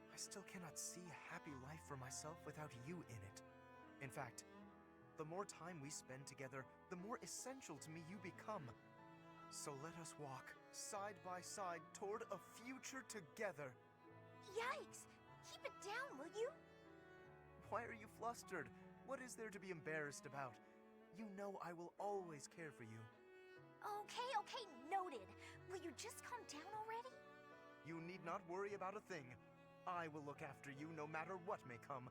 I still cannot see a happy life for myself without you in it. In fact, the more time we spend together, the more essential to me you become. So let us walk side by side toward a future together. Yikes! Keep it down, will you? Why are you flustered? What is there to be embarrassed about? You know I will always care for you. Okay, noted. Will you just calm down already? You need not worry about a thing. I will look after you no matter what may come.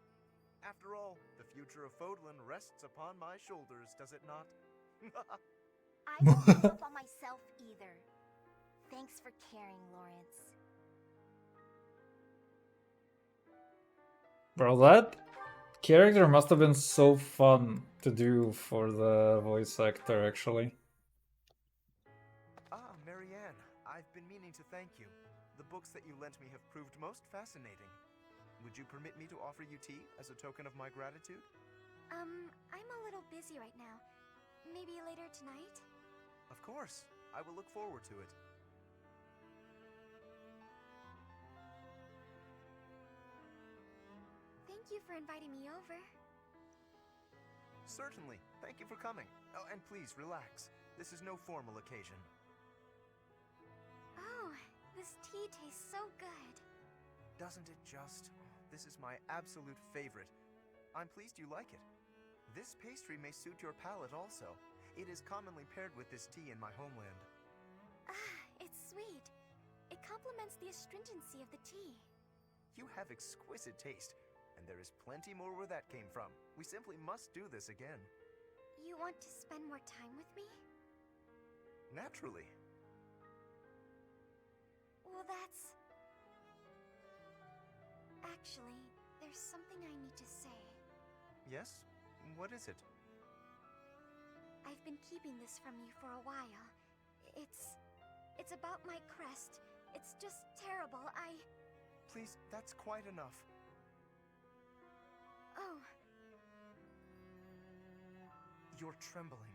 After all, the future of Fodlan rests upon my shoulders, does it not? I won't give up on myself either. Thanks for caring, Lawrence. Bro, that character must have been so fun to do for the voice actor, actually. Ah, Marianne, I've been meaning to thank you. The books that you lent me have proved most fascinating. Would you permit me to offer you tea as a token of my gratitude? I'm a little busy right now. Maybe later tonight? Of course. I will look forward to it. Thank you for inviting me over. Certainly. Thank you for coming. Oh, and please, relax. This is no formal occasion. Oh, this tea tastes so good. Doesn't it just? This is my absolute favorite. I'm pleased you like it. This pastry may suit your palate also. It is commonly paired with this tea in my homeland. Ah, it's sweet. It complements the astringency of the tea. You have exquisite taste, and there is plenty more where that came from. We simply must do this again. You want to spend more time with me? Naturally. Well, that's... Actually, there's something I need to say. Yes? What is it? I've been keeping this from you for a while. It's about my crest. It's just terrible. Please, that's quite enough. Oh, You're trembling.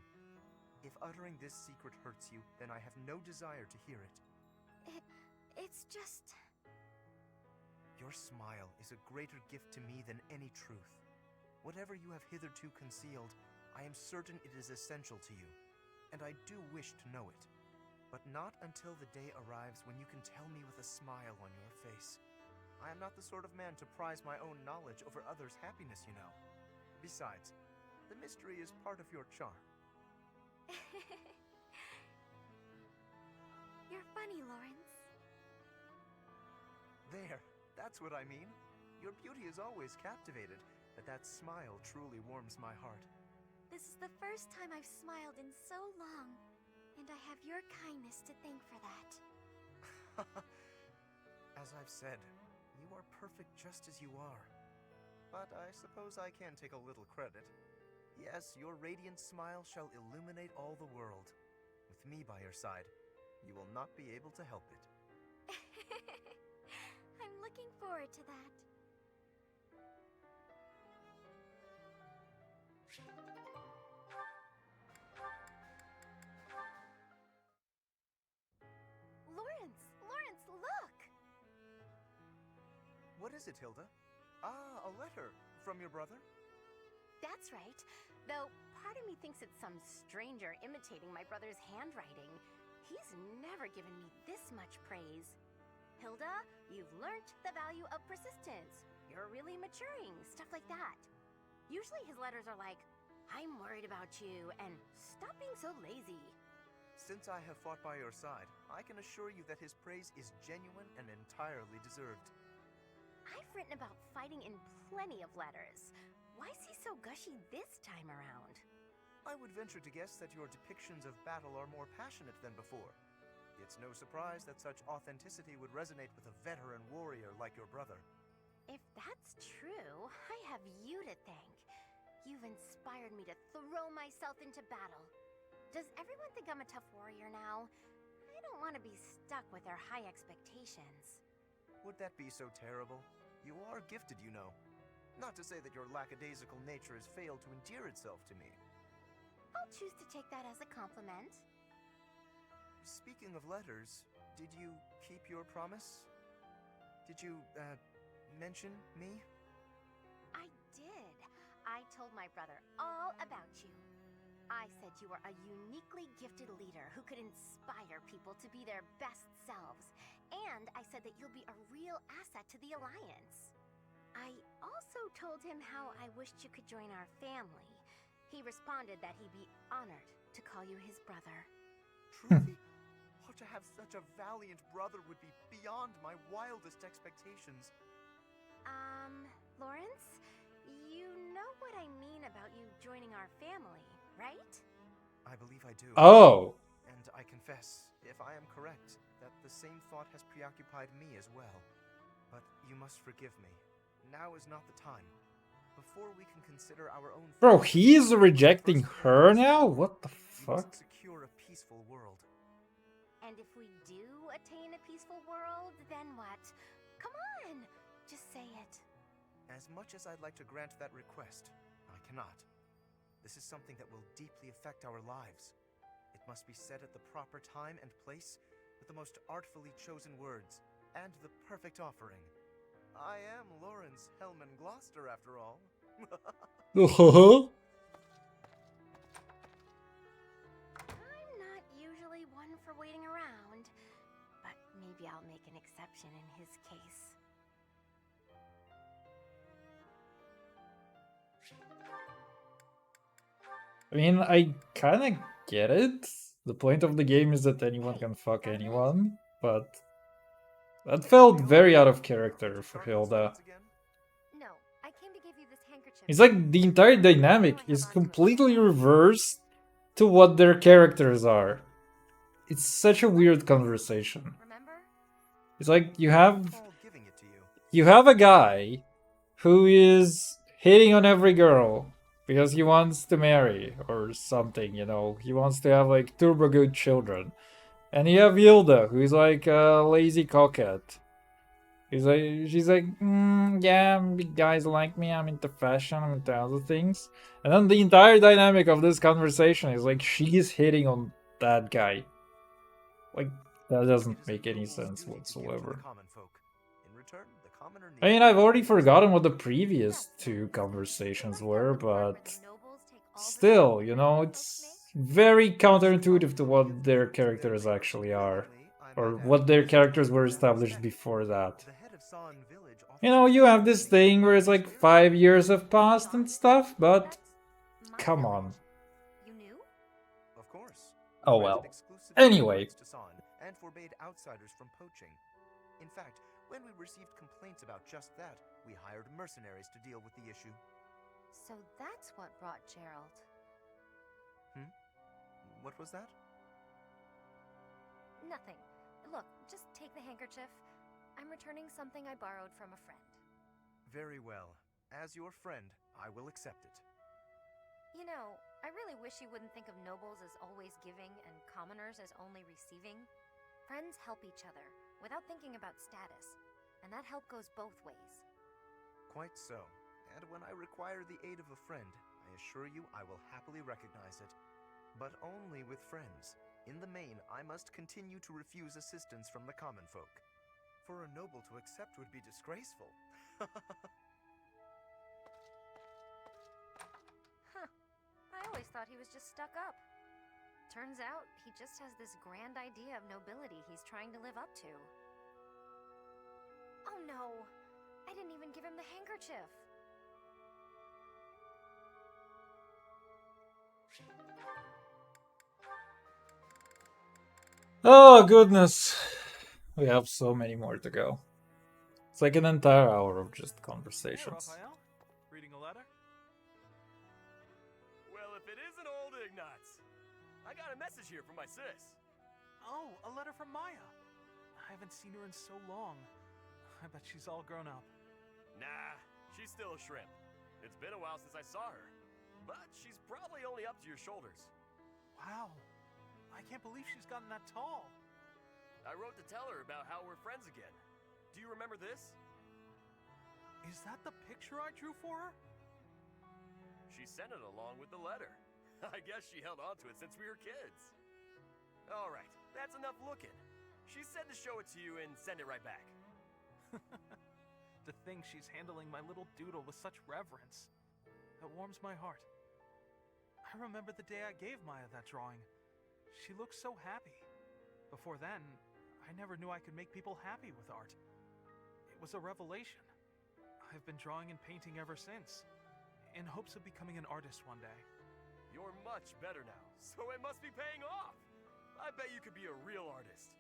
If uttering this secret hurts you, then I have no desire to hear it. it's just... Your smile is a greater gift to me than any truth. Whatever you have hitherto concealed, I am certain it is essential to you, and I do wish to know it. But not until the day arrives when you can tell me with a smile on your face. I am not the sort of man to prize my own knowledge over others' happiness, you know. Besides, the mystery is part of your charm. You're funny, Lawrence. There, that's what I mean. Your beauty is always captivated, but that smile truly warms my heart. This is the first time I've smiled in so long, and I have your kindness to thank for that. As I've said, you are perfect just as you are. But I suppose I can take a little credit. Yes, your radiant smile shall illuminate all the world. With me by your side, you will not be able to help it. I'm looking forward to that. Lawrence, look! What is it, Hilda? Ah, a letter. From your brother? That's right. Though part of me thinks it's some stranger imitating my brother's handwriting. He's never given me this much praise. Hilda, you've learnt the value of persistence. You're really maturing, stuff like that. Usually his letters are like, I'm worried about you, and stop being so lazy. Since I have fought by your side, I can assure you that his praise is genuine and entirely deserved. I've written about fighting in plenty of letters. Why is he so gushy this time around? I would venture to guess that your depictions of battle are more passionate than before. It's no surprise that such authenticity would resonate with a veteran warrior like your brother. If that's true. I have you to thank. You've inspired me to throw myself into battle. Does everyone think I'm a tough warrior now? I don't want to be stuck with their high expectations. Would that be so terrible? You are gifted, you know. Not to say that your lackadaisical nature has failed to endear itself to me. I'll choose to take that as a compliment. Speaking of letters, did you keep your promise? Did you, mention me? I did. I told my brother all about you. I said you were a uniquely gifted leader who could inspire people to be their best selves. And I said that you'll be a real asset to the Alliance. I also told him how I wished you could join our family. He responded that he'd be honored to call you his brother. Truly? Oh, to have such a valiant brother would be beyond my wildest expectations. Lawrence? You know what I mean about you joining our family, right? I believe I do. Oh! And I confess, if I am correct, that the same thought has preoccupied me as well. But you must forgive me. Now is not the time. Before we can consider our own... Bro, he's rejecting her now? What the We fuck? must secure a peaceful world. And if we do attain a peaceful world, then what? Come on! Just say it. As much as I'd like to grant that request, I cannot. This is something that will deeply affect our lives. It must be said at the proper time and place, with the most artfully chosen words, and the perfect offering. I am Lawrence Hellman Gloucester, after all. I'm not usually one for waiting around, but maybe I'll make an exception in his case. I mean, I kinda get it. The point of the game is that anyone can fuck anyone, but that felt very out of character for Hilda. No, I came to give you this handkerchief. It's like the entire dynamic is completely reversed to what their characters are. It's such a weird conversation. Remember? It's like you have All giving it to you. you have a guy who is hitting on every girl because he wants to marry or something, you know. He wants to have like turbo good children. And you have Hilda, who's like a lazy coquette. She's like, yeah, guys like me, I'm into fashion, I'm into other things. And then the entire dynamic of this conversation is like she's hitting on that guy. Like, that doesn't make any sense whatsoever. In return, the commoner I mean, I've already forgotten what the previous two conversations were, but still, you know, it's very counterintuitive to what their characters actually are. Or what their characters were established before that. The head of San Village You know, you have this thing where it's like 5 years have passed and stuff, but come on. You knew? Of course. Oh Granted well. exclusive Anyway. rights to San and forbade outsiders from poaching. In fact, when we received complaints about just that, we hired mercenaries to deal with the issue. So that's what brought Gerald. What was that? Nothing. Look, just take the handkerchief. I'm returning something I borrowed from a friend. Very well. As your friend, I will accept it. You know, I really wish you wouldn't think of nobles as always giving and commoners as only receiving. Friends help each other, without thinking about status. And that help goes both ways. Quite so. And when I require the aid of a friend, I assure you I will happily recognize it. But only with friends. In the main, I must continue to refuse assistance from the common folk. For a noble to accept would be disgraceful. Huh. I always thought he was just stuck up. Turns out, he just has this grand idea of nobility he's trying to live up to. Oh no! I didn't even give him the handkerchief! Oh goodness. We have so many more to go. It's like an entire hour of just Hey, conversations. Raphael? Reading a letter? Well, if it isn't old Ignatz. I got a message here from my sis. Oh, a letter from Maya. I haven't seen her in so long. I bet she's all grown up. Nah, she's still a shrimp. It's been a while since I saw her. But she's probably only up to your shoulders. Wow. I can't believe she's gotten that tall. I wrote to tell her about how we're friends again. Do you remember this? Is that the picture I drew for her? She sent it along with the letter. I guess she held on to it since we were kids. All right, that's enough looking. She said to show it to you and send it right back. To think she's handling my little doodle with such reverence. It warms my heart. I remember the day I gave Maya that drawing. She looked so happy. Before then, I never knew I could make people happy with art. It was a revelation. I've been drawing and painting ever since, in hopes of becoming an artist one day. You're much better now, so it must be paying off. I bet you could be a real artist.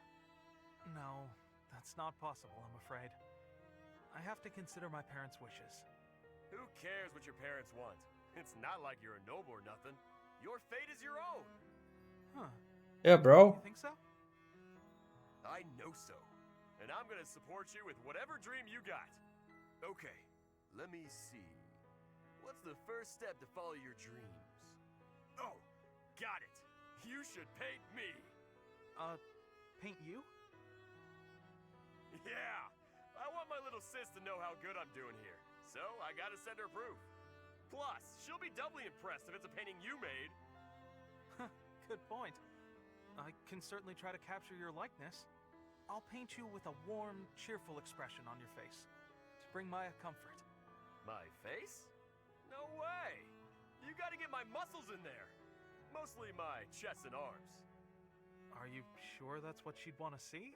No, that's not possible, I'm afraid. I have to consider my parents' wishes. Who cares what your parents want? It's not like you're a noble or nothing. Your fate is your own. Huh. Yeah, bro. You think so? I know so. And I'm gonna support you with whatever dream you got. Okay, let me see. What's the first step to follow your dreams? Oh, got it. You should paint me. Paint you? Yeah, I want my little sis to know how good I'm doing here. So I gotta send her proof. Plus, she'll be doubly impressed if it's a painting you made. Good point. I can certainly try to capture your likeness. I'll paint you with a warm, cheerful expression on your face to bring Maya comfort. My face? No way! You gotta get my muscles in there. Mostly my chest and arms. Are you sure that's what she'd want to see?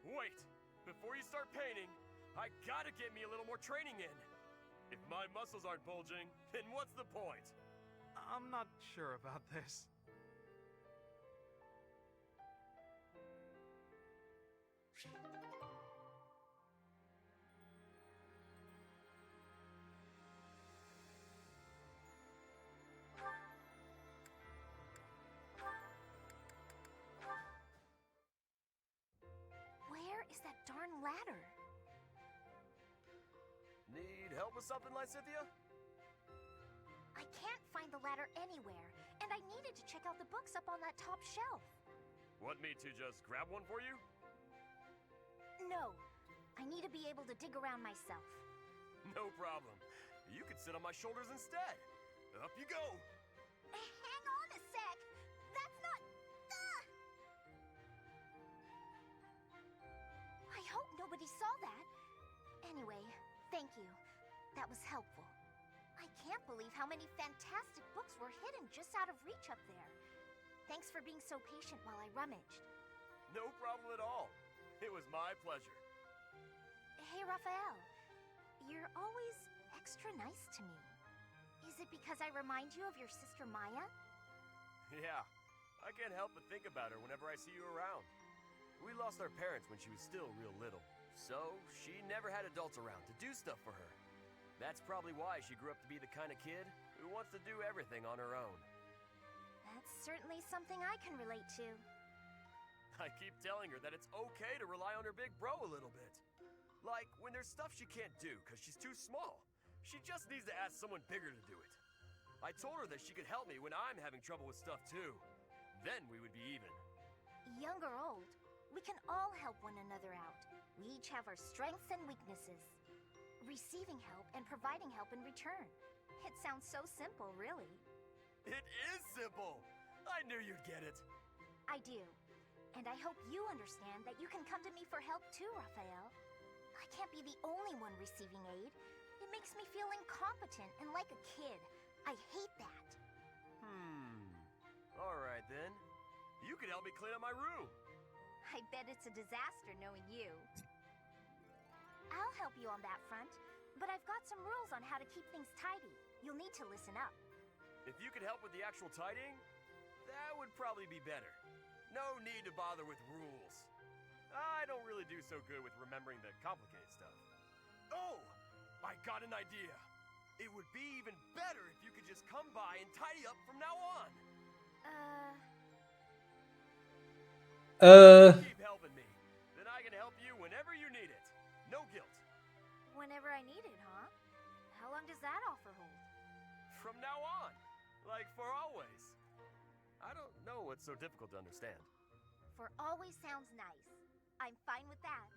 Wait! Before you start painting, I gotta get me a little more training in. If my muscles aren't bulging, then what's the point? I'm not sure about this. Where is that darn ladder? Need help with something, Lysithia? I can't find the ladder anywhere, and I needed to check out the books up on that top shelf. Want me to just grab one for you? No, I need to be able to dig around myself. No problem. You could sit on my shoulders instead. Up you go. Hang on a sec. That's not... I hope nobody saw that. Anyway, thank you. That was helpful. I can't believe how many fantastic books were hidden just out of reach up there. Thanks for being so patient while I rummaged. No problem at all. It was my pleasure. Hey, Raphael. You're always extra nice to me. Is it because I remind you of your sister Maya? Yeah, I can't help but think about her whenever I see you around. We lost our parents when she was still real little, so she never had adults around to do stuff for her. That's probably why she grew up to be the kind of kid who wants to do everything on her own. That's certainly something I can relate to. I keep telling her that it's okay to rely on her big bro a little bit. Like, when there's stuff she can't do because she's too small, she just needs to ask someone bigger to do it. I told her that she could help me when I'm having trouble with stuff too. Then we would be even. Young or old, we can all help one another out. We each have our strengths and weaknesses. Receiving help and providing help in return. It sounds so simple, really. It is simple! I knew you'd get it. I do. And I hope you understand that you can come to me for help too, Raphael. I can't be the only one receiving aid. It makes me feel incompetent and like a kid. I hate that. Alright then. You could help me clean up my room. I bet it's a disaster knowing you. I'll help you on that front, but I've got some rules on how to keep things tidy. You'll need to listen up. If you could help with the actual tidying, that would probably be better. No need to bother with rules. I don't really do so good with remembering the complicated stuff. Oh! I got an idea! It would be even better if you could just come by and tidy up from now on! Uh, Keep helping me. Then I can help you whenever you need it. No guilt. whenever I need it, huh? How long does that offer hold? From now on, like for always. I don't know what's so difficult to understand. For always sounds nice. I'm fine with that.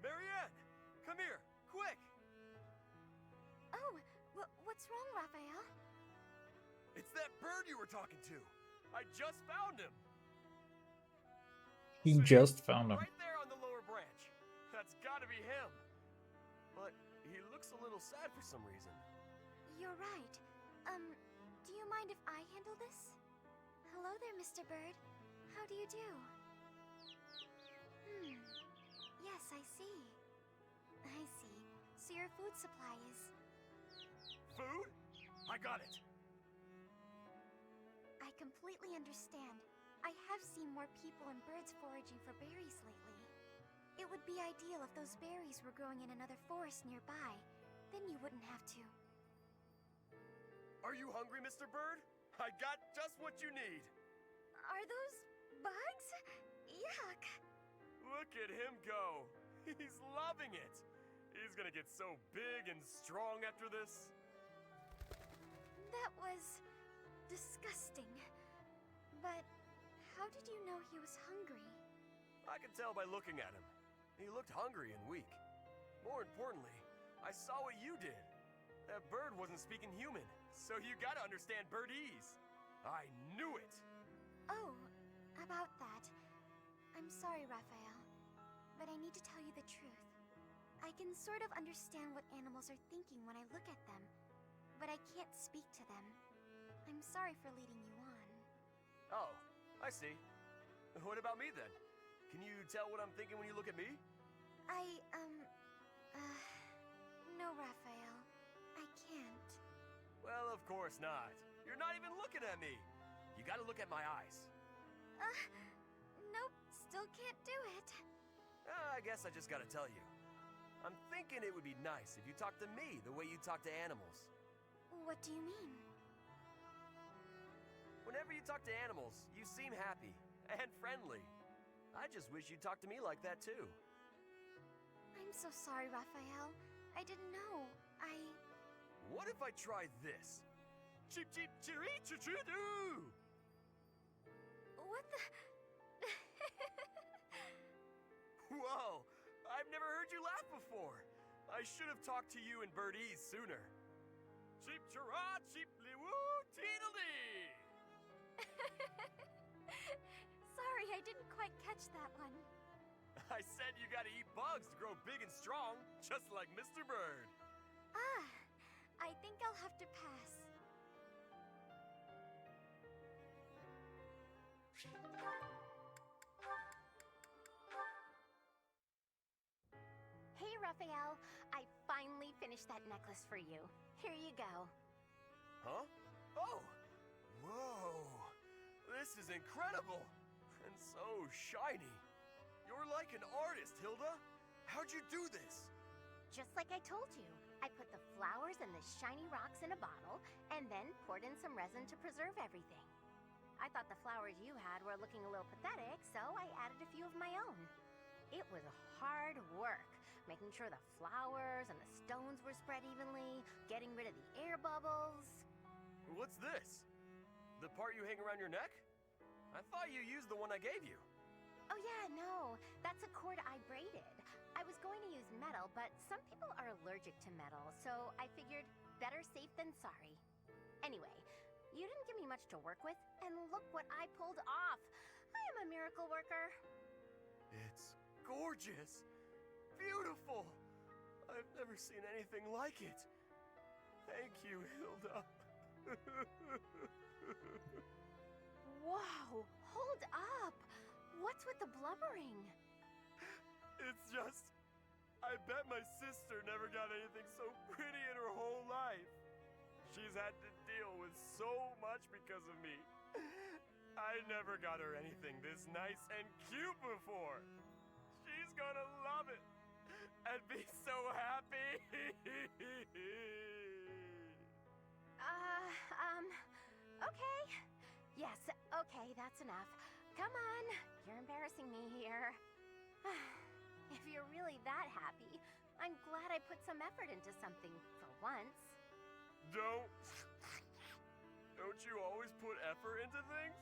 Marianne, come here, quick! Oh, what's wrong, Raphael? It's that bird you were talking to. I just found him. He See? just found him. Right there on the lower branch. That's gotta be him. But he looks a little sad for some reason. You're right. Do you mind if I handle this? Hello there, Mr. Bird. How do you do? Yes, I see. I see. So your food supply is... Food? I got it. I completely understand. I have seen more people and birds foraging for berries lately. It would be ideal if those berries were growing in another forest nearby. Then you wouldn't have to. Are you hungry, Mr. Bird? I got just what you need. Are those bugs? Yuck! Look at him go. He's loving it. He's gonna get so big and strong after this. That was... disgusting. But how did you know he was hungry? I could tell by looking at him. He looked hungry and weak. More importantly, I saw what you did. That bird wasn't speaking human, so you gotta understand birdese. I knew it. Oh, about that. I'm sorry, Raphael, but I need to tell you the truth. I can sort of understand what animals are thinking when I look at them, but I can't speak to them. I'm sorry for leading you on. Oh, I see. What about me then? Can you tell what I'm thinking when you look at me? No, Raphael. I can't. Well, of course not. You're not even looking at me. You gotta look at my eyes. Nope, still can't do it. I guess I just gotta tell you. I'm thinking it would be nice if you talked to me the way you talk to animals. What do you mean? Whenever you talk to animals, you seem happy and friendly. I just wish you'd talk to me like that too. I'm so sorry, Raphael. I didn't know. What if I try this? Cheep cheep chiree choo choo doo! What the... Whoa! I've never heard you laugh before. I should have talked to you in birdese sooner. Cheep chirah cheep lee woo teedledee! Sorry, I didn't quite catch that one. I said you gotta eat bugs to grow big and strong, just like Mr. Bird. I think I'll have to pass. Hey, Raphael. I finally finished that necklace for you. Here you go. Huh? Oh! Whoa! This is incredible! And so shiny. You're like an artist, Hilda. How'd you do this? Just like I told you, I put the flowers and the shiny rocks in a bottle, and then poured in some resin to preserve everything. I thought the flowers you had were looking a little pathetic, so I added a few of my own. It was hard work, making sure the flowers and the stones were spread evenly, getting rid of the air bubbles. What's this? The part you hang around your neck? I thought you used the one I gave you. Oh yeah, no, that's a cord I braided. I was going to use metal, but some people are allergic to metal, so I figured better safe than sorry. Anyway, you didn't give me much to work with, and look what I pulled off. I am a miracle worker. It's gorgeous. Beautiful. I've never seen anything like it. Thank you, Hilda. Wow, hold up. What's with the blubbering? It's just... I bet my sister never got anything so pretty in her whole life. She's had to deal with so much because of me. I never got her anything this nice and cute before. She's gonna love it and be so happy. Okay. Yes, okay, that's enough. Come on, you're embarrassing me here. If you're really that happy, I'm glad I put some effort into something for once. Don't you always put effort into things?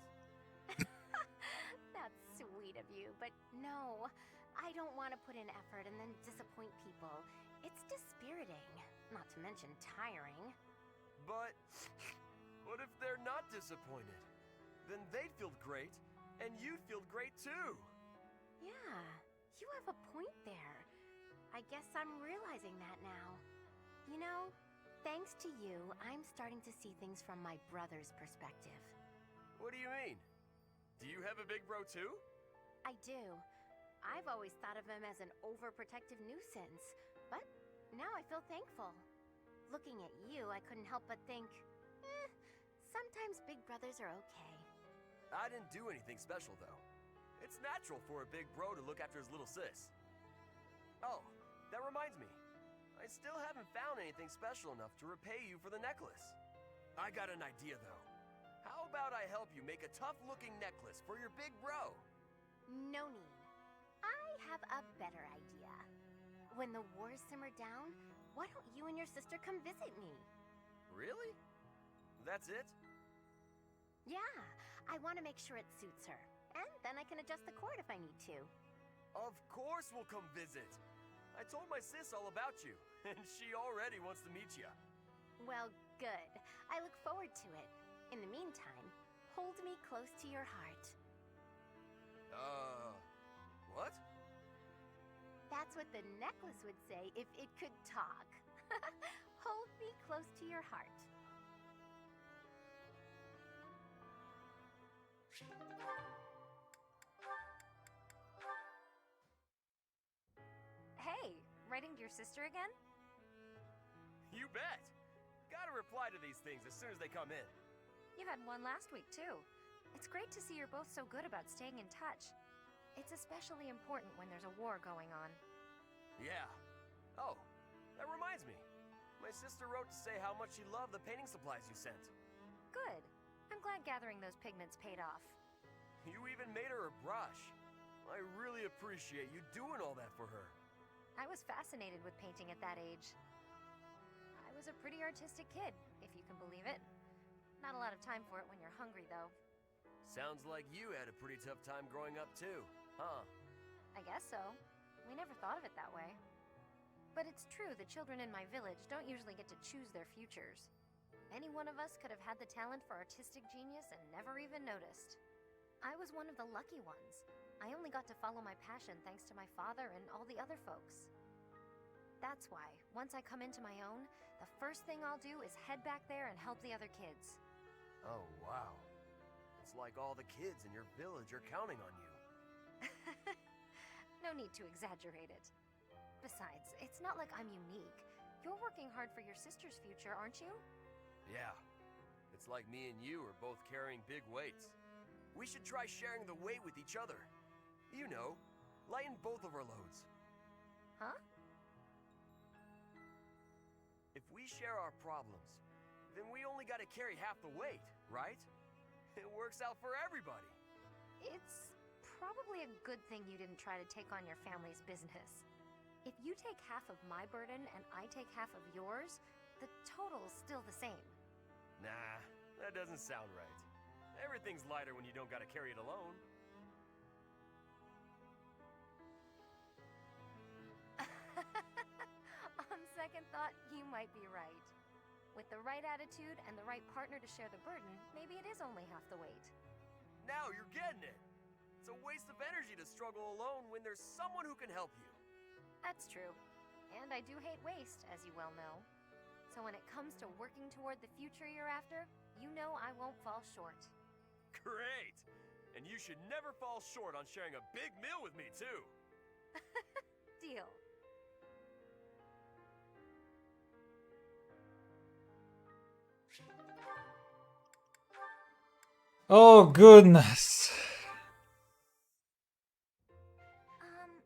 That's sweet of you, but no, I don't want to put in effort and then disappoint people. It's dispiriting, not to mention tiring. But what if they're not disappointed? Then they'd feel great, and you'd feel great too. Yeah, you have a point there. I guess I'm realizing that now. You know, thanks to you, I'm starting to see things from my brother's perspective. What do you mean? Do you have a big bro too? I do. I've always thought of him as an overprotective nuisance, but now I feel thankful. Looking at you, I couldn't help but think, sometimes big brothers are okay. I didn't do anything special though. It's natural for a big bro to look after his little sis. Oh, that reminds me. I still haven't found anything special enough to repay you for the necklace. I got an idea though. How about I help you make a tough-looking necklace for your big bro? No need. I have a better idea. When the wars simmer down, why don't you and your sister come visit me? Really? That's it? Yeah, I want to make sure it suits her. And then I can adjust the cord if I need to. Of course we'll come visit. I told my sis all about you, and she already wants to meet you. Well, good. I look forward to it. In the meantime, hold me close to your heart. What? That's what the necklace would say if it could talk. Hold me close to your heart. Hey, writing to your sister again? You bet. Gotta reply to these things as soon as they come in. You had one last week, too. It's great to see you're both so good about staying in touch. It's especially important when there's a war going on. Yeah. Oh, that reminds me. My sister wrote to say how much she loved the painting supplies you sent. Good. I'm glad gathering those pigments paid off. You even made her a brush. I really appreciate you doing all that for her. I was fascinated with painting at that age. I was a pretty artistic kid, if you can believe it. Not a lot of time for it when you're hungry, though. Sounds like you had a pretty tough time growing up, too, huh? I guess so. We never thought of it that way. But it's true the children in my village don't usually get to choose their futures. Any one of us could have had the talent for artistic genius and never even noticed. I was one of the lucky ones. I only got to follow my passion thanks to my father and all the other folks. That's why, once I come into my own, the first thing I'll do is head back there and help the other kids. Oh, wow. It's like all the kids in your village are counting on you. No need to exaggerate it. Besides, it's not like I'm unique. You're working hard for your sister's future, aren't you? Yeah. It's like me and you are both carrying big weights. We should try sharing the weight with each other. You know, lighten both of our loads. Huh? If we share our problems, then we only gotta carry half the weight, right? It works out for everybody. It's probably a good thing you didn't try to take on your family's business. If you take half of my burden and I take half of yours, the total's still the same. Nah, that doesn't sound right. Everything's lighter when you don't gotta carry it alone. On second thought, you might be right. With the right attitude and the right partner to share the burden, maybe it is only half the weight. Now you're getting it. It's a waste of energy to struggle alone when there's someone who can help you. That's true. And I do hate waste, as you well know. So when it comes to working toward the future you're after, you know I won't fall short. Great! And you should never fall short on sharing a big meal with me, too. Deal. Oh, goodness.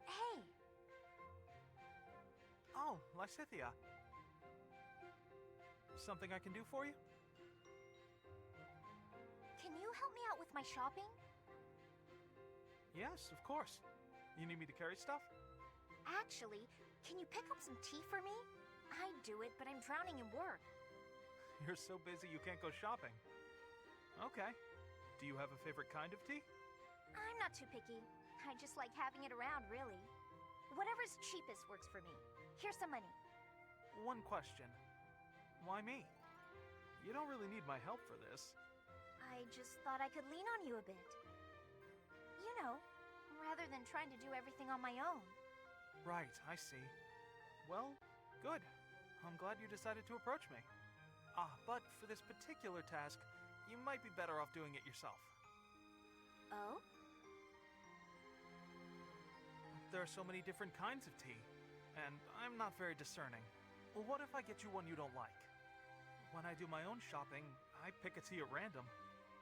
Hey. Oh, Lysithia. Something I can do for you? help me out with my shopping? Yes, of course. You need me to carry stuff? Actually, can you pick up some tea for me? I'd do it, but I'm drowning in work. You're so busy you can't go shopping. Okay. Do you have a favorite kind of tea? I'm not too picky. I just like having it around, really. Whatever's cheapest works for me. Here's some money. One question. Why me? You don't really need my help for this. I just thought I could lean on you a bit. You know, rather than trying to do everything on my own. Right, I see. Well, good. I'm glad you decided to approach me. But for this particular task, you might be better off doing it yourself. Oh? There are so many different kinds of tea, and I'm not very discerning. Well, what if I get you one you don't like? When I do my own shopping, I pick a tea at random.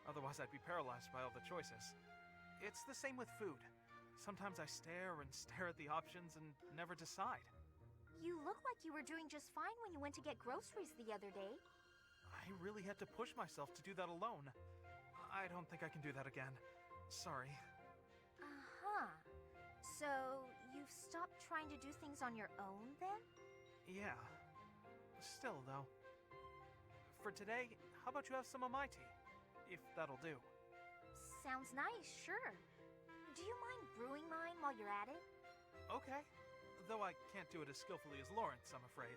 Otherwise, I'd be paralyzed by all the choices. It's the same with food. Sometimes I stare and stare at the options and never decide. You look like you were doing just fine when you went to get groceries the other day. I really had to push myself to do that alone. I don't think I can do that again. Sorry. Uh-huh. So, you've stopped trying to do things on your own, then? Yeah. Still, though. For today, how about you have some of my tea? If that'll do. Sounds nice, sure. Do you mind brewing mine while you're at it? Okay. Though I can't do it as skillfully as Lawrence, I'm afraid.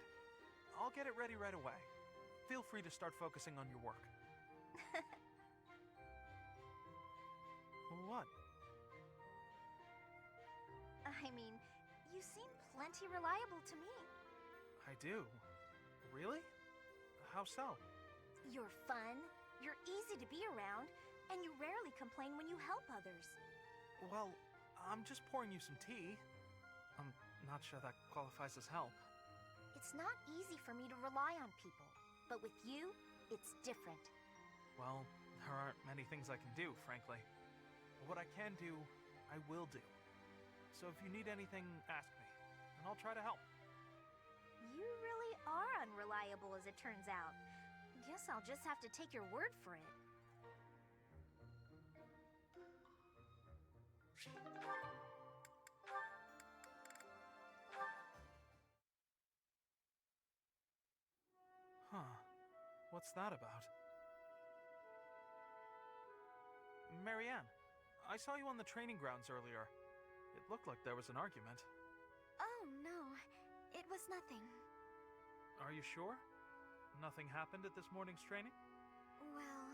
I'll get it ready right away. Feel free to start focusing on your work. What? I mean, you seem plenty reliable to me. I do. Really? How so? You're fun, you're easy to be around, and you rarely complain when you help others. Well, I'm just pouring you some tea. I'm not sure that qualifies as help. It's not easy for me to rely on people, but with you, it's different. Well, there aren't many things I can do, frankly. But what I can do, I will do. So if you need anything, ask me, and I'll try to help. You really are unreliable, as it turns out. Guess I'll just have to take your word for it. Huh. What's that about? Marianne, I saw you on the training grounds earlier. It looked like there was an argument. Oh, no. It was nothing. Are you sure? Nothing happened at this morning's training? Well...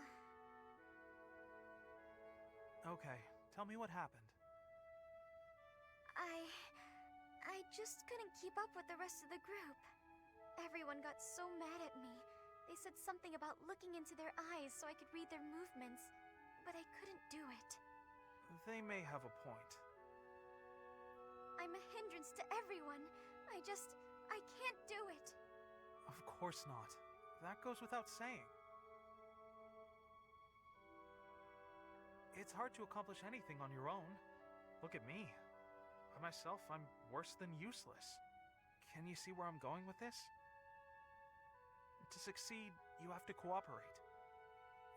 Okay, tell me what happened. I just couldn't keep up with the rest of the group. Everyone got so mad at me. They said something about looking into their eyes so I could read their movements, but I couldn't do it. They may have a point. I'm a hindrance to everyone. I can't do it. Of course not. That goes without saying. It's hard to accomplish anything on your own. Look at me. By myself, I'm worse than useless. Can you see where I'm going with this? To succeed, you have to cooperate.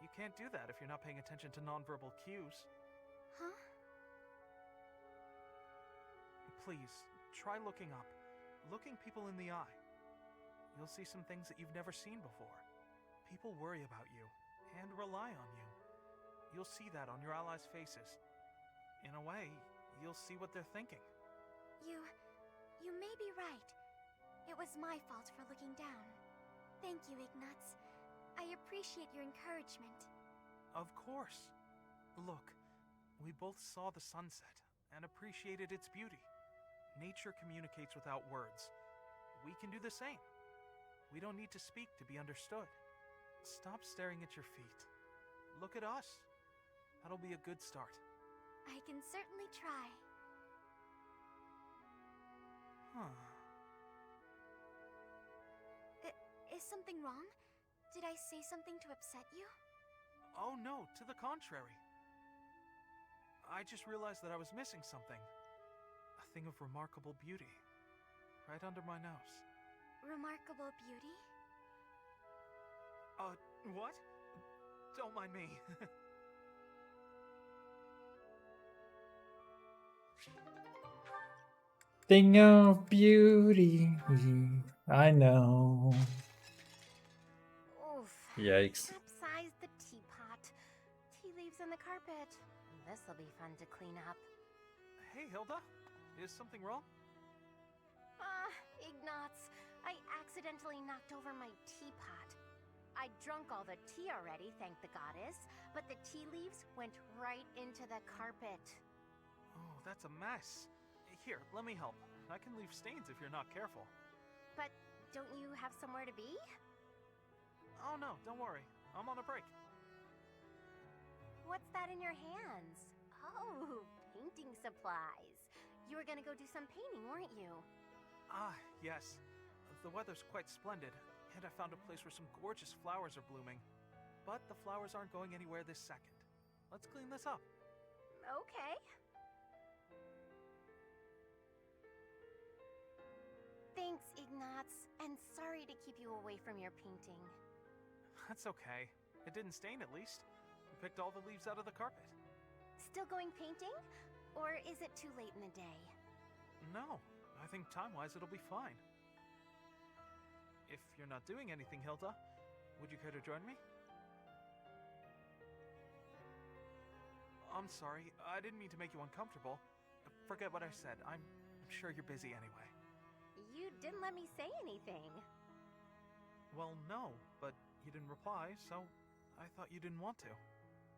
You can't do that if you're not paying attention to nonverbal cues. Huh? Please, try looking up. Looking people in the eye. You'll see some things that you've never seen before. People worry about you and rely on you. You'll see that on your allies' faces. In a way, you'll see what they're thinking. You may be right. It was my fault for looking down. Thank you, Ignatz. I appreciate your encouragement. Of course. Look, we both saw the sunset and appreciated its beauty. Nature communicates without words. We can do the same. We don't need to speak to be understood. Stop staring at your feet. Look at us. That'll be a good start. I can certainly try. Huh. Is something wrong? Did I say something to upset you? Oh no, to the contrary. I just realized that I was missing something. A thing of remarkable beauty. Right under my nose. Remarkable beauty? What? Don't mind me. Thing of beauty. I know. Oof. Yikes. Capsized the teapot. Tea leaves in the carpet. This'll be fun to clean up. Hey, Hilda. Is something wrong? Ignatz. I accidentally knocked over my teapot. I drunk all the tea already, thank the goddess, but the tea leaves went right into the carpet. Oh, that's a mess. Here, let me help. I can leave stains if you're not careful. But don't you have somewhere to be? Oh no, don't worry. I'm on a break. What's that in your hands? Oh, painting supplies. You were gonna go do some painting, weren't you? Ah, yes. The weather's quite splendid, and I found a place where some gorgeous flowers are blooming. But the flowers aren't going anywhere this second. Let's clean this up. Okay. Thanks, Ignatz, and sorry to keep you away from your painting. That's okay. It didn't stain at least. We picked all the leaves out of the carpet. Still going painting? Or is it too late in the day? No, I think time-wise it'll be fine. If you're not doing anything, Hilda, would you care to join me? I'm sorry, I didn't mean to make you uncomfortable. Forget what I said. I'm sure you're busy anyway. You didn't let me say anything. Well, no, but you didn't reply, so I thought you didn't want to.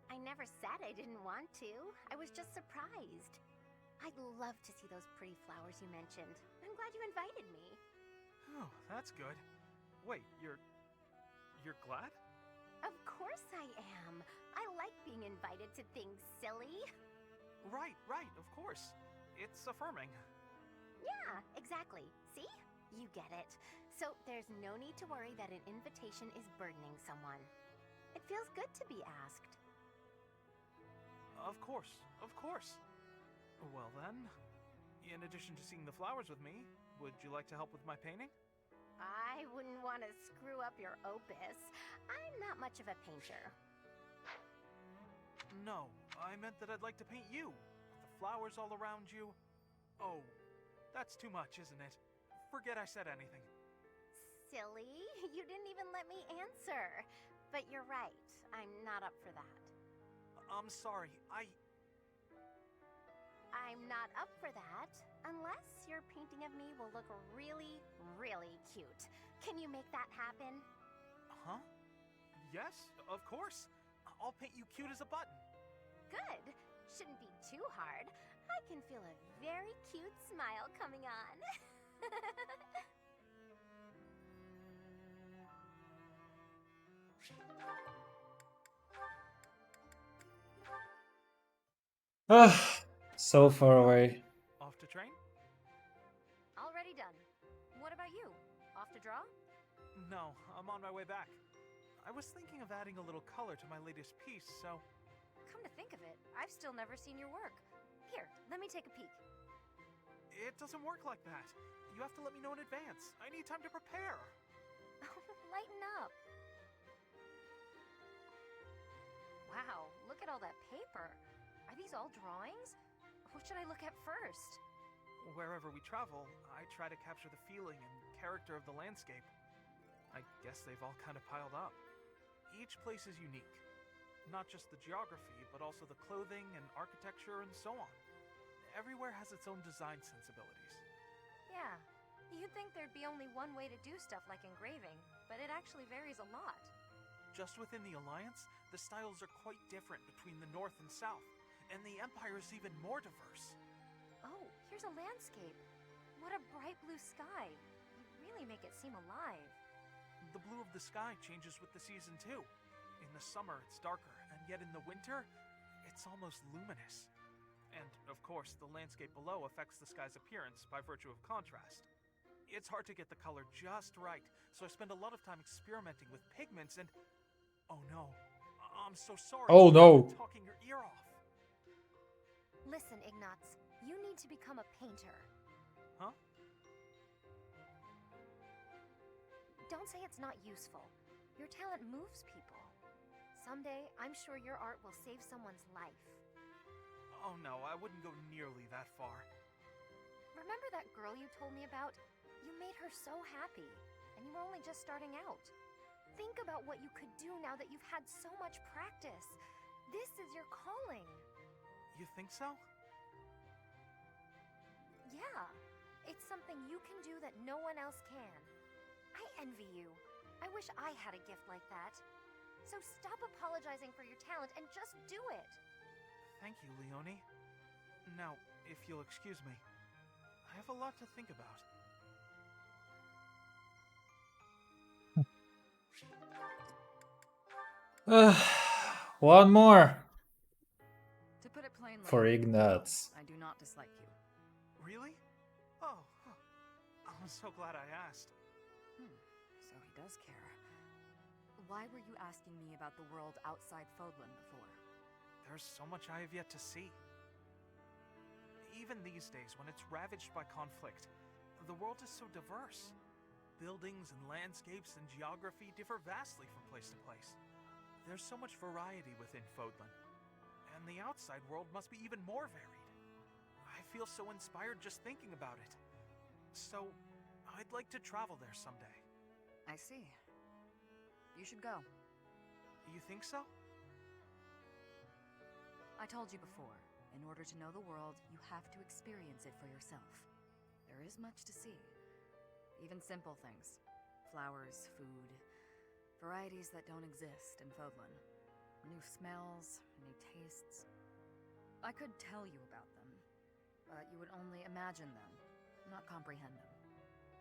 I never said I didn't want to. I was just surprised. I'd love to see those pretty flowers you mentioned. I'm glad you invited me. Oh, that's good. Wait, you're glad? Of course I am. I like being invited to things silly. Right, of course. It's affirming. Yeah, exactly. See? You get it. So there's no need to worry that an invitation is burdening someone. It feels good to be asked. Of course. Well then, in addition to seeing the flowers with me, would you like to help with my painting? I wouldn't want to screw up your opus. I'm not much of a painter. No, I meant that I'd like to paint you. With the flowers all around you. Oh, that's too much, isn't it? Forget I said anything. Silly, you didn't even let me answer. But you're right, I'm not up for that. I'm sorry, I'm not up for that, unless your painting of me will look really, really cute. Can you make that happen? Huh? Yes, of course. I'll paint you cute as a button. Good. Shouldn't be too hard. I can feel a very cute smile coming on. So far away. Off to train? Already done. What about you? Off to draw? No, I'm on my way back. I was thinking of adding a little color to my latest piece, so... Come to think of it, I've still never seen your work. Here, let me take a peek. It doesn't work like that. You have to let me know in advance. I need time to prepare. Lighten up. Wow, look at all that paper. Are these all drawings? What should I look at first? Wherever we travel, I try to capture the feeling and character of the landscape. I guess they've all kind of piled up. Each place is unique. Not just the geography, but also the clothing and architecture and so on. Everywhere has its own design sensibilities. Yeah, you'd think there'd be only one way to do stuff like engraving, but it actually varies a lot. Just within the Alliance, the styles are quite different between the North and South, and the Empire is even more diverse. Oh, here's a landscape. What a bright blue sky. You really make it seem alive. The blue of the sky changes with the season too. In the summer, it's darker, and yet in the winter, it's almost luminous. And, of course, the landscape below affects the sky's appearance by virtue of contrast. It's hard to get the color just right, so I spend a lot of time experimenting with pigments and... Oh no. I'm so sorry. Oh no. I'm talking your ear off. Listen, Ignatz, you need to become a painter. Huh? Don't say it's not useful. Your talent moves people. Someday, I'm sure your art will save someone's life. Oh no, I wouldn't go nearly that far. Remember that girl you told me about? You made her so happy, and you were only just starting out. Think about what you could do now that you've had so much practice. This is your calling. You think so? Yeah, it's something you can do that no one else can. I envy you. I wish I had a gift like that. So stop apologizing for your talent and just do it. Thank you, Leonie. Now, if you'll excuse me, I have a lot to think about. One more To put it plainly, for Ignatz. I do not dislike you. Really? Oh, I'm so glad I asked. So he does care. Why were you asking me about the world outside Fodlan before? There's so much I have yet to see. Even these days, when it's ravaged by conflict, the world is so diverse. Buildings and landscapes and geography differ vastly from place to place. There's so much variety within Fodlan, and the outside world must be even more varied. I feel so inspired just thinking about it. So, I'd like to travel there someday. I see. You should go. You think so? I told you before, in order to know the world, you have to experience it for yourself. There is much to see. Even simple things. Flowers, food, varieties that don't exist in Fodlan. New smells, new tastes. I could tell you about them, but you would only imagine them, not comprehend them.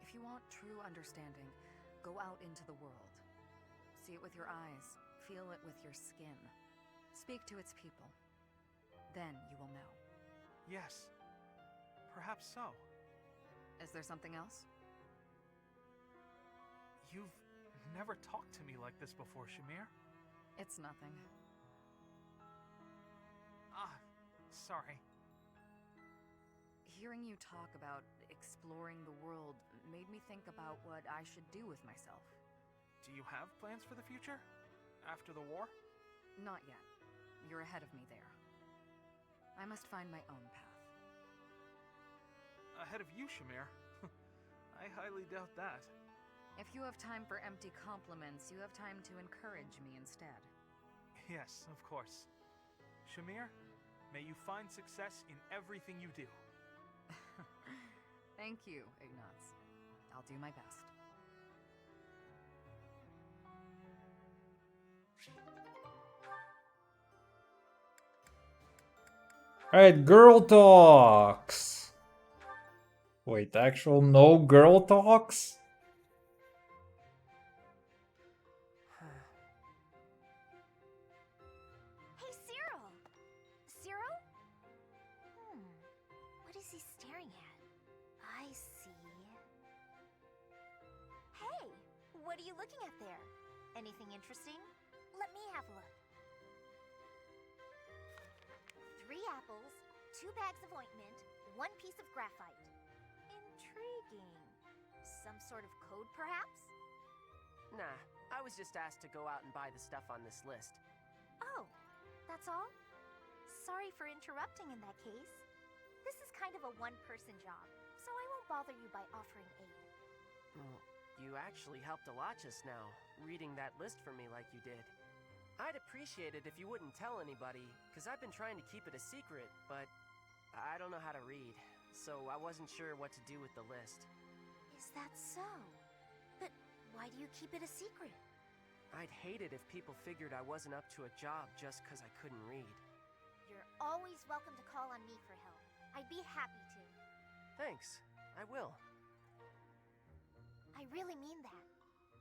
If you want true understanding, go out into the world. See it with your eyes, feel it with your skin. Speak to its people. Then you will know. Yes. Perhaps so. Is there something else? You've never talked to me like this before, Shamir. It's nothing. Sorry. Hearing you talk about exploring the world made me think about what I should do with myself. Do you have plans for the future? After the war? Not yet. You're ahead of me there. I must find my own path. Ahead of you, Shamir? I highly doubt that. If you have time for empty compliments, you have time to encourage me instead. Yes, of course. Shamir, may you find success in everything you do. Thank you, Ignatz. I'll do my best. Alright, girl talks. Wait, actual no girl talks? Hey, Cyril! Cyril? What is he staring at? I see. Hey! What are you looking at there? Anything interesting? Let me have a look. 3 apples, 2 bags of ointment, 1 piece of graphite. Intriguing. Some sort of code, perhaps? Nah, I was just asked to go out and buy the stuff on this list. Oh, that's all? Sorry for interrupting in that case. This is kind of a one-person job, so I won't bother you by offering aid. Well, you actually helped a lot just now, reading that list for me like you did. I'd appreciate it if you wouldn't tell anybody, because I've been trying to keep it a secret, but I don't know how to read, so I wasn't sure what to do with the list. Is that so? But why do you keep it a secret? I'd hate it if people figured I wasn't up to a job just because I couldn't read. You're always welcome to call on me for help. I'd be happy to. Thanks, I will. I really mean that.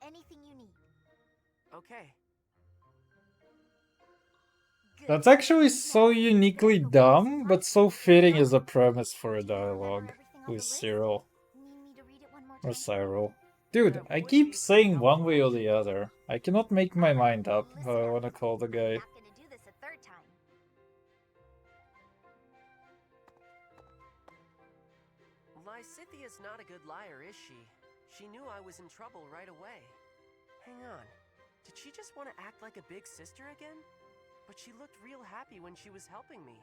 Anything you need. Okay. Good. That's actually so Now, uniquely let's go dumb, get but so fitting as a premise for a Do you remember dialogue everything on the with list? Cyril Need me to read it one more or time? Cyril. Dude, That I would keep be saying pretty one way or helpful, the other. I cannot make my mind up how I Listen want to up. call the guy. Not gonna do this a third time. Lysithia's not a good liar, is she? She knew I was in trouble right away. Hang on. Did she just want to act like a big sister again? But she looked real happy when she was helping me.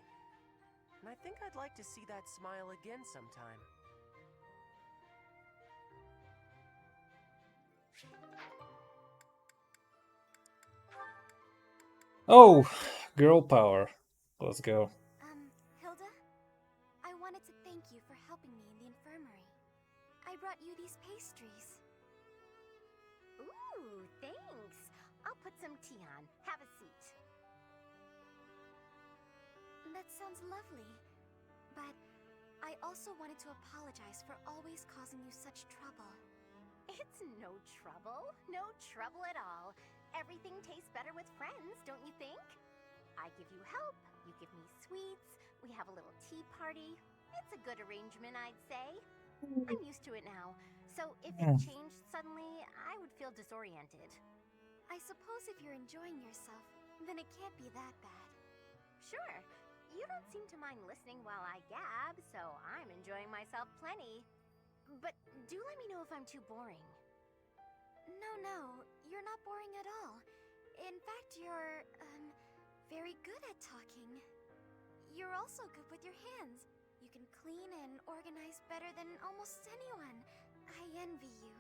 And I think I'd like to see that smile again sometime. Oh, girl power. Let's go. Hilda? I wanted to thank you for helping me in the infirmary. I brought you these pastries. Ooh, thanks. I'll put some tea on. Have a seat. That sounds lovely. But I also wanted to apologize for always causing you such trouble. It's no trouble. No trouble at all. Everything tastes better with friends, don't you think? I give you help, you give me sweets, we have a little tea party. It's a good arrangement, I'd say. I'm used to it now, so if it changed suddenly, I would feel disoriented. I suppose if you're enjoying yourself, then it can't be that bad. Sure, you don't seem to mind listening while I gab, so I'm enjoying myself plenty. But do let me know if I'm too boring. No, you're not boring at all. In fact, you're, very good at talking. You're also good with your hands. You can clean and organize better than almost anyone. I envy you.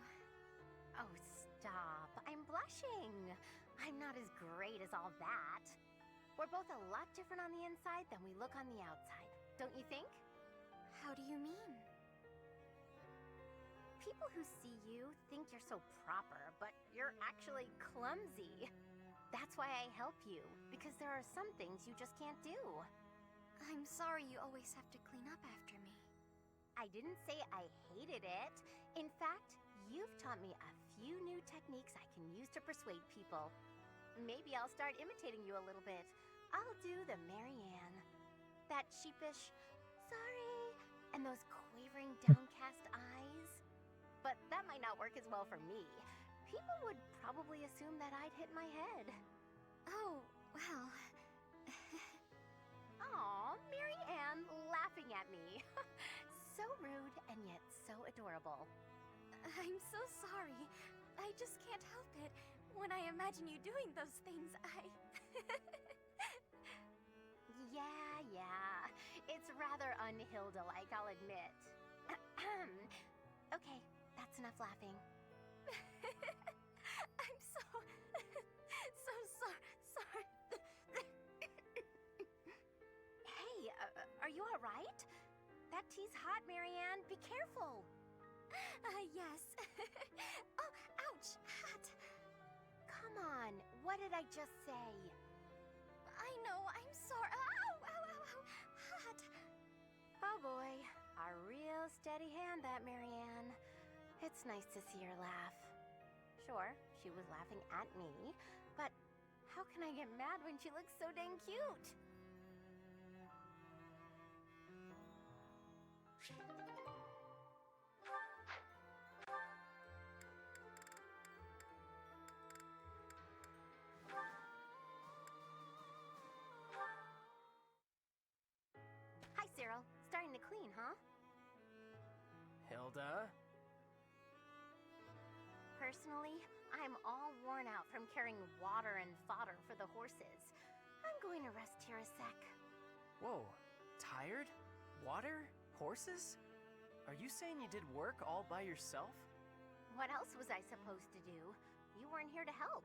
Oh, stop. I'm blushing. I'm not as great as all that. We're both a lot different on the inside than we look on the outside, don't you think? How do you mean? People who see you think you're so proper, but you're actually clumsy. That's why I help you, because there are some things you just can't do. I'm sorry you always have to clean up after me. I didn't say I hated it. In fact, you've taught me a few new techniques I can use to persuade people. Maybe I'll start imitating you a little bit. I'll do the Marianne. That sheepish, sorry, and those quavering downcast eyes. But that might not work as well for me. People would probably assume that I'd hit my head. Oh, well... Aw, Marianne laughing at me. So rude and yet so adorable. I'm so sorry. I just can't help it. When I imagine you doing those things, Yeah. It's rather un-Hilda-like, I'll admit. Okay, that's enough laughing. I'm so sorry. Hey, are you alright? That tea's hot, Marianne. Be careful. Yes. Oh, ouch, hot. Come on, what did I just say? I know, I'm sorry. Ow, hot. Oh boy, a real steady hand, that Marianne. It's nice to see her laugh. Sure, she was laughing at me, but how can I get mad when she looks so dang cute? Hi, Cyril. Starting to clean, huh? Hilda? Personally, I'm all worn out from carrying water and fodder for the horses. I'm going to rest here a sec. Whoa, tired? Water? Horses? Are you saying you did work all by yourself? What else was I supposed to do? You weren't here to help.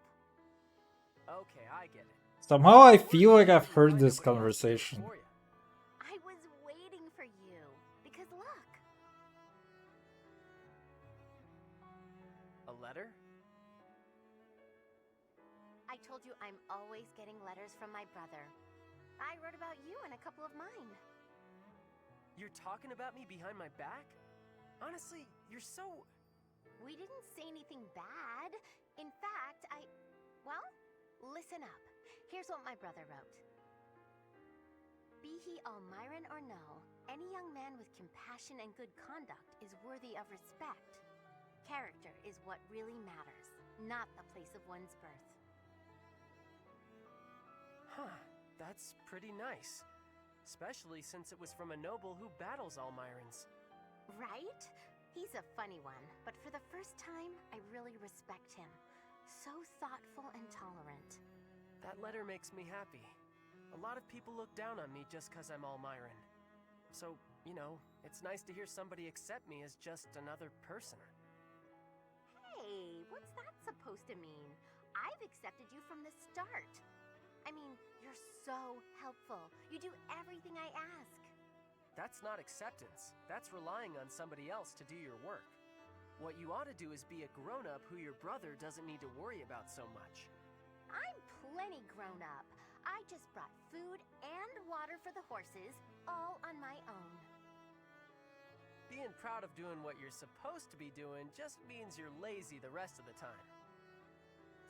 Okay, I get it. Somehow I feel like I've heard this conversation. I was waiting for you. Because look. A letter? I told you I'm always getting letters from my brother. I wrote about you in a couple of mine. You're talking about me behind my back? Honestly, you're so... We didn't say anything bad. In fact, well, listen up. Here's what my brother wrote. Be he Almiran or no, any young man with compassion and good conduct is worthy of respect. Character is what really matters, not the place of one's birth. Huh, that's pretty nice. Especially since it was from a noble who battles Almirans. Right? He's a funny one, but for the first time, I really respect him. So thoughtful and tolerant. That letter makes me happy. A lot of people look down on me just 'cause I'm Almiran. So, you know, it's nice to hear somebody accept me as just another person. Hey, what's that supposed to mean? I've accepted you from the start. I mean, you're so helpful. You do everything I ask. That's not acceptance. That's relying on somebody else to do your work. What you ought to do is be a grown-up who your brother doesn't need to worry about so much. I'm plenty grown up. I just brought food and water for the horses, all on my own. Being proud of doing what you're supposed to be doing just means you're lazy the rest of the time.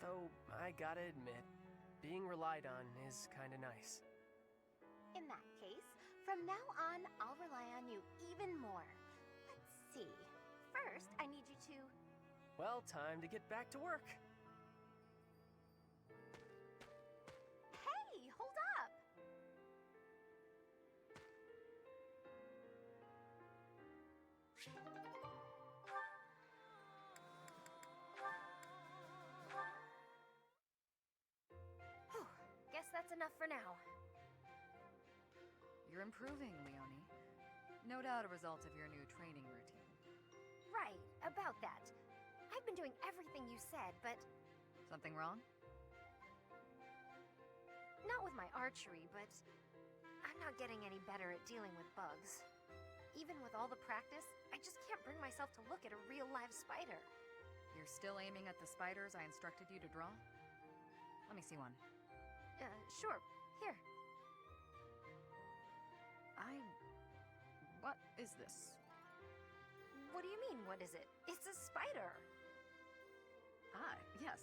Though, I gotta admit, being relied on is kinda nice. In that case, from now on, I'll rely on you even more. Let's see. First, I need you to... Well, time to get back to work. Hey, hold up! Whew, guess that's enough for now. You're improving, Leonie. No doubt a result of your new training routine. Right, about that. I've been doing everything you said, but Something wrong? not with my archery, but I'm not getting any better at dealing with bugs. Even with all the practice, I just can't bring myself to look at a real live spider. You're still aiming at the spiders I instructed you to draw? Let me see one. Sure. Here. What is this? What do you mean, what is it? It's a spider! Ah, yes.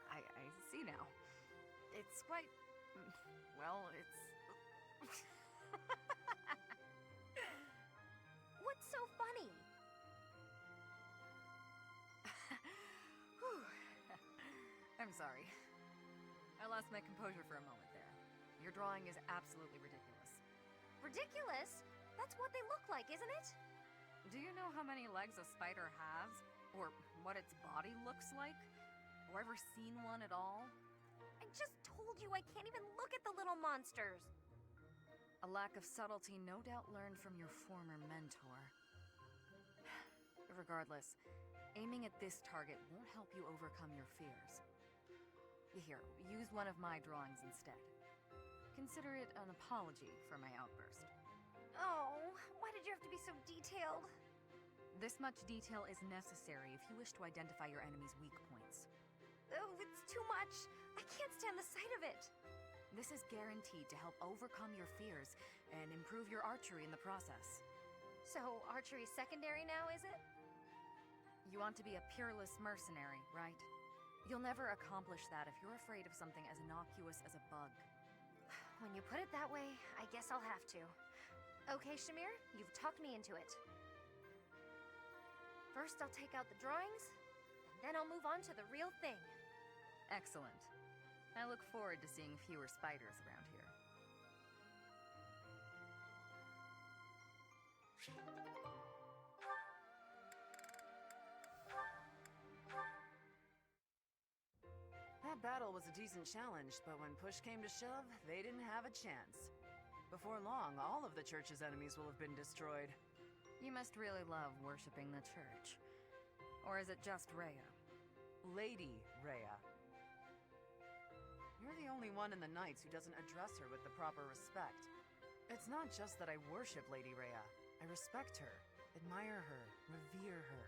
I see now. It's quite... well, it's... What's so funny? Whew. I'm sorry. I lost my composure for a moment there. Your drawing is absolutely ridiculous. Ridiculous? That's what they look like, isn't it? Do you know how many legs a spider has? Or what its body looks like? Or ever seen one at all? I just told you I can't even look at the little monsters. A lack of subtlety no doubt learned from your former mentor. Regardless, aiming at this target won't help you overcome your fears. Here, use one of my drawings instead. Consider it an apology for my outburst. Oh, why did you have to be so detailed? This much detail is necessary if you wish to identify your enemy's weak points. Oh, it's too much. I can't stand the sight of it. This is guaranteed to help overcome your fears and improve your archery in the process. So, archery's secondary now, is it? You want to be a peerless mercenary, right? You'll never accomplish that if you're afraid of something as innocuous as a bug. When you put it that way, I guess I'll have to. Okay, Shamir, you've talked me into it. First, I'll take out the drawings, and then I'll move on to the real thing. Excellent. I look forward to seeing fewer spiders around here. That battle was a decent challenge, but when push came to shove, they didn't have a chance. Before long, all of the church's enemies will have been destroyed. You must really love worshipping the church. Or is it just Rhea? Lady Rhea. You're the only one in the Knights who doesn't address her with the proper respect. It's not just that I worship Lady Rhea. I respect her, admire her, revere her.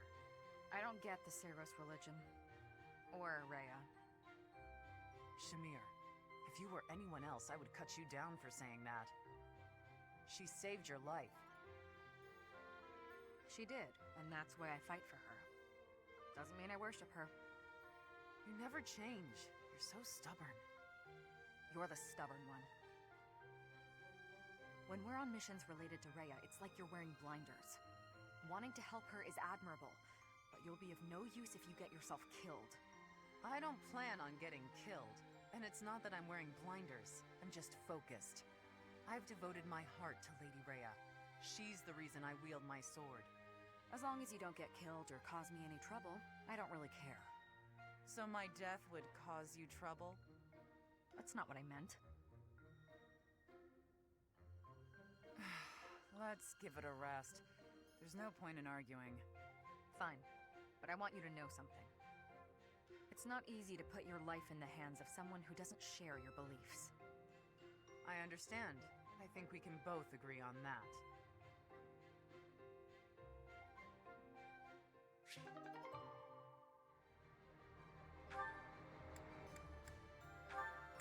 I don't get the Seros religion. Or Rhea. Shamir, if you were anyone else, I would cut you down for saying that. She saved your life. She did, and that's why I fight for her. Doesn't mean I worship her. You never change. You're so stubborn. You're the stubborn one. When we're on missions related to Rhea, it's like you're wearing blinders. Wanting to help her is admirable, but you'll be of no use if you get yourself killed. I don't plan on getting killed, and it's not that I'm wearing blinders. I'm just focused. I've devoted my heart to Lady Rhea. She's the reason I wield my sword. As long as you don't get killed or cause me any trouble, I don't really care. So my death would cause you trouble? That's not what I meant. Let's give it a rest. There's no point in arguing. Fine, but I want you to know something. It's not easy to put your life in the hands of someone who doesn't share your beliefs. I understand. I think we can both agree on that.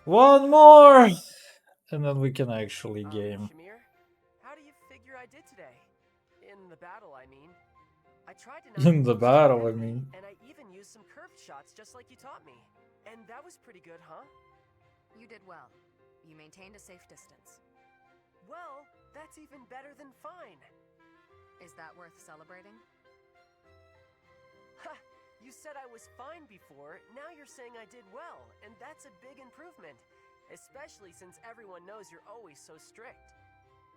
One more! And then we can actually game. Shamir, how do you figure I did today? In the battle, I mean. I tried to knock In the you close to battle, I enemy, mean. and I even used some curved shots just like you taught me. And that was pretty good, huh? You did well. You maintained a safe distance. Well, that's even better than fine. Is that worth celebrating? Ha! You said I was fine before, now you're saying I did well, and that's a big improvement. Especially since everyone knows you're always so strict.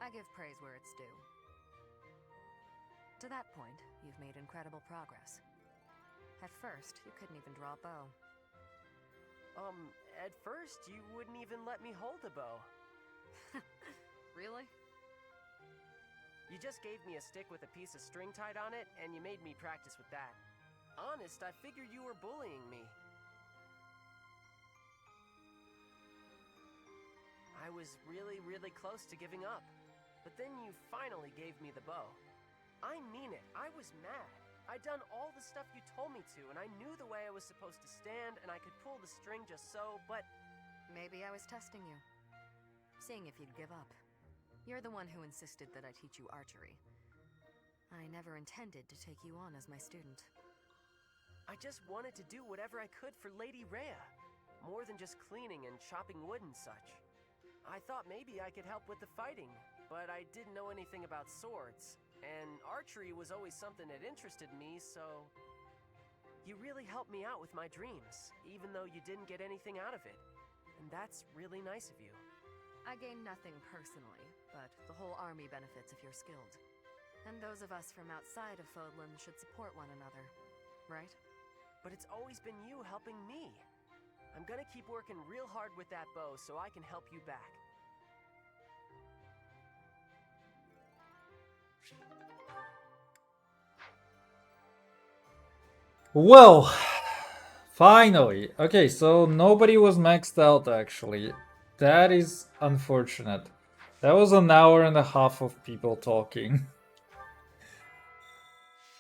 I give praise where it's due. To that point, you've made incredible progress. At first, you couldn't even draw a bow. At first, you wouldn't even let me hold a bow. Really? You just gave me a stick with a piece of string tied on it, and you made me practice with that. Honest, I figured you were bullying me. I was really close to giving up. But then you finally gave me the bow. I mean it, I was mad. I'd done all the stuff you told me to, and I knew the way I was supposed to stand, and I could pull the string just so, but... Maybe I was testing you. Seeing if you'd give up. You're the one who insisted that I teach you archery. I never intended to take you on as my student. I just wanted to do whatever I could for Lady Rhea. More than just cleaning and chopping wood and such. I thought maybe I could help with the fighting, but I didn't know anything about swords. And archery was always something that interested me, so... You really helped me out with my dreams, even though you didn't get anything out of it. And that's really nice of you. I gain nothing personally, but the whole army benefits if you're skilled. And those of us from outside of Fodlan should support one another, right? But it's always been you helping me. I'm gonna keep working real hard with that bow so I can help you back. Well, finally. Okay, so nobody was maxed out actually. That is unfortunate. That was an hour and a half of people talking.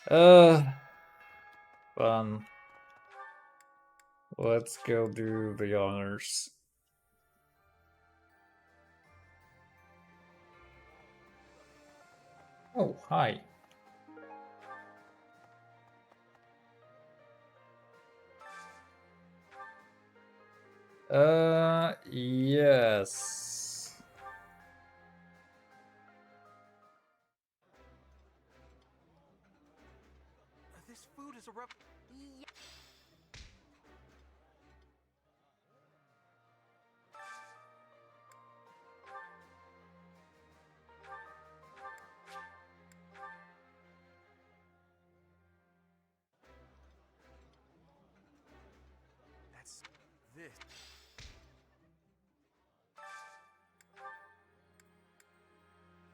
Fun. Let's go do the honors. Oh, hi. Yes. This food is a rep. That's this.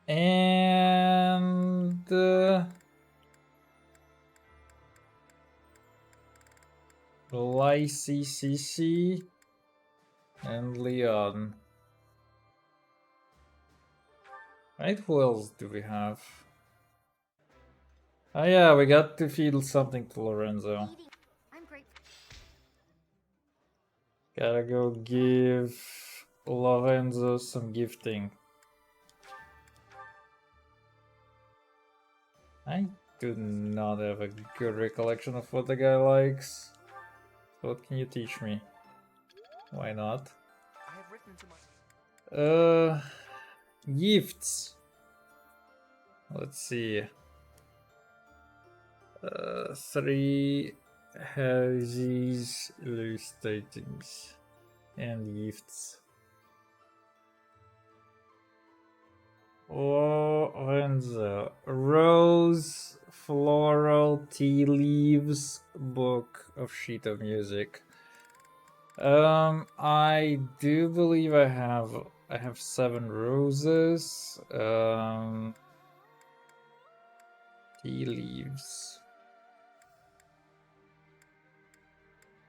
And Lycii and Leon. Right, who else do we have? Oh yeah, we got to feed something to Lorenzo. I'm grateful. Gotta go give Lorenzo some gifting. I do not have a good recollection of what the guy likes. What can you teach me? Why not? I have written to my... Gifts. Let's see. 3 houses illustrating and gifts. Lorenzo. Rose, floral, tea leaves, book of sheet of music. I do believe I have 7 roses. Tea leaves.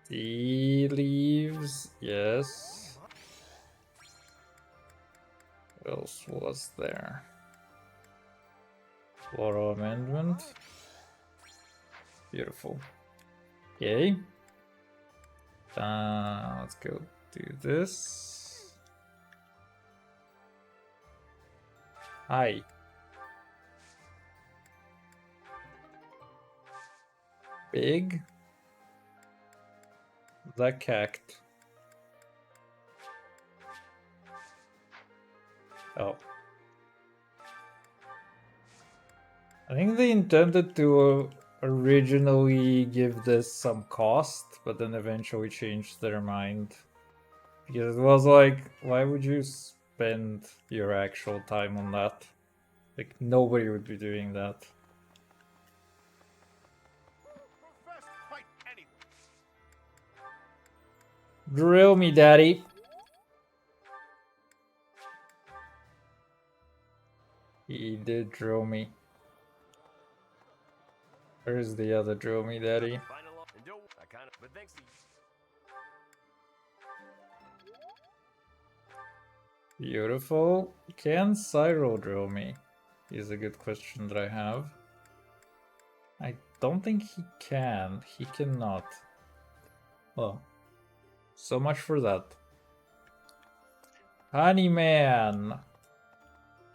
Tea leaves, yes. What else was there? Floral amendment. Beautiful. Okay. Let's go do this. Hi. Big. The cact. Oh. I think they intended to originally give this some cost, but then eventually changed their mind. Because it was like, why would you spend your actual time on that? Like, nobody would be doing that. Drill me, daddy. He did drill me. Where's the other drill me, daddy? But thanks to Beautiful. Can Cyril drill me? Is a good question that I have. I don't think he can. He cannot. Well, so much for that. Honeyman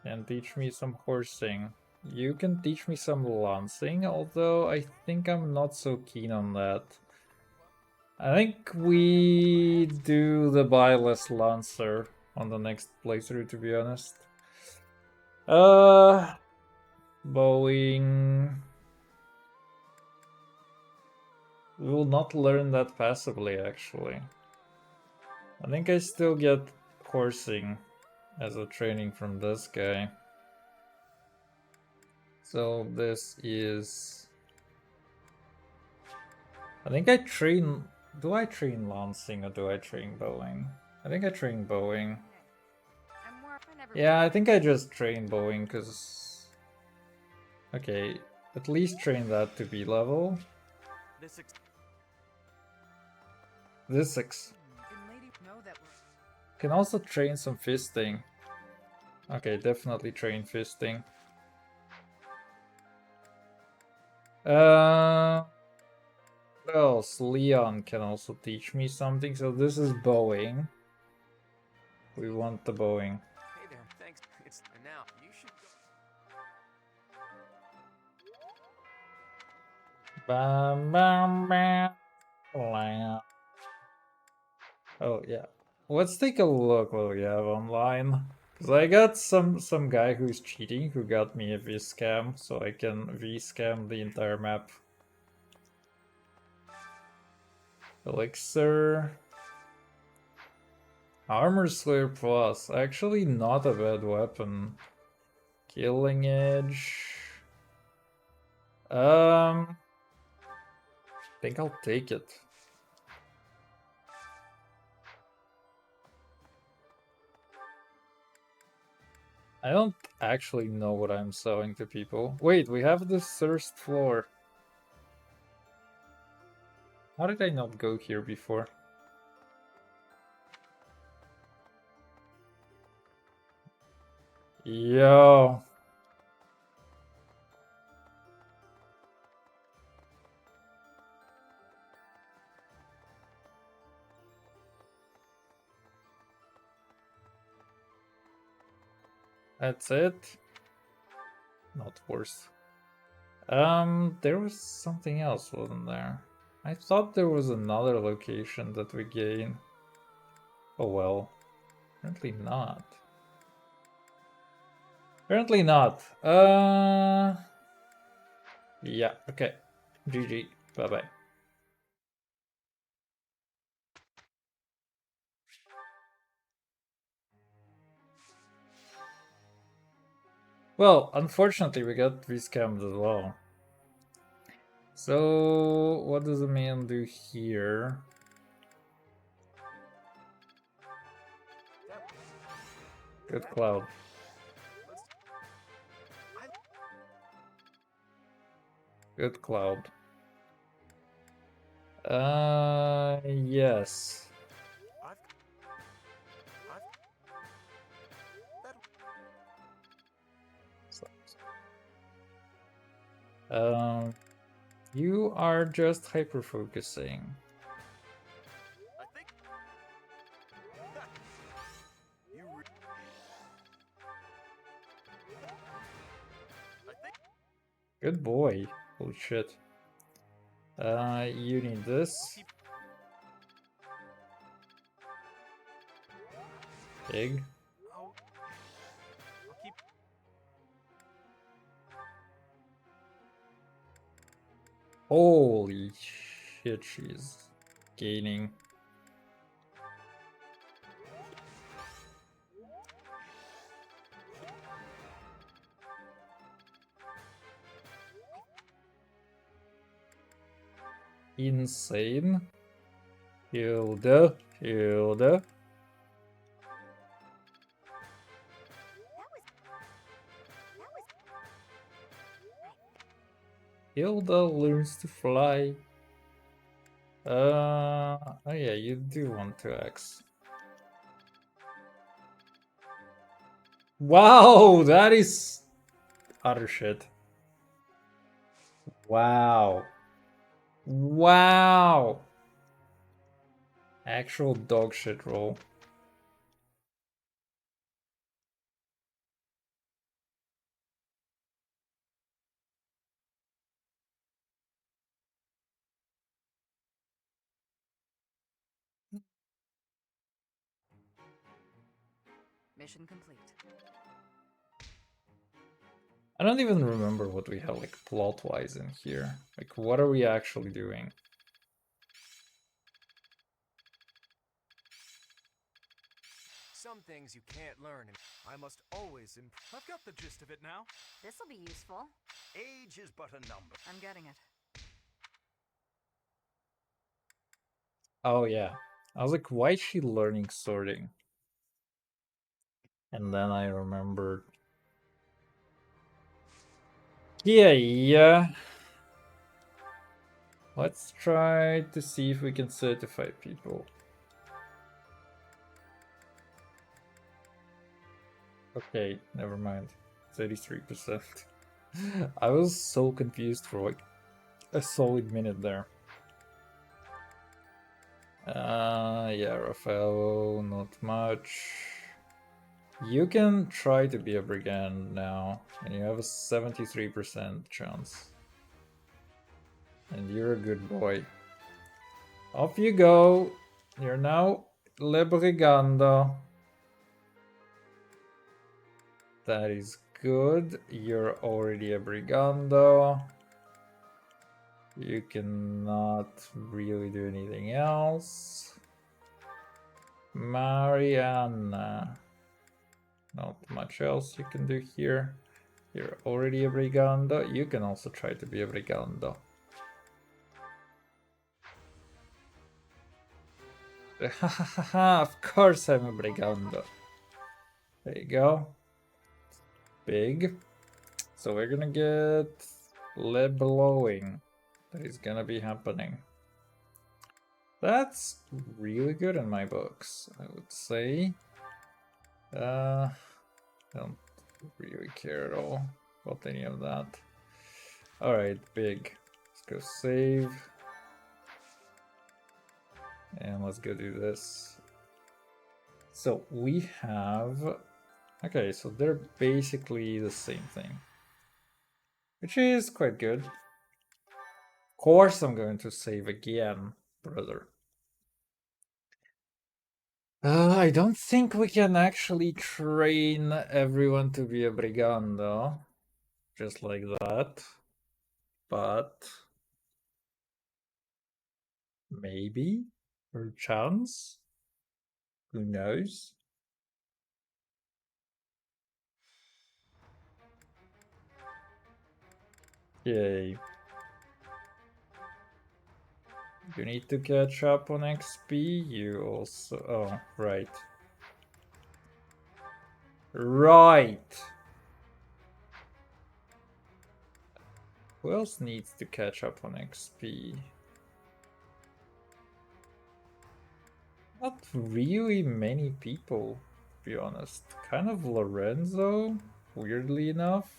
can teach me some horsing. You can teach me some lancing, although I think I'm not so keen on that. I think we do the Byless Lancer on the next playthrough, to be honest. Bowing. We will not learn that passively, actually. I think I still get horsing as a training from this guy. So this is... I think I train... Do I train lancing or do I train bowing? I think I train bowing. Yeah, I think I just train bowing because... Okay, at least train that to B level. This 6. Can also train some fisting. Okay, definitely train fisting. What else? Leon can also teach me something. So this is bowing. We want the bowing. Hey there, thanks. It's now. You should go. Bam, bam, bam. Oh yeah. Let's take a look what we have online. Cause I got some guy who's cheating who got me a V-scam, so I can V-scam the entire map. Elixir. Armor Slayer Plus. Actually not a bad weapon. Killing Edge. I think I'll take it. I don't actually know what I'm selling to people. Wait, we have the thirst floor. How did I not go here before? Yo. That's it? Not worse. There was something else, wasn't there? I thought there was another location that we gain. Oh well. Apparently not. Apparently not. Yeah, okay. GG. Bye-bye. Well, unfortunately we got rescammed as well. So, what does the man do here? Good cloud. Good, Cloud. Yes. You are just hyper focusing. I think. You. I think. Good boy. Holy shit. You need this. Big. I'll keep. Holy shit, she's gaining. Insane. Hilda. Hilda. Hilda learns to fly. Oh yeah, you do want to X. Wow, that is utter shit. Wow. Wow. Actual dog shit roll. Mission complete. I don't even remember what we have like plot-wise in here. Like, what are we actually doing? Some things you can't learn. I must always I've got the gist of it now. This'll be useful. Age is but a number. I'm getting it. Oh yeah. I was like, why is she learning sorting? And then I remembered. Yeah. Let's try to see if we can certify people. Okay, never mind. 33%. I was so confused for like a solid minute there. Yeah, Rafael, not much. You can try to be a brigand now, and you have a 73% chance. And you're a good boy. Off you go. You're now Le Brigando. That is good. You're already a Brigando. You cannot really do anything else. Mariana. Not much else you can do here. You're already a Brigando. You can also try to be a Brigando. Of course I'm a Brigando. There you go. Big. So we're gonna get Le Blowing. That is gonna be happening. That's really good in my books, I would say. I don't really care at all about any of that. Alright, big. Let's go save. And let's go do this. So we have... Okay, so they're basically the same thing. Which is quite good. Of course I'm going to save again, brother. I don't think we can actually train everyone to be a brigando. Just like that. But... maybe? Or chance? Who knows? Yay. You need to catch up on XP, you also... oh, right. Right! Who else needs to catch up on XP? Not really many people, to be honest. Kind of Lorenzo, weirdly enough.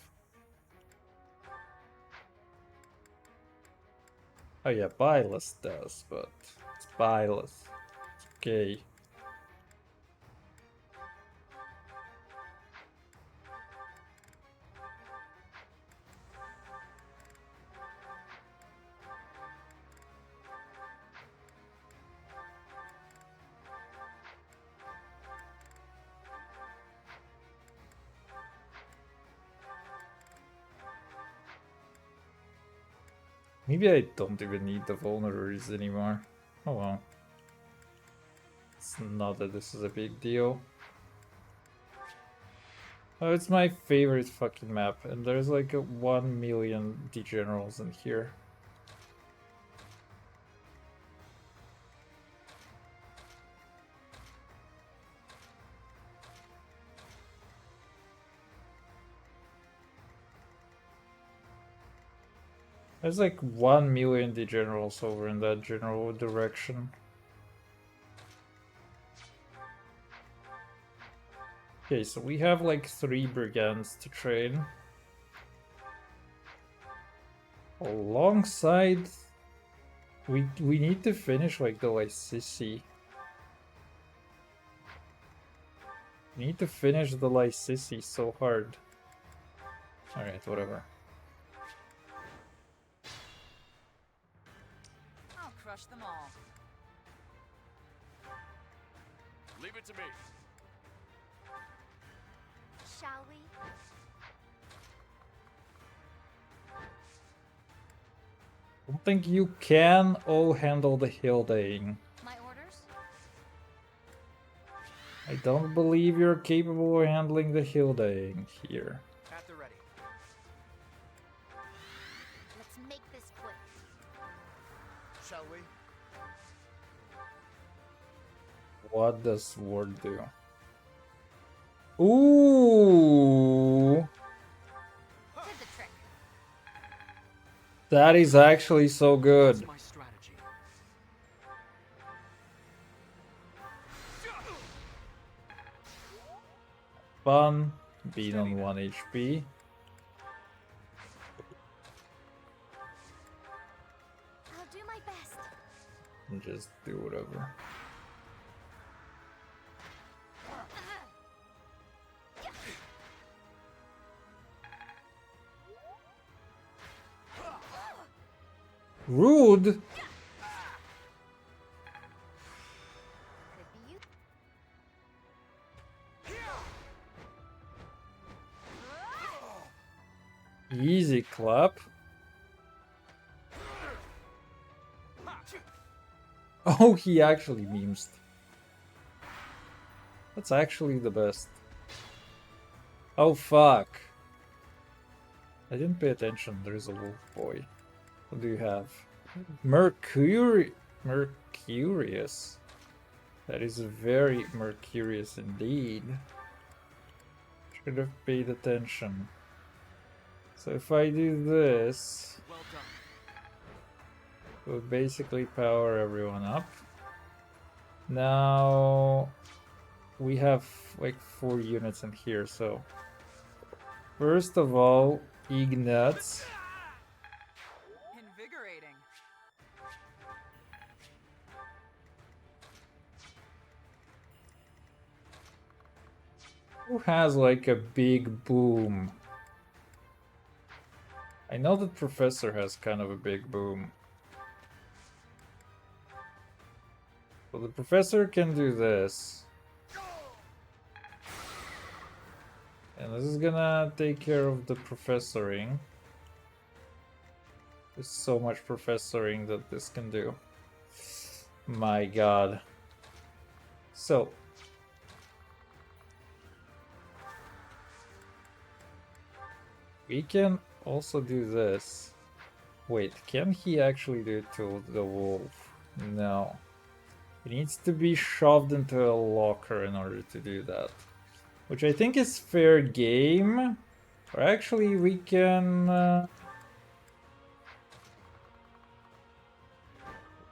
Oh yeah, Bylus does, but it's Bylus. It's okay. Maybe I don't even need the vulneraries anymore. Oh well. It's not that this is a big deal. Oh, it's my favorite fucking map, and there's like 1 million degenerals in here. There's like 1 million degenerals over in that general direction. Okay, so we have like 3 brigands to train. Alongside, we need to finish like the Lysissi. We need to finish the Lysissi so hard. Alright, whatever. I'll crush them all. Leave it to me. Shall we? I don't think you can all handle the Hildane. My orders? I don't believe you're capable of handling the Hildane here. At the ready. Let's make this quick. Shall we? What does Sword do? Ooh! Did the trick. That is actually so good. My strategy. Fun, being on 1 HP. I'll do my best. And just do whatever. Rude! Could be you. Easy clap. Oh, he actually memes. That's actually the best. Oh fuck. I didn't pay attention. There's a wolf boy. What do you have? Mercurius. That is very Mercurius indeed. Should have paid attention. So if I do this, Well done. it will basically power everyone up. Now we have like 4 units in here, so first of all, Ignatz. Invigorating. Who has like a big boom? I know that Professor has kind of a big boom. So the Professor can do this. And this is gonna take care of the professoring. There's so much professoring that this can do. My god. So. We can also do this. Wait, can he actually do it to the wolf? No. He needs to be shoved into a locker in order to do that. Which I think is fair game. Or actually we can...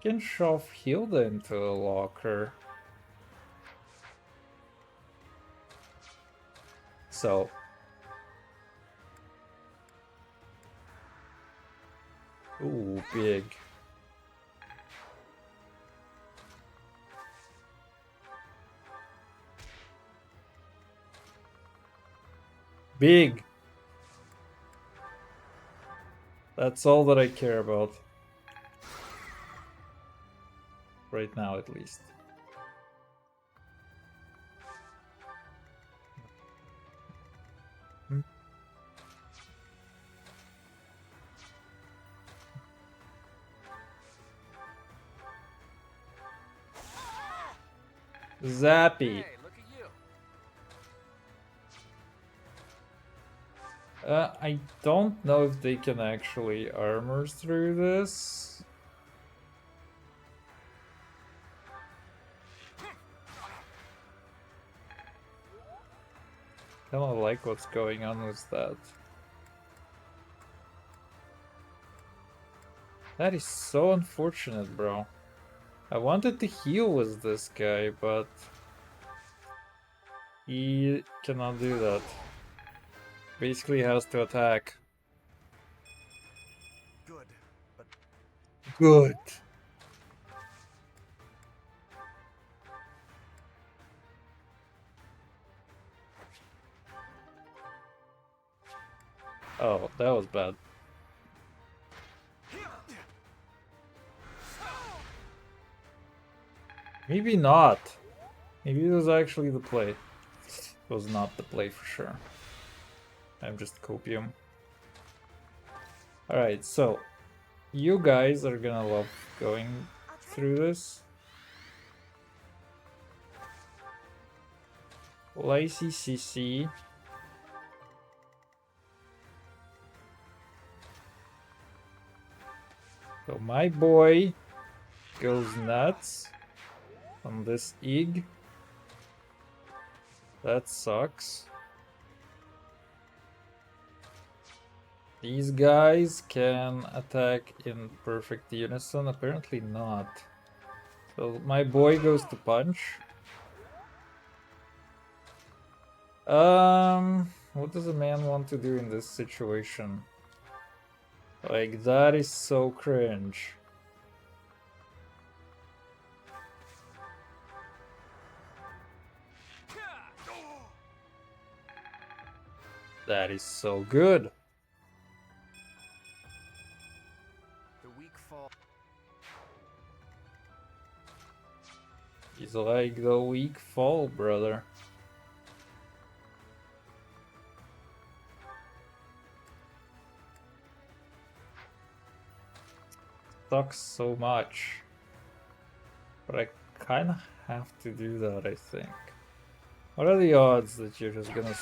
can shove Hilda into a locker. So. Ooh, big. Big. That's all that I care about. Right now, at least. Zappy. Hey, look at you. I don't know if they can actually armor through this. I don't like what's going on with that. That is so unfortunate, bro. I wanted to heal with this guy, but he cannot do that. Basically has to attack. Good, but Good. Oh, that was bad. Maybe not. Maybe it was actually the play. It was not the play for sure. I'm just copium. Alright, so you guys are gonna love going through this. Lacy CC. So my boy goes nuts on this egg. That sucks. These guys can attack in perfect unison. Apparently not. So my boy goes to punch. What does a man want to do in this situation? Like, that is so cringe. That is so good. The weak fall. He's like the weak fall, brother. Sucks so much. But I kind of have to do that, I think. What are the odds that you're just gonna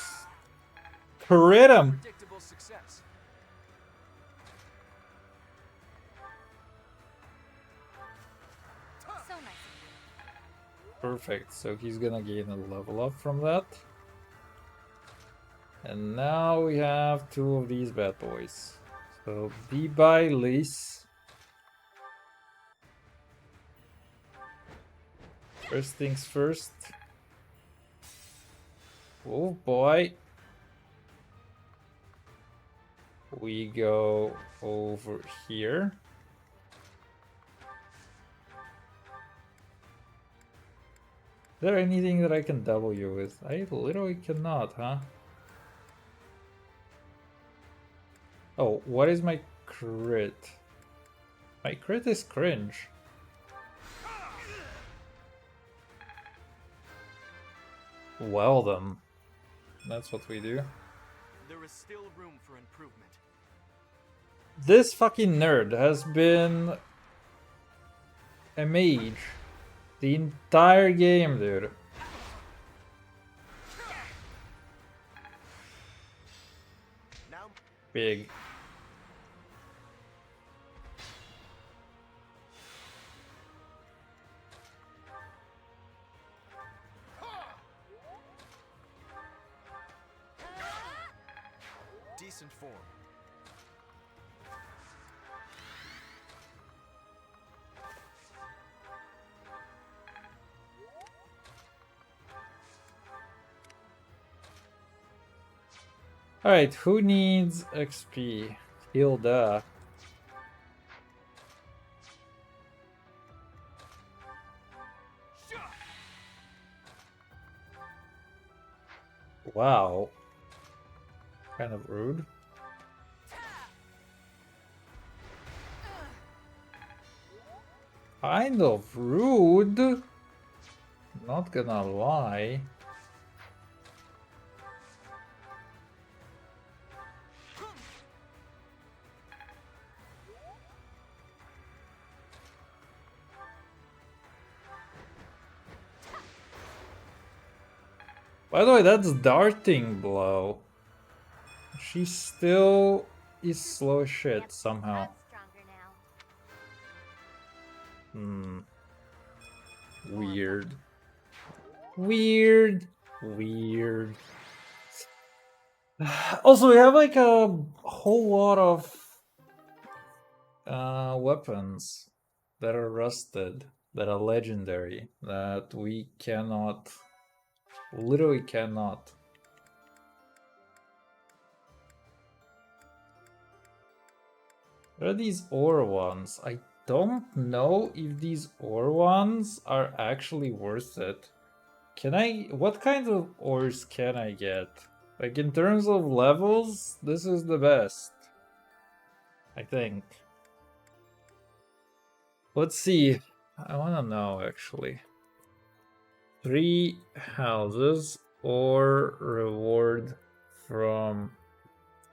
crit him? Predictable success. So nice of you. Perfect, so he's gonna gain a level up from that. And now we have two of these bad boys. So be by Lise. First things first. Oh boy. We go over here. Is there anything that I can W with? I literally cannot, huh? Oh, what is my crit? My crit is cringe. Well then. That's what we do. There is still room for improvement. This fucking nerd has been a mage the entire game, dude. now Big. decent form. Alright, who needs XP? Hilda. Wow. Kind of rude. Kind of rude. Not gonna lie. By the way, that's darting blow. She still is slow as shit Yep, somehow. I'm stronger now. Hmm. Weird. Weird. Weird. Also, we have like a whole lot of weapons that are rusted, that are legendary, that we cannot, literally cannot. What are these ore ones? I don't know if these ore ones are actually worth it. Can I, what kind of ores can I get? Like in terms of levels, this is the best, I think. Let's see. I want to know actually. 3 houses or reward from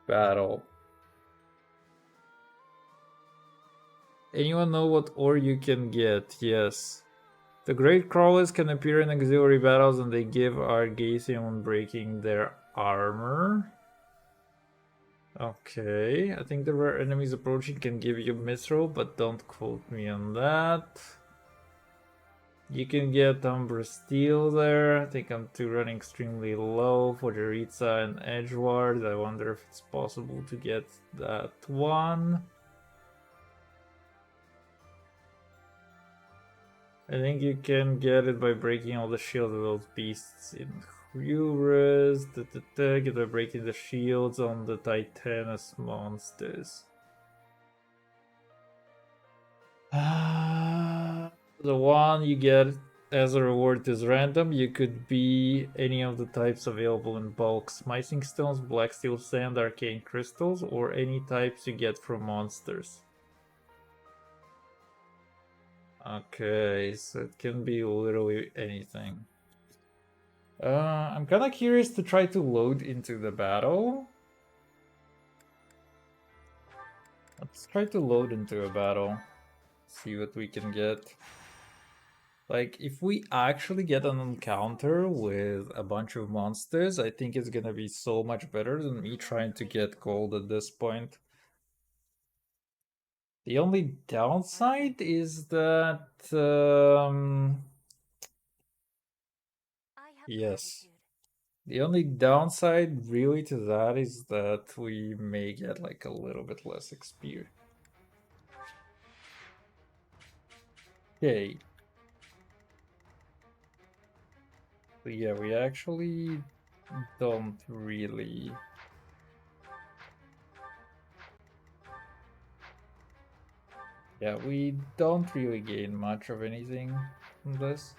battle. Anyone know what ore you can get? Yes. The great crawlers can appear in auxiliary battles and they give Argasium on breaking their armor. Okay, I think the rare enemies approaching can give you mithril, but don't quote me on that. You can get Umbra Steel there. I think I'm too running extremely low for Jaritza and Edgeward. I wonder if it's possible to get that one. I think you can get it by breaking all the shields of those beasts in Hurus. Get it by breaking the shields on the Titanus monsters. The one you get as a reward is random. You could be any of the types available in bulk: smithing stones, black steel sand, arcane crystals, or any types you get from monsters. Okay, so it can be literally anything. I'm kind of curious to try to load into the battle. Let's try to load into a battle. See what we can get. Like, if we actually get an encounter with a bunch of monsters, I think it's gonna be so much better than me trying to get gold at this point. The only downside is that, yes. The only downside really to that is that we may get like a little bit less XP. Okay. So yeah, we actually don't really... Yeah, we don't really gain much of anything from this.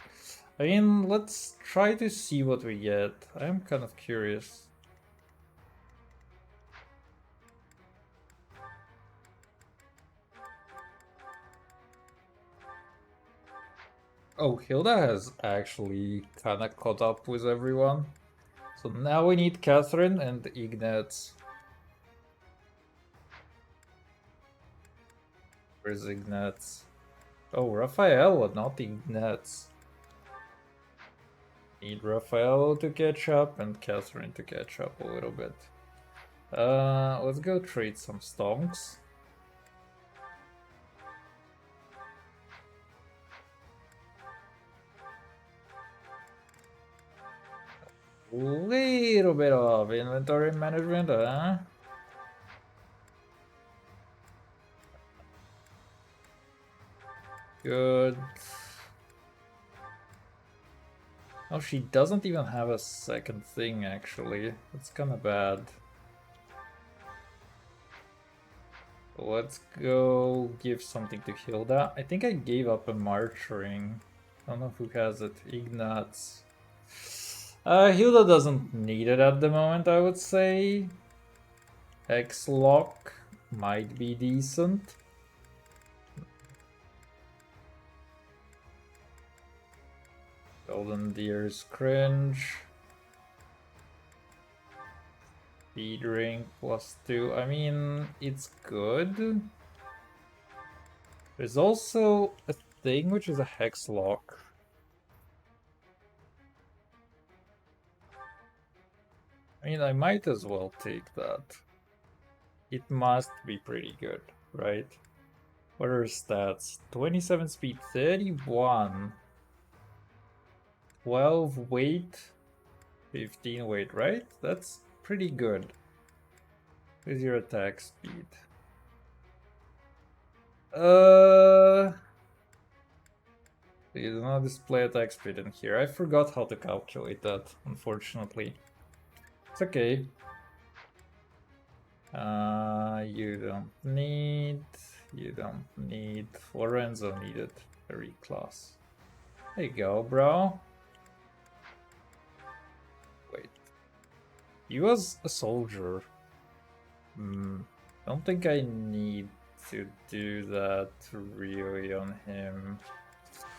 I mean, let's try to see what we get. I'm kind of curious. Oh, Hilda has actually kind of caught up with everyone. So now we need Catherine and Ignatz. Where's Ignatz? Oh, Raphael, not Ignatz. Need Raphael to catch up and Catherine to catch up a little bit. Let's go trade some stonks. Little bit of inventory management, huh? Good. Oh, she doesn't even have a second thing, actually. That's kind of bad. Let's go give something to Hilda. I think I gave up a March ring. I don't know who has it. Ignatz. Hilda doesn't need it at the moment, I would say. X-Lock might be decent. Golden Deer's cringe. Speed ring +2. I mean, it's good. There's also a thing which is a hex lock. I mean, I might as well take that. It must be pretty good, right? What are stats? 27 speed, 31. 12 weight, 15 weight, right? That's pretty good. What is your attack speed? You do not display attack speed in here. I forgot how to calculate that, unfortunately. It's okay. You don't need. Lorenzo needed a reclass. There you go, bro. Wait. He was a soldier. Don't think I need to do that really on him.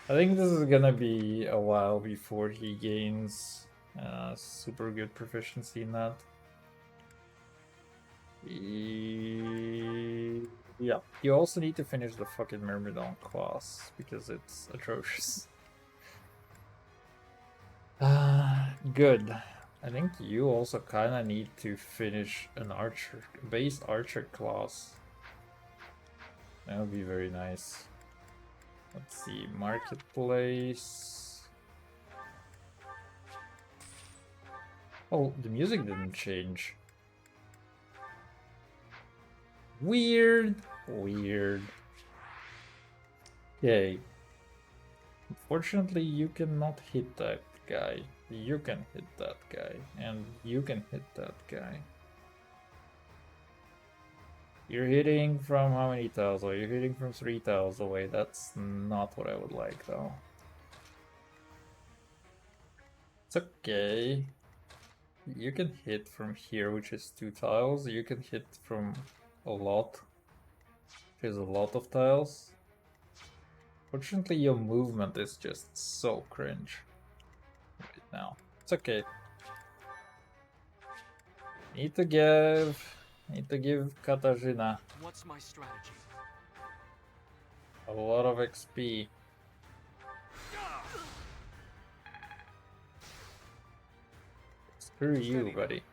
I think this is gonna be a while before he gains super good proficiency in that. Yeah, you also need to finish the fucking Myrmidon class because it's atrocious. Good. I think you also kind of need to finish an archer, base archer class. That would be very nice. Let's see, marketplace. Oh, the music didn't change. Weird. Okay. Unfortunately, you cannot hit that guy. You can hit that guy. And you can hit that guy. You're hitting from how many tiles away? You're hitting from 3 tiles away. That's not what I would like, though. It's okay. You can hit from here, which is 2 tiles. You can hit from a lot, which is a lot of tiles. Fortunately, your movement is just so cringe right now. It's okay. Need to give Katarzyna What's my strategy? a lot of XP. Screw you, buddy.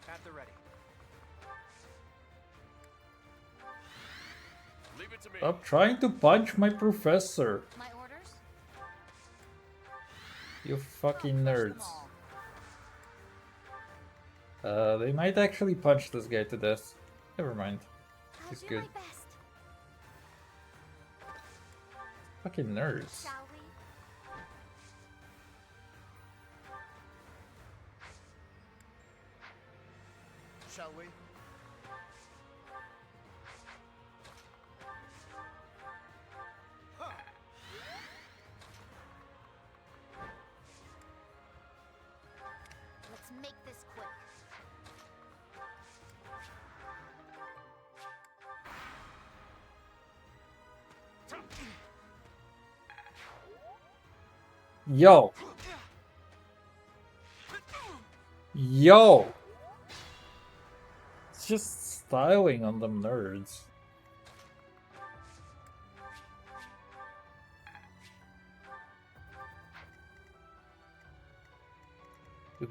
At the ready. Leave it to me. Stop trying to punch my professor. My orders? You fucking nerds. They might actually punch this guy to death. Never mind. He's good. Fucking nerds. Shall we? Shall we? Let's make this quick. Yo! Yo! It's just styling on them nerds.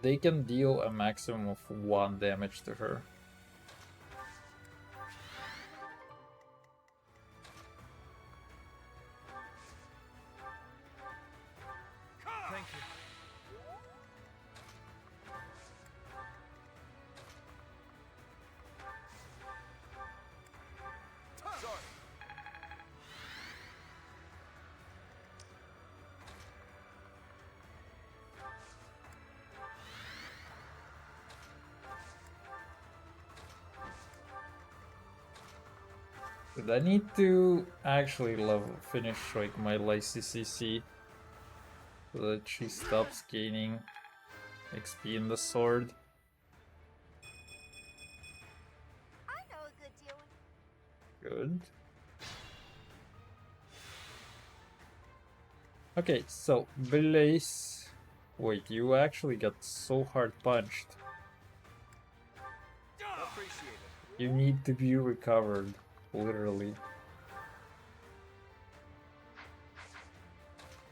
They can deal a maximum of 1 damage to her. Thank you. Sorry. Dude, I need to actually finish like my Lacey CC so that she stops gaining XP in the sword. I know a good deal. Good. Okay, so Blaze. Wait, you actually got so hard punched. Appreciate it. You need to be recovered, literally.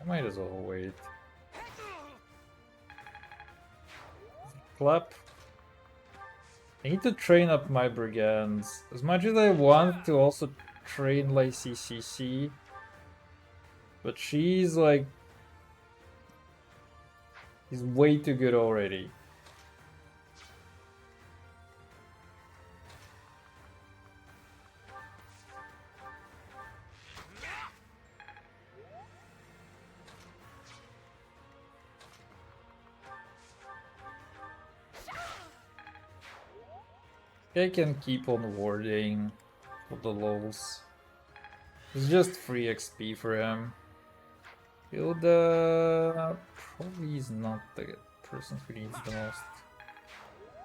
I might as well wait. Clap. I need to train up my brigands. As much as I want to also train Lacey CC, but she's like... He's way too good already. I can keep on warding for the lols. It's just free XP for him. Hilda probably is not the person who needs the most.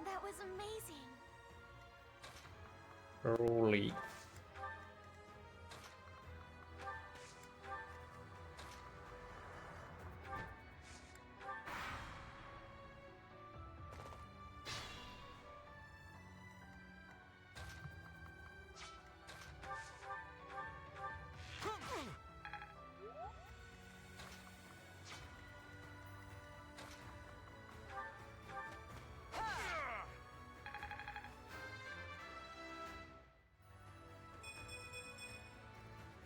That was amazing. Early.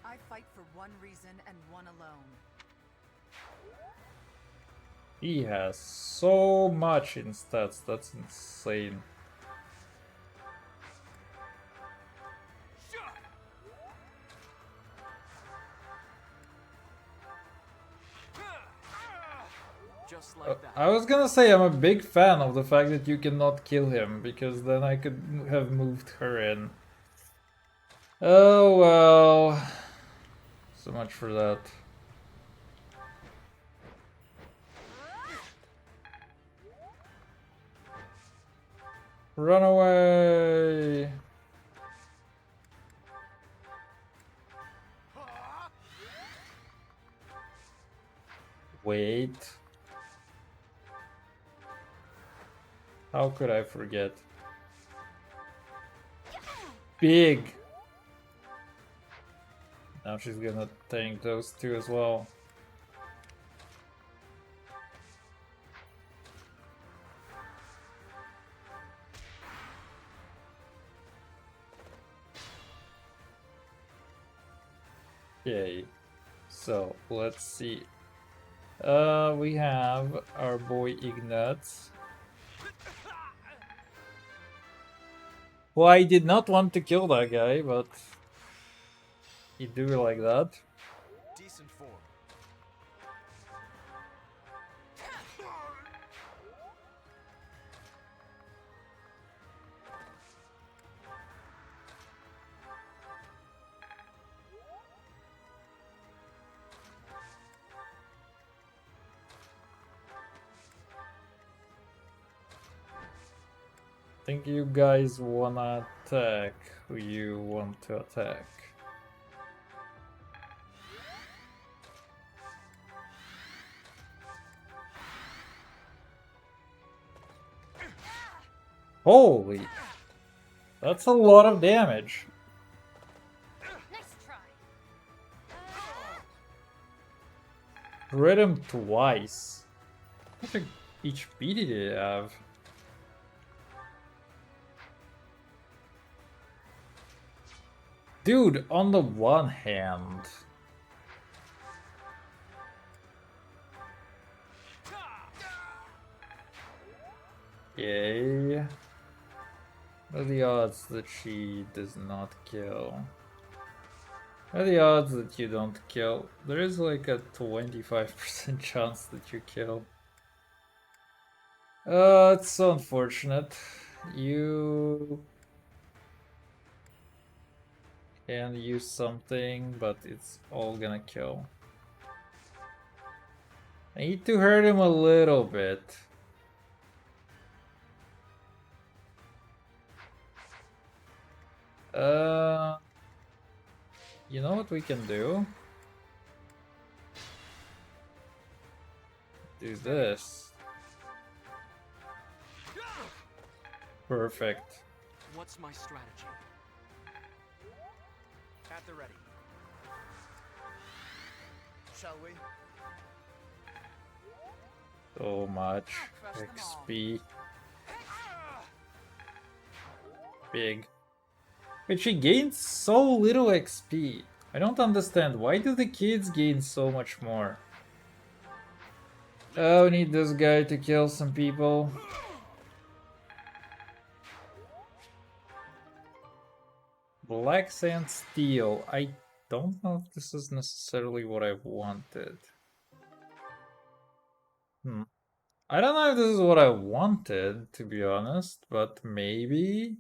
I fight for one reason and one alone. He has so much in stats, that's insane. Just like that. I was gonna say I'm a big fan of the fact that you cannot kill him, because then I could have moved her in. Oh well. So much for that. Run away! Wait. How could I forget? Big! Now she's gonna tank those two as well. Okay, so let's see. We have our boy Ignatz. Well, I did not want to kill that guy, but he do like that. Decent form. Think you guys wanna attack who you want to attack. Holy! That's a lot of damage. Nice try. Crit him twice. How much HP did he have? Dude, on the one hand... Yay. What are the odds that she does not kill? What are the odds that you don't kill? There is like a 25% chance that you kill. It's so unfortunate. You and use something, but it's all gonna kill. I need to hurt him a little bit. You know what we can do? Do this. Perfect. What's my strategy? At the ready. Shall we? So much I'll crush them all. XP. Big. But she gains so little XP. I don't understand. Why do the kids gain so much more? Oh, we need this guy to kill some people. Black Sand Steel. I don't know if this is necessarily what I wanted. I don't know if this is what I wanted, to be honest, but maybe.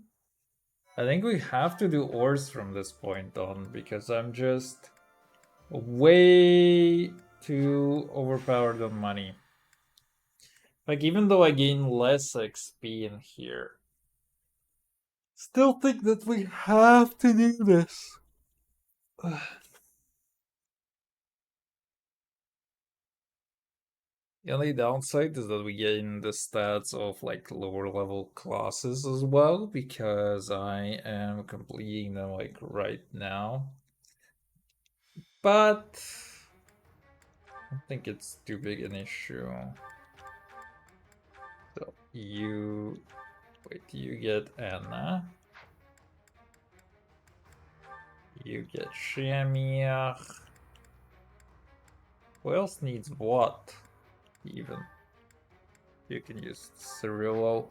I think we have to do ores from this point on, because I'm just way too overpowered on money. Like, even though I gain less XP in here, still think that we have to do this. The only downside is that we gain the stats of like lower level classes as well, because I am completing them like right now. But I don't think it's too big an issue. So you get Anna. You get Shamir. Who else needs what? Even. You can use Cirillo.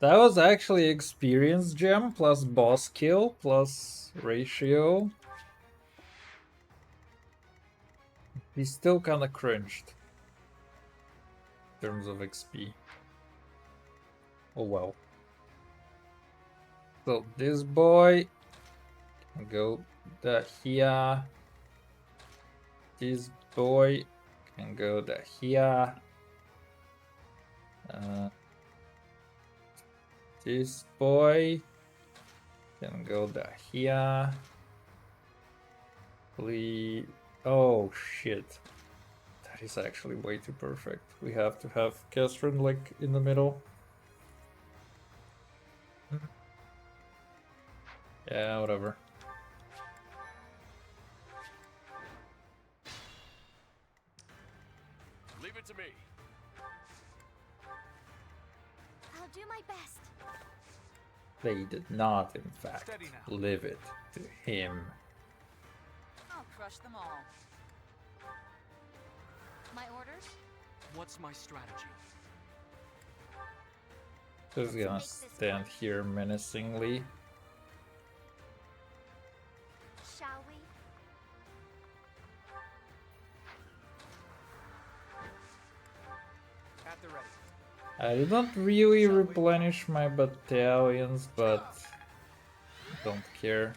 That was actually experience gem plus boss kill plus ratio. He's still kinda cringed in terms of XP. Oh well. So this boy can go here. This boy can go here. This boy can go here. Please. Oh shit. That is actually way too perfect. We have to have Kestrin like in the middle. Yeah, whatever. Leave it to me. I'll do my best. They did not, in fact, leave it to him. I'll crush them all. My orders? What's my strategy? Just gonna stand here menacingly. Shall we? At the ready. I did not really replenish my battalions, but don't care.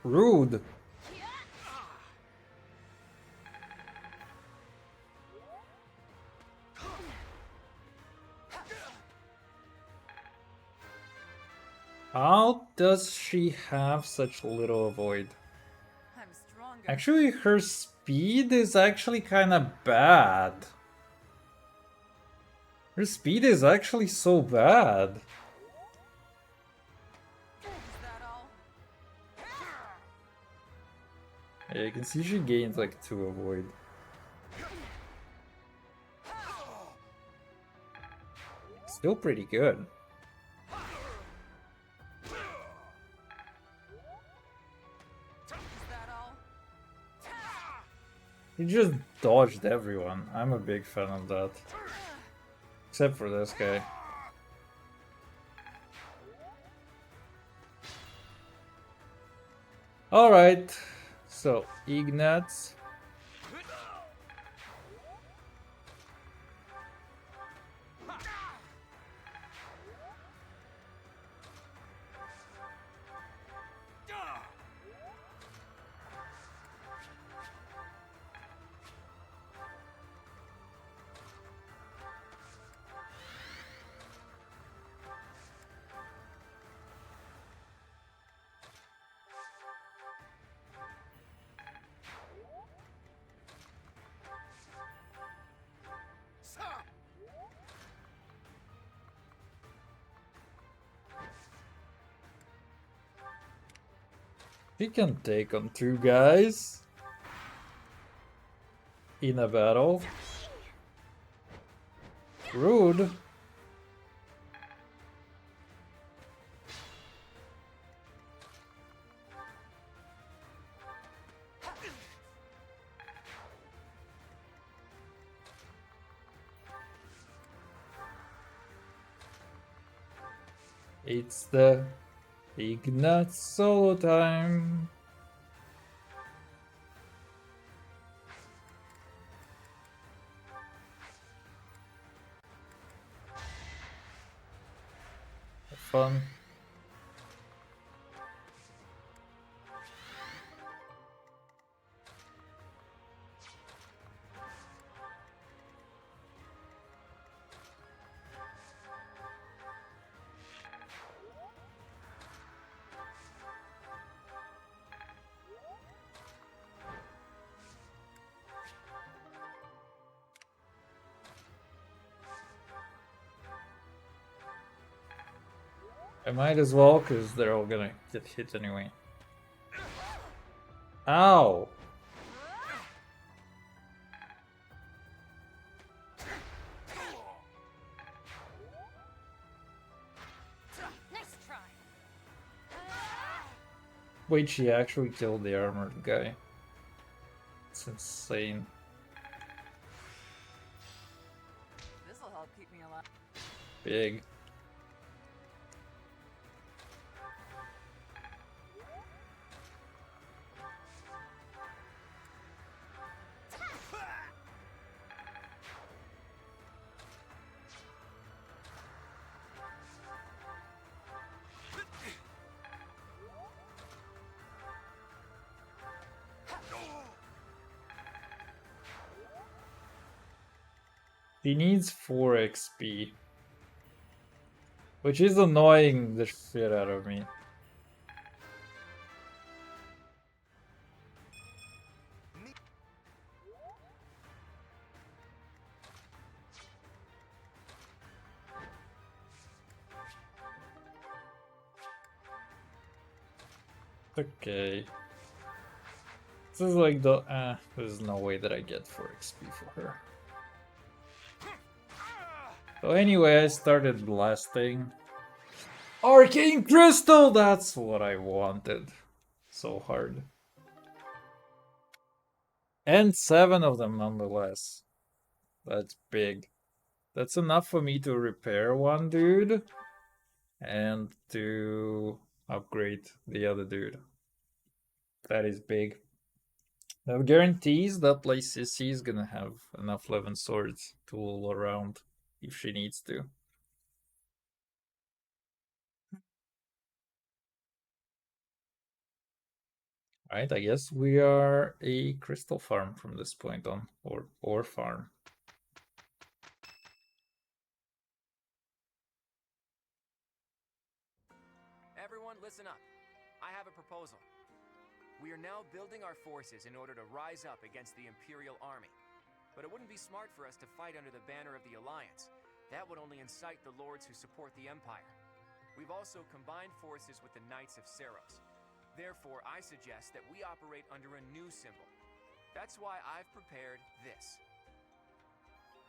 Rude! How does she have such little avoid? I'm stronger. Actually, her speed is actually kind of bad. Her speed is actually so bad. Is that all? Yeah, you can see she gains like 2 avoid. Still pretty good. Is that all? He just dodged everyone. I'm a big fan of that. Except for this guy. All right. So Ignatz. He can take on 2 guys in a battle. Rude. It's the Ignatz solo time. Have fun. I might as well, because they're all gonna get hit anyway. Ow! Nice try. Wait, she actually killed the armored guy. It's insane. This'll help keep me alive. Big. He needs 4 XP. Which is annoying the shit out of me. Okay. This is like the... there's no way that I get 4 XP for her. So anyway, I started blasting. Arcane Crystal! That's what I wanted. So hard. And 7 of them nonetheless. That's big. That's enough for me to repair one dude. And to upgrade the other dude. That is big. That guarantees that like Sissy is gonna have enough 11 swords to roll around if she needs to. Alright, I guess we are a crystal farm from this point on. Or ore farm. Everyone, listen up. I have a proposal. We are now building our forces in order to rise up against the Imperial Army. But it wouldn't be smart for us to fight under the banner of the Alliance. That would only incite the lords who support the Empire. We've also combined forces with the Knights of Seros. Therefore, I suggest that we operate under a new symbol. That's why I've prepared this.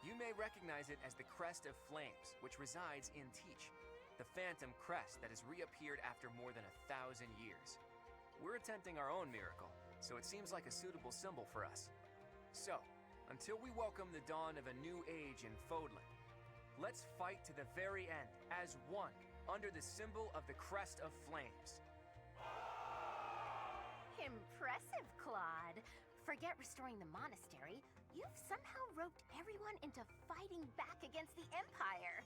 You may recognize it as the Crest of Flames, which resides in Teach, the phantom crest that has reappeared after more than 1,000 years. We're attempting our own miracle, so it seems like a suitable symbol for us. So, until we welcome the dawn of a new age in Fodlan, let's fight to the very end as one under the symbol of the Crest of Flames. Impressive, Claude. Forget restoring the monastery. You've somehow roped everyone into fighting back against the Empire.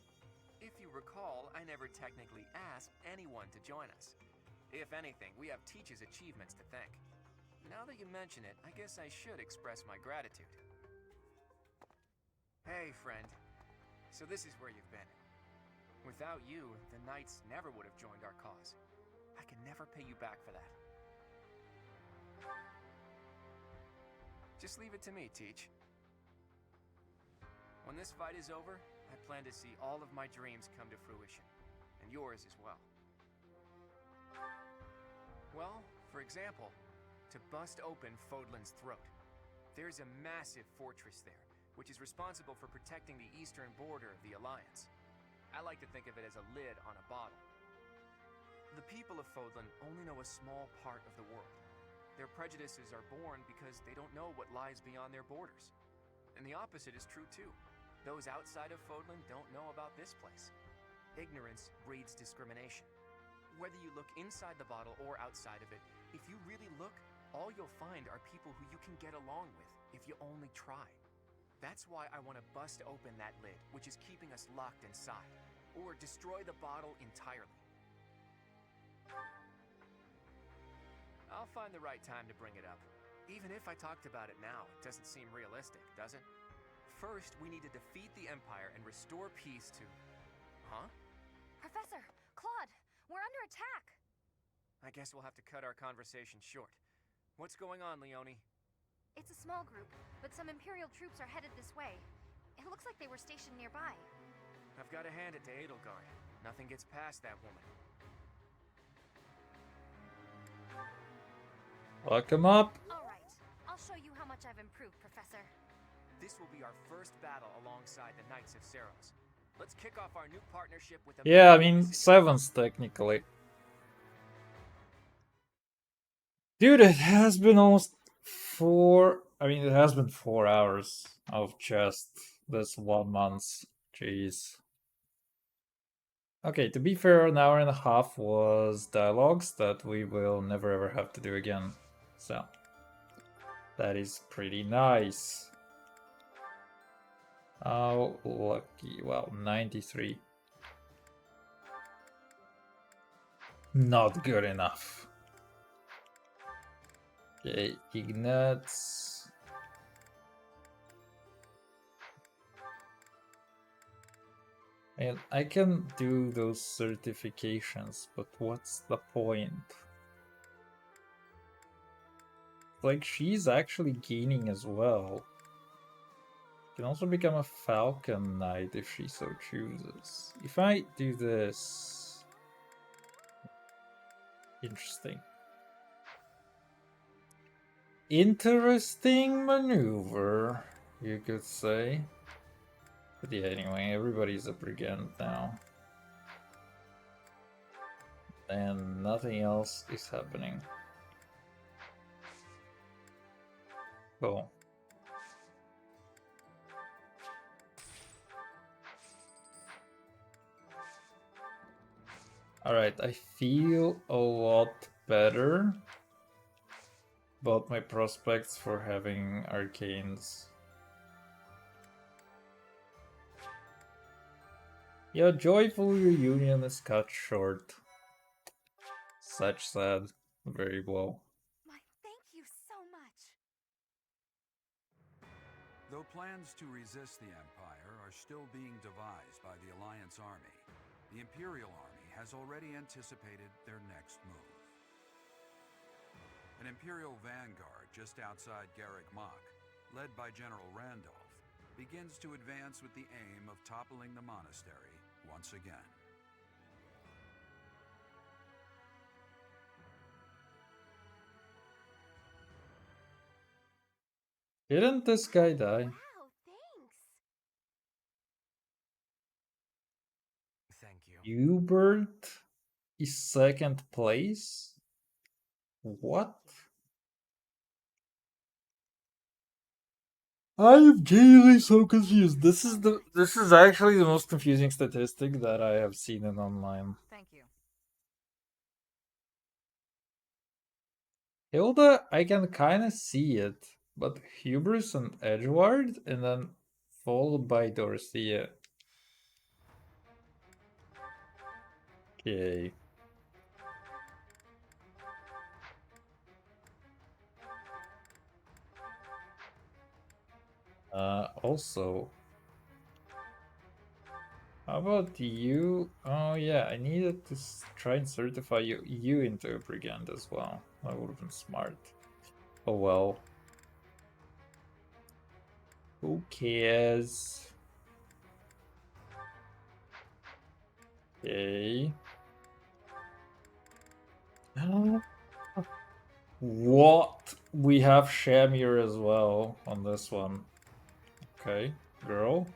If you recall, I never technically asked anyone to join us. If anything, we have Teach's achievements to thank. Now that you mention it, I guess I should express my gratitude. Hey, friend. So this is where you've been. Without you, the Knights never would have joined our cause. I can never pay you back for that. Just leave it to me, Teach. When this fight is over, I plan to see all of my dreams come to fruition. And yours as well. Well, for example, to bust open Fodlan's throat. There's a massive fortress there, which is responsible for protecting the eastern border of the Alliance. I like to think of it as a lid on a bottle. The people of Fodlan only know a small part of the world. Their prejudices are born because they don't know what lies beyond their borders. And the opposite is true too. Those outside of Fodlan don't know about this place. Ignorance breeds discrimination. Whether you look inside the bottle or outside of it, if you really look, all you'll find are people who you can get along with if you only try. That's why I want to bust open that lid, which is keeping us locked inside, or destroy the bottle entirely. I'll find the right time to bring it up. Even if I talked about it now, it doesn't seem realistic, does it? First, we need to defeat the Empire and restore peace to... Huh? Professor! Claude! We're under attack! I guess we'll have to cut our conversation short. What's going on, Leone? It's a small group, but some Imperial troops are headed this way. It looks like they were stationed nearby. I've got to hand it to Edelgard. Nothing gets past that woman. Lock him up. Alright, I'll show you how much I've improved, Professor. This will be our first battle alongside the Knights of Seros. Let's kick off our new partnership with the... Yeah, I mean, 7's technically. Dude, it has been almost 4... I mean, it has been 4 hours of just this 1 month. Jeez. Okay, to be fair, an hour and a half was dialogues that we will never ever have to do again. So, that is pretty nice. Oh, lucky. Well, 93. Not good enough. Okay, Ignatz. And I can do those certifications, but what's the point? Like, she's actually gaining as well. Can also become a Falcon Knight if she so chooses. If I do this... Interesting. Interesting maneuver, you could say. But yeah, anyway, everybody's a brigand now. And nothing else is happening. Cool. Alright, I feel a lot better about my prospects for having arcanes. Your joyful reunion is cut short. Such sad. Very well. My thank you so much. Though plans to resist the Empire are still being devised by the Alliance Army, the Imperial Army has already anticipated their next move. An Imperial vanguard just outside Garrick Mach, led by General Randolph, begins to advance with the aim of toppling the monastery once again. Didn't this guy die? Wow, thanks. Thank you. Hubert is 2nd place? What? I'm genuinely so confused. This is actually the most confusing statistic that I have seen in online. Thank you. Hilda, I can kind of see it, but Hubris and Edward, and then followed by Dorothea. Okay. Also, how about you? Oh yeah, I needed to try and certify you into a brigand as well. That would have been smart. Oh well. Who cares? Okay. What? We have Shamir as well on this one. Okay, girl.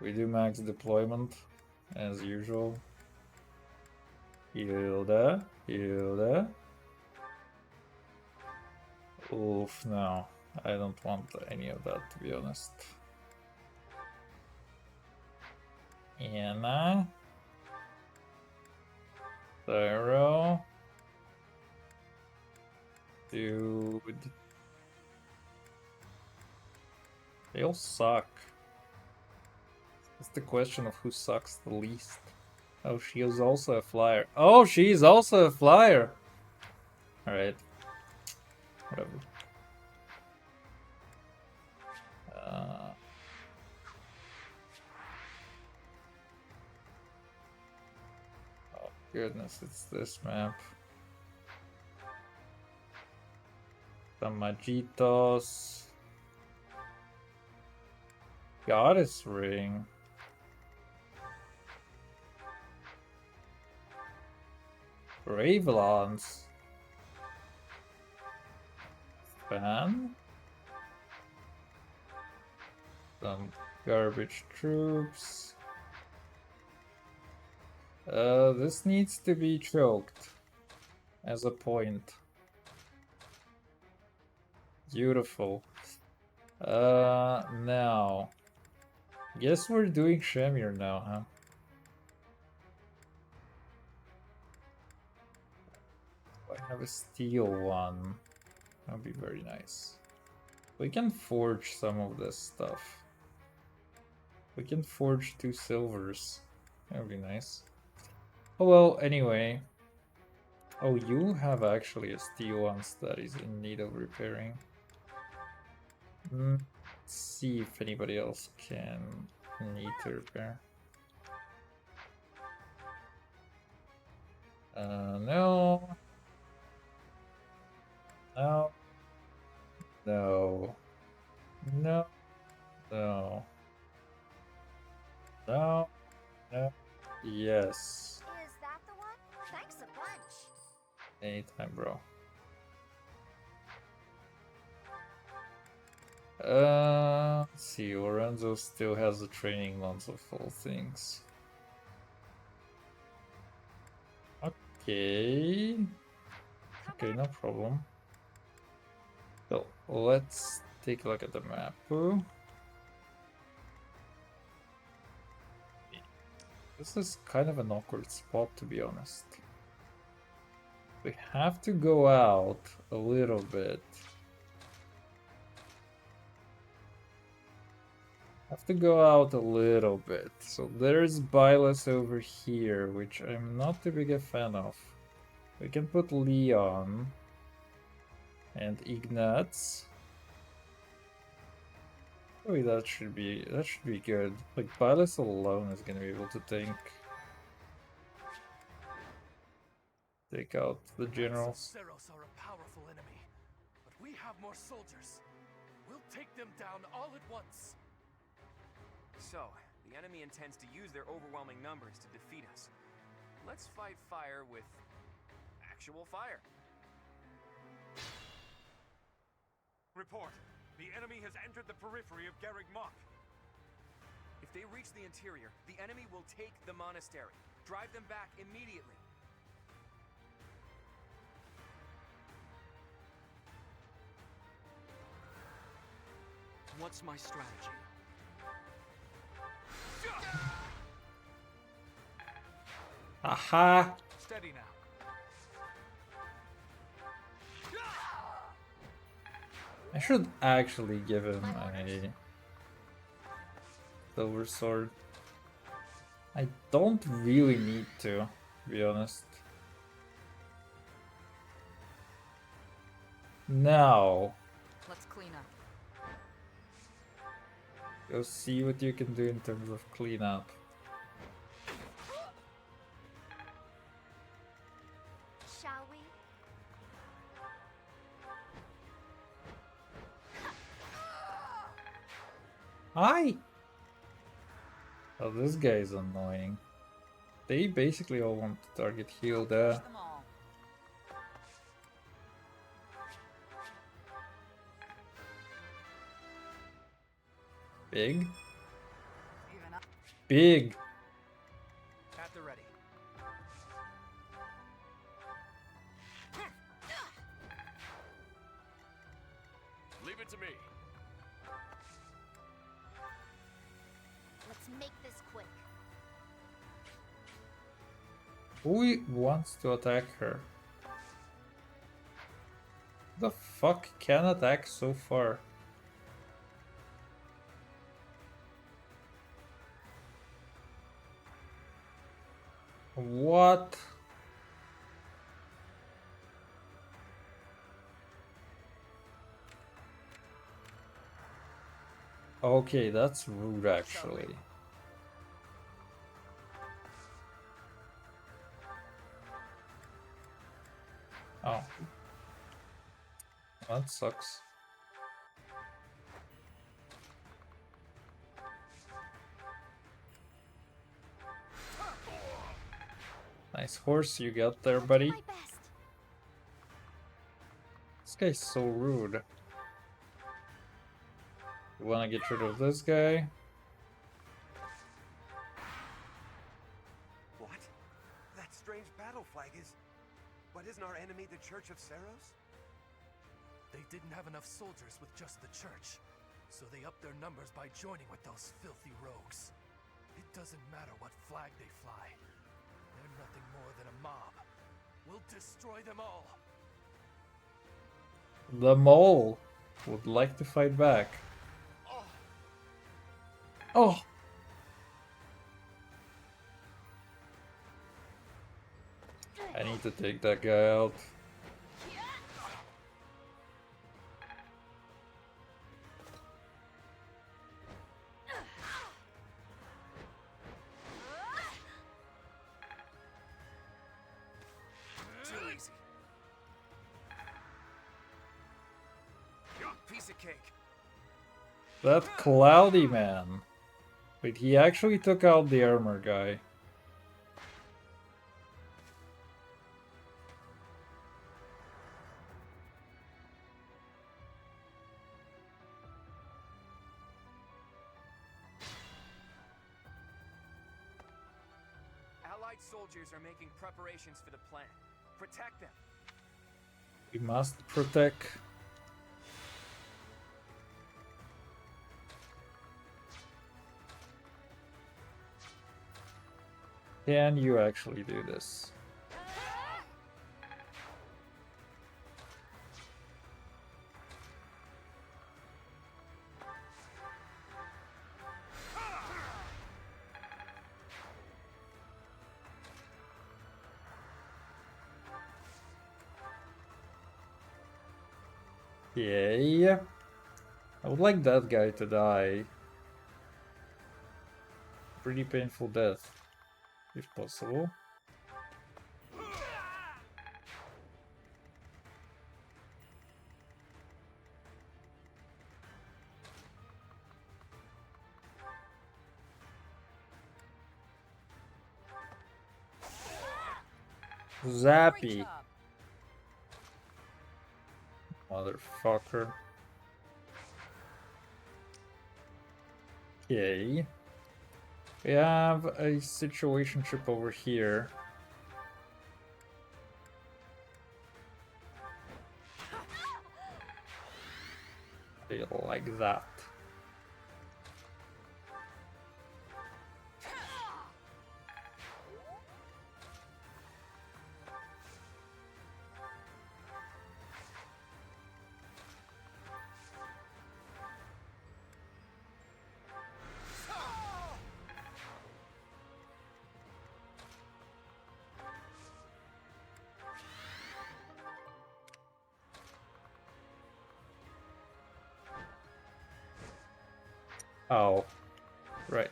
We do max deployment as usual. Hilda. Oof, no. I don't want any of that, to be honest. Anna. Thyro. Dude. They all suck. It's the question of who sucks the least. Oh, she is also a flyer. Oh, she's also a flyer! Alright. Whatever. Oh goodness, it's this map. Tamajitos. Goddess ring. Ravelons. Fan. Some garbage troops. This needs to be choked as a point. Beautiful. Now. Guess we're doing Shamir now, huh? I have a steel one. That would be very nice. We can forge some of this stuff. We can forge 2 silvers. That would be nice. Oh well, anyway. Oh, you have actually a steel one that is in need of repairing. Let's see if anybody else can need to repair. No. No. No. No. No. No. No. Yes. Is that the one? Thanks a bunch. Anytime, bro. Let's see. Lorenzo still has the training months of all things. Okay. Okay, no problem. So let's take a look at the map. This is kind of an awkward spot, to be honest. We have to go out a little bit. Have to go out a little bit. So there's Byleth over here, which I'm not too big a fan of. We can put Leon and Ignatz. Oh, that should be good. Like Byleth alone is gonna be able to take out the general. Ceros are a powerful enemy, but we have more soldiers. We'll take them down all at once. So, the enemy intends to use their overwhelming numbers to defeat us. Let's fight fire with actual fire. Report. The enemy has entered the periphery of Garrig Mach. If they reach the interior, the enemy will take the monastery. Drive them back immediately. What's my strategy? Aha! Steady now. should actually give him a silver sword. I don't really need to be honest. Now, Let's clean up. go see what you can do in terms of cleanup. Shall we? Hi! Oh, this guy is annoying. They basically all want to target Hilda. Them all. Big? Even up. Big! At the ready. Leave it to me. Let's make this quick. Who wants to attack her? The fuck can attack so far? What? Okay, that's rude actually. Oh. That sucks. Nice horse you got there, buddy. My best. This guy's so rude. You wanna get rid of this guy? What? That strange battle flag is... But isn't our enemy the Church of Seros? They didn't have enough soldiers with just the church, so they upped their numbers by joining with those filthy rogues. It doesn't matter what flag they fly. They're nothing more than a mob. We'll destroy them all. The mole would like to fight back. Oh! I need to take that guy out. Too easy. Piece of cake. That cloudy man. Wait, he actually took out the armor guy. Allied soldiers are making preparations for the plan. Protect them. We must protect. Can you actually do this? Yeah. I would like that guy to die. Pretty painful death, if possible. Zappy. Motherfucker. Okay. We have a situationship over here. Like that. Oh, right.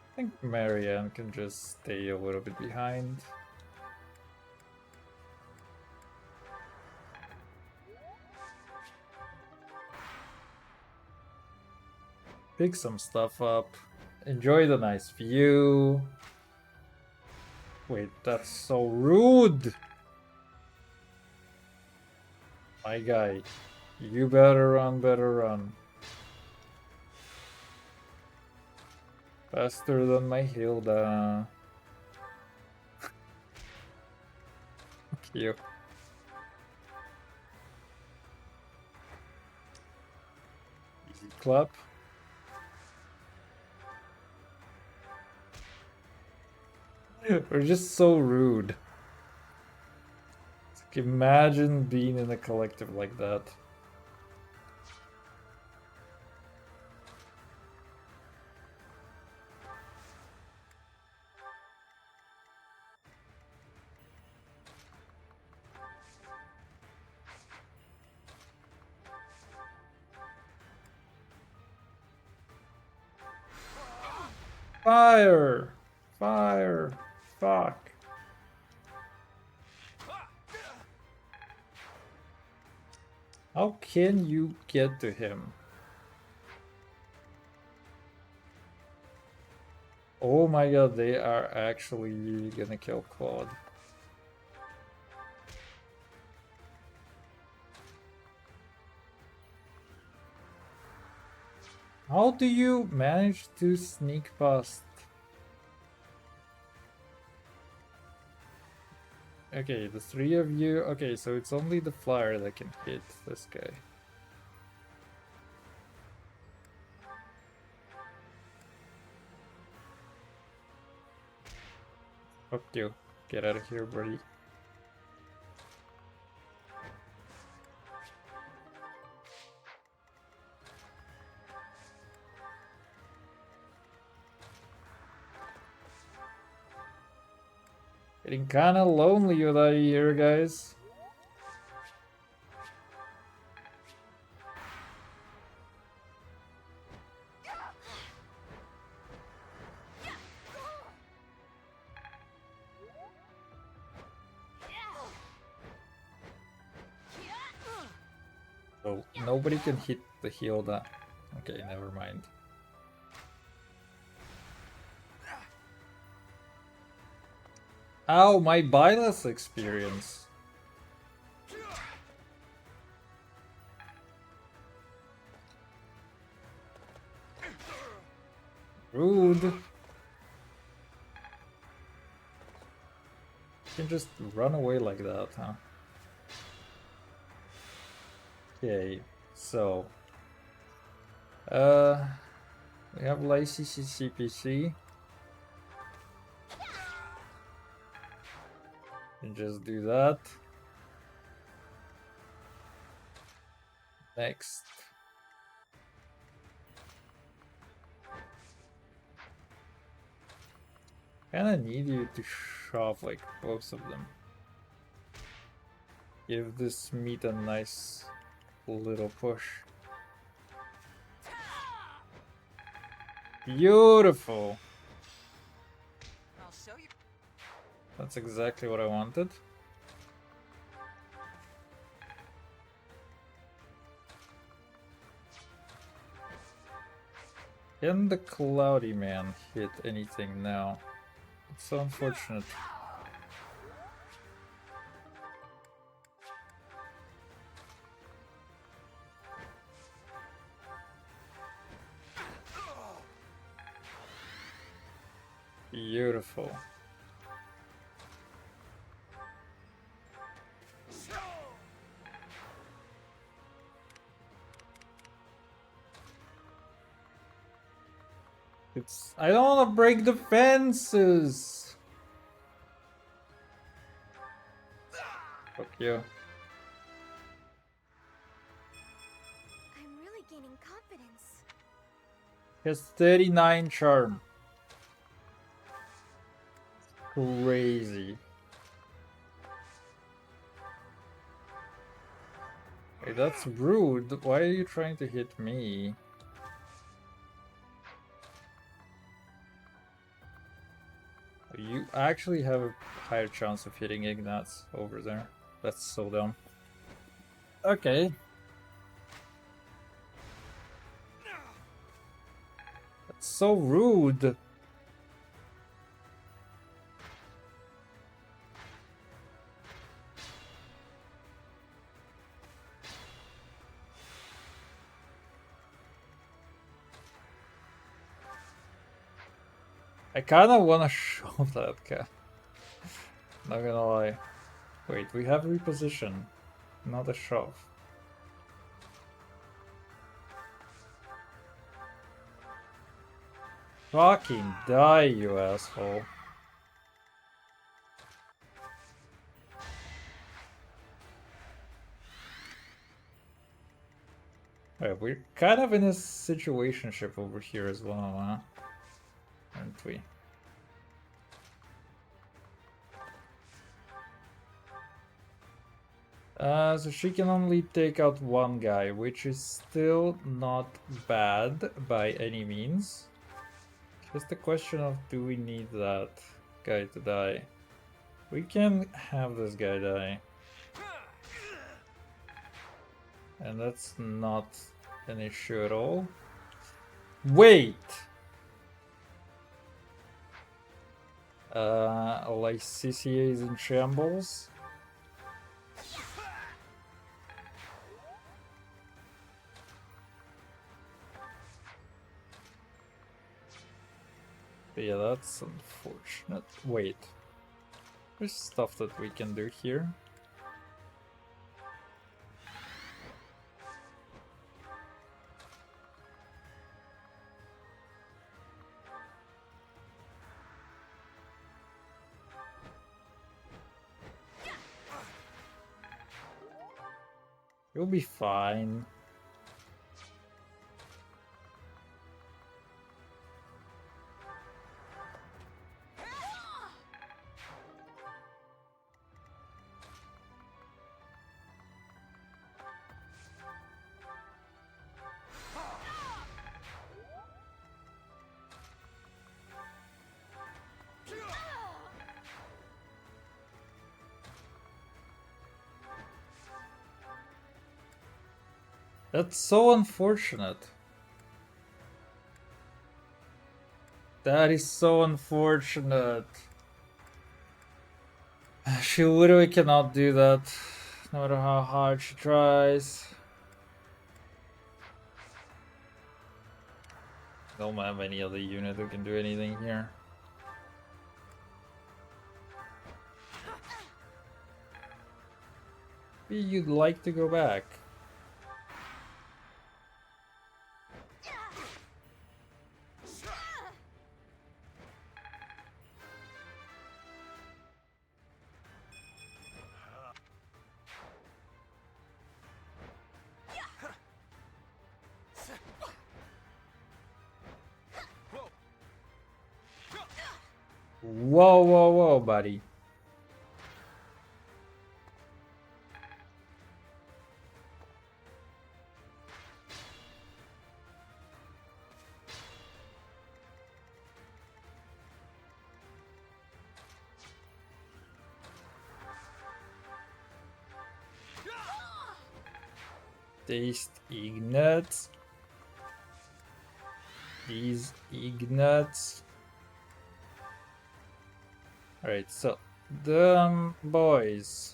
I think Marianne can just stay a little bit behind. Pick some stuff up. Enjoy the nice view. Wait, that's so rude! My guy, you better run, better run. Faster than my Hilda. Cute. Easy clap. We're just so rude. Like, imagine being in a collective like that. Fire! Fire! Fuck. How can you get to him? Oh my god, they are actually gonna kill Claude. How do you manage to sneak past? Okay, the three of you. Okay, so it's only the flyer that can hit this guy. Fuck you. Get out of here, buddy. Getting kinda lonely without you here, guys. Oh, nobody can hit the Hilda. Okay, never mind. Ow, my Byleth experience. Rude. You can just run away like that, huh? Okay, so we have Lacey CPC. And just do that. Next. Kinda need you to shove like both of them. Give this meat a nice little push. Beautiful. I'll show you. That's exactly what I wanted. Can the Cloudy Man hit anything now? It's so unfortunate. Beautiful. I don't want to break the fences. Fuck you. I'm really gaining confidence. He has 39 charm. Crazy. Hey, that's rude. Why are you trying to hit me? You actually have a higher chance of hitting Ignatz over there. That's so dumb. Okay. That's so rude. I kinda wanna shove that guy. Not gonna lie. Wait, we have reposition, not a shove. Fucking die, you asshole. Alright, we're kind of in a situationship over here as well, huh? Aren't we? So she can only take out one guy, which is still not bad by any means. Just a question of, do we need that guy to die? We can have this guy die. And that's not an issue at all. Wait! Lycicia is in shambles. Yeah, that's unfortunate. Wait. There's stuff that we can do here. You'll be fine. That's so unfortunate. That is so unfortunate. She literally cannot do that, no matter how hard she tries. Don't have any other unit who can do anything here. Maybe you'd like to go back. Whoa, whoa, whoa, buddy. Taste Ignatz. These Ignatz. Alright, so the boys.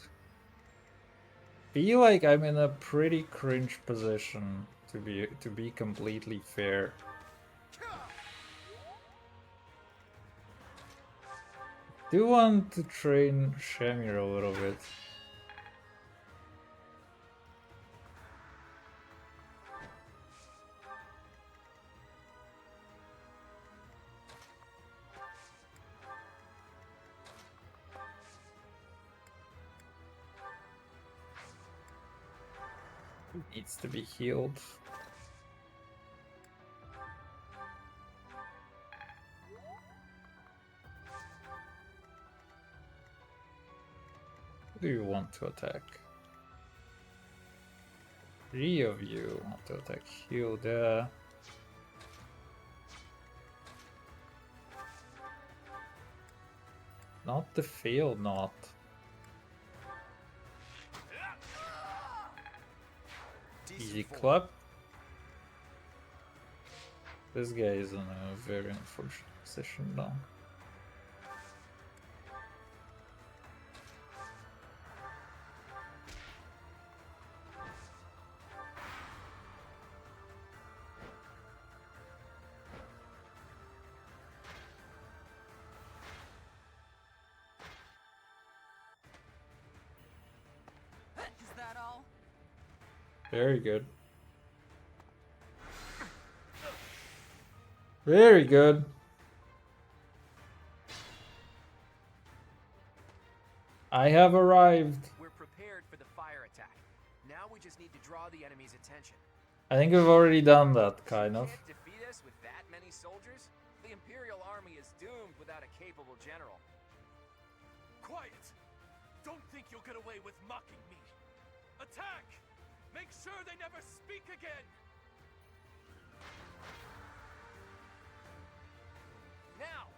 Feel like I'm in a pretty cringe position to be completely fair. Do want to train Shamir a little bit. Needs to be healed. Who do you want to attack? 3 of you want to attack Hilda. Not the failed knot. Easy clap. This guy is in a very unfortunate position now. Is that all? Very good. Very good. I have arrived. We're prepared for the fire attack. Now we just need to draw the enemy's attention. I think we've already done that, kind of. Can't defeat us with that many soldiers? The Imperial Army is doomed without a capable general. Quiet! Don't think you'll get away with mocking me. Attack! Make sure they never speak again! Now!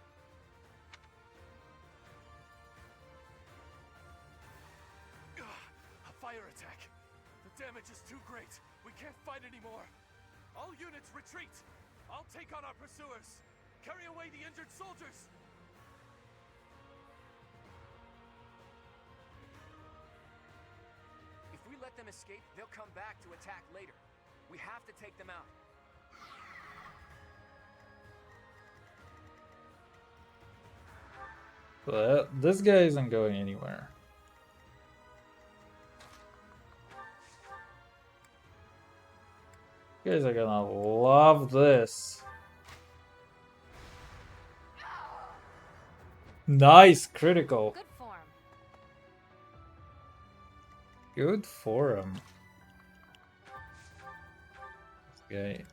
A fire attack! The damage is too great. We can't fight anymore. All units retreat! I'll take on our pursuers. Carry away the injured soldiers! If we let them escape, they'll come back to attack later. We have to take them out. But this guy isn't going anywhere. You guys are gonna love this. Nice critical. Good form. Good for him. Okay.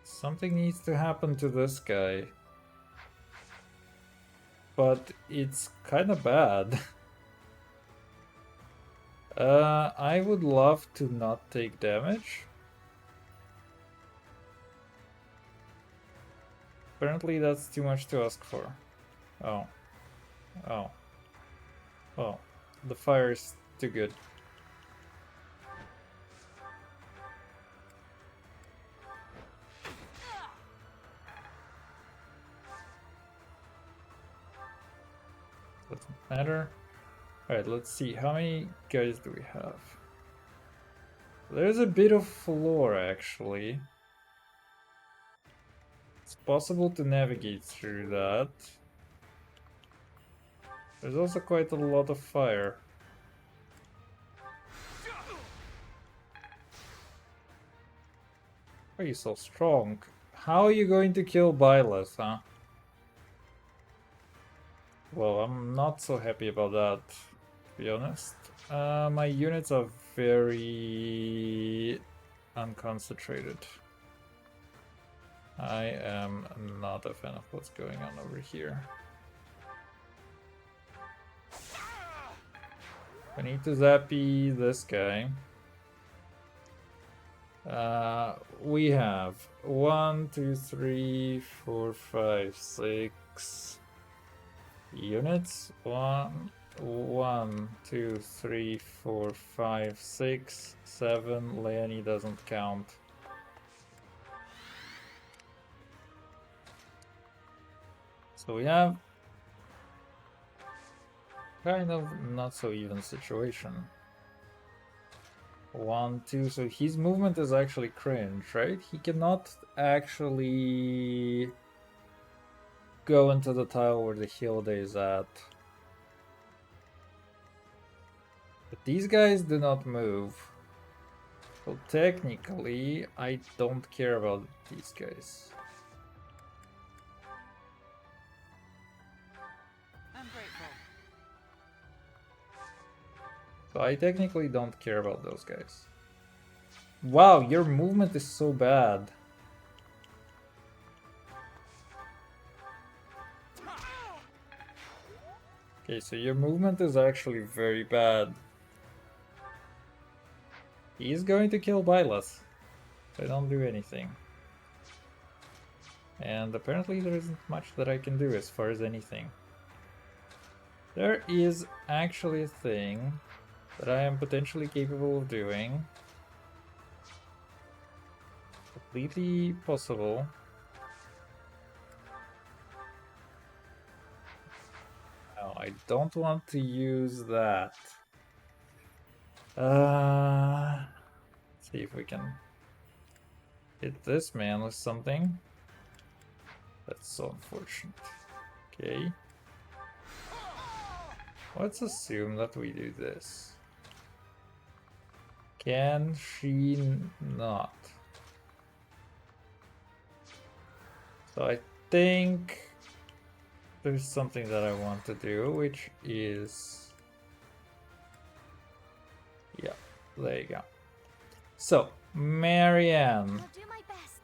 Something needs to happen to this guy. But it's kind of bad. I would love to not take damage. Apparently that's too much to ask for. Oh. Oh. Oh. The fire is too good. Doesn't matter. Alright, let's see. How many guys do we have? There's a bit of floor, actually. It's possible to navigate through that. There's also quite a lot of fire. Why are you so strong? How are you going to kill Byleth, huh? Well, I'm not so happy about that, to be honest. My units are very unconcentrated. I am not a fan of what's going on over here. I need to zappy this guy. We have 1, 2, 3, 4, 5, 6 units. 1, 2, 3, 4, 5, 6, 7. Leonie doesn't count. So we have kind of not so even situation. 1, 2, so his movement is actually cringe, right? He cannot actually go into the tile where the Hilda is at. But these guys do not move. So technically, I don't care about these guys. I'm grateful. So I technically don't care about those guys. Wow, your movement is so bad. Okay, so your movement is actually very bad. He's going to kill Byleth if I don't do anything. And apparently there isn't much that I can do as far as anything. There is actually a thing that I am potentially capable of doing. Completely possible. No, I don't want to use that. Let's see if we can hit this man with something. That's so unfortunate. Okay. Let's assume that we do this. Can she not? So I think there's something that I want to do, which is... Yeah, there you go. So, Marianne. I'll do my best.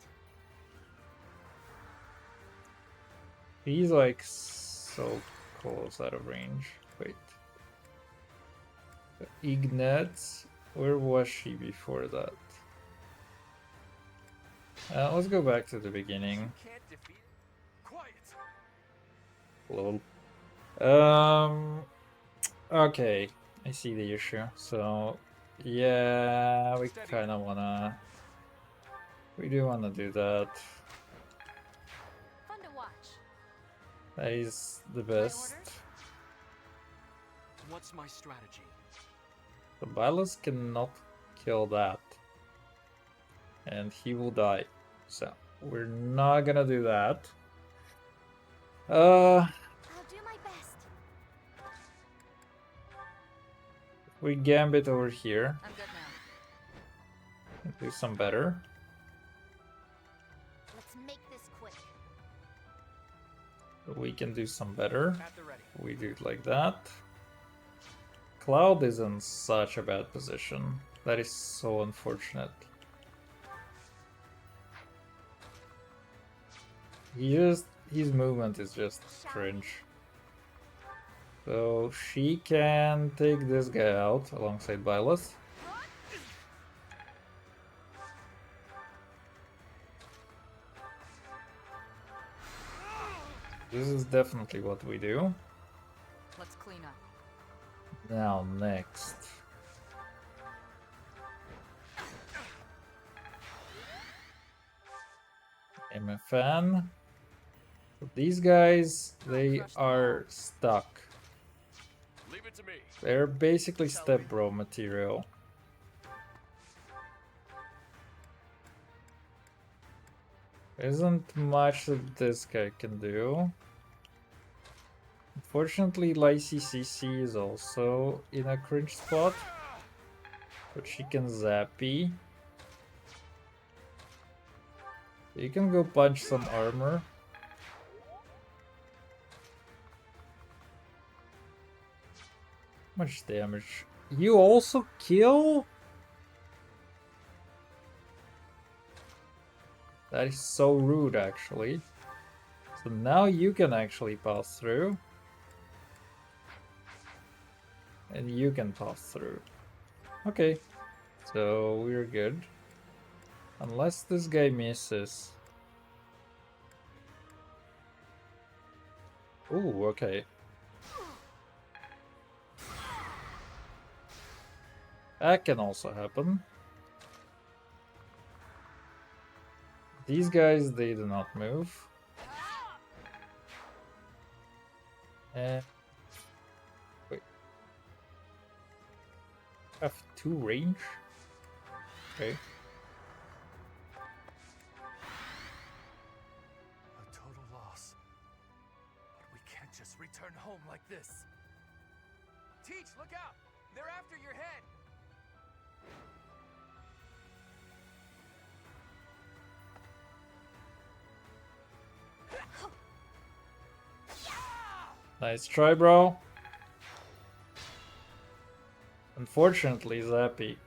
He's like so close out of range. Wait. Ignatz, where was she before that? Let's go back to the beginning. Lol. Okay, I see the issue. So, yeah, we kind of wanna... We do wanna do that. Fun to watch. That is the best. What's my strategy? The Byleth cannot kill that. And he will die. So, we're not gonna do that. I'll do my best. We gambit over here. I'm good now. Do some better. Let's make this quick. We can do some better. We do it like that. Cloud is in such a bad position. That is so unfortunate. His movement is just cringe. So she can take this guy out alongside Byleth. This is definitely what we do. Let's clean up. Now next. MFN. These guys, they are stuck. Leave it to me. They're basically step bro material. There isn't much that this guy can do. Unfortunately, Lacey CC is also in a cringe spot, but she can zappy. You can go punch some armor. Much damage. You also kill? That is so rude, actually. So now you can actually pass through. And you can pass through. Okay, so we're good. Unless this guy misses. Ooh, okay. That can also happen. These guys, they do not move. And wait. Have 2 range? Okay. A total loss. But we can't just return home like this. Teach, look out! They're after your head! Nice try, bro. Unfortunately, Zappy.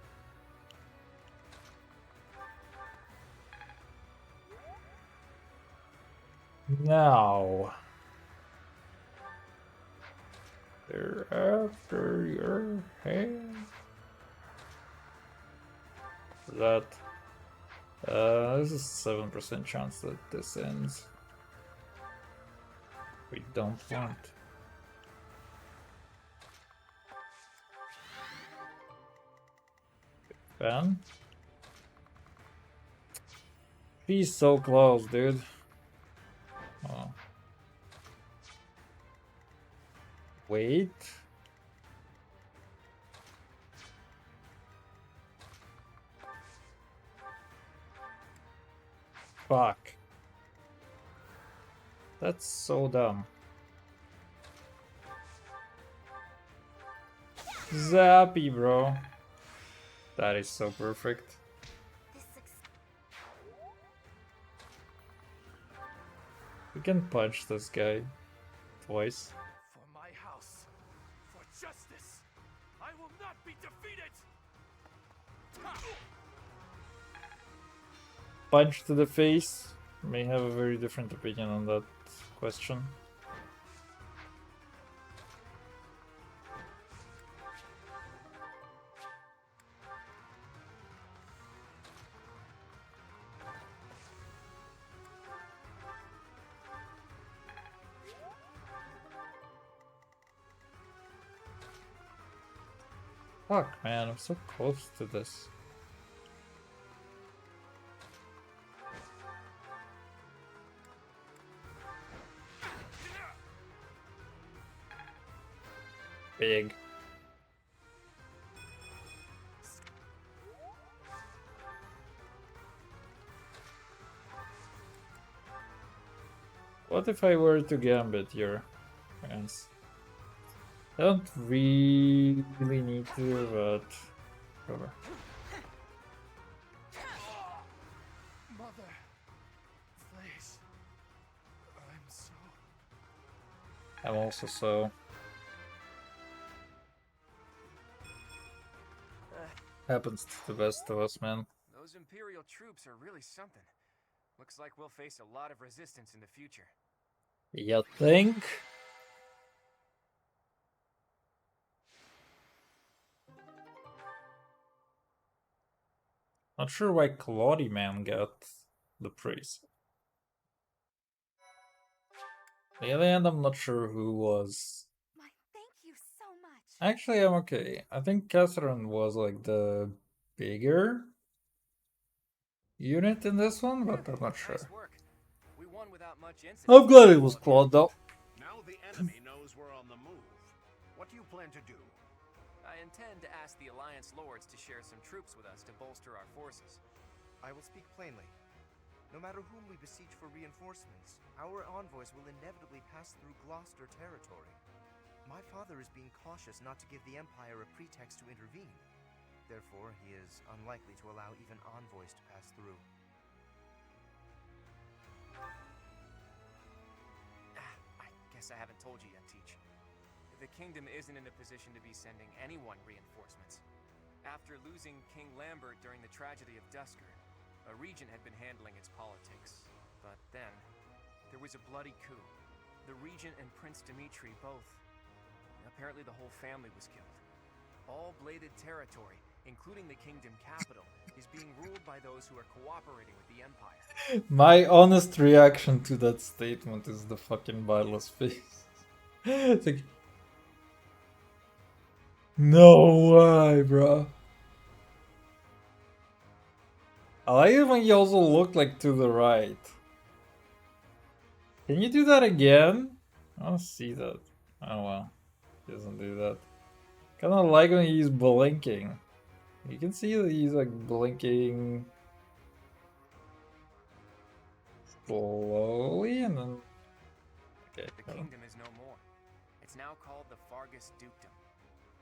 Now. They're after your head. That. There's a 7% chance that this ends. We don't want. Ben? She's so close, dude. Oh. Wait. Fuck. That's so dumb. Zappy, bro. That is so perfect. We can punch this guy twice. For my house, for justice, I will not be defeated! Punch to the face. May have a very different opinion on that question. Fuck, man, I'm so close to this. Big. What if I were to gambit here, friends? I don't really need to, but whatever. Mother, please. I'm so... I'm also so... Happens to the best of us, man. Those Imperial troops are really something. Looks like we'll face a lot of resistance in the future. You think? Not sure why Claudie man got the praise. In the end, I'm not sure who was. Thank you so much. Actually, I'm okay. I think Catherine was like the bigger unit in this one, but I'm not sure. Nice work. We won without much incident. I'm glad it was Claude though. Now the enemy knows we're on the move. What do you plan to do? I intend to ask the Alliance Lords to share some troops with us to bolster our forces. I will speak plainly. No matter whom we beseech for reinforcements, our envoys will inevitably pass through Gloucester territory. My father is being cautious not to give the Empire a pretext to intervene. Therefore, he is unlikely to allow even envoys to pass through. I guess I haven't told you yet, Teach. The kingdom isn't in a position to be sending anyone reinforcements. After losing King Lambert during the tragedy of Dusker, a regent had been handling its politics. But then, there was a bloody coup. The regent and Prince Dimitri both. Apparently the whole family was killed. All bladed territory, including the kingdom capital, is being ruled by those who are cooperating with the Empire. My honest reaction to that statement is the fucking Barlow's face. It's like, no way, bro. I like it when you also look like to the right. Can you do that again? I don't see that. Oh well. He doesn't do that. Kinda like when he's blinking. You can see that he's like blinking slowly and then... Okay. The kingdom is no more. It's now called the Fargus Dukedom.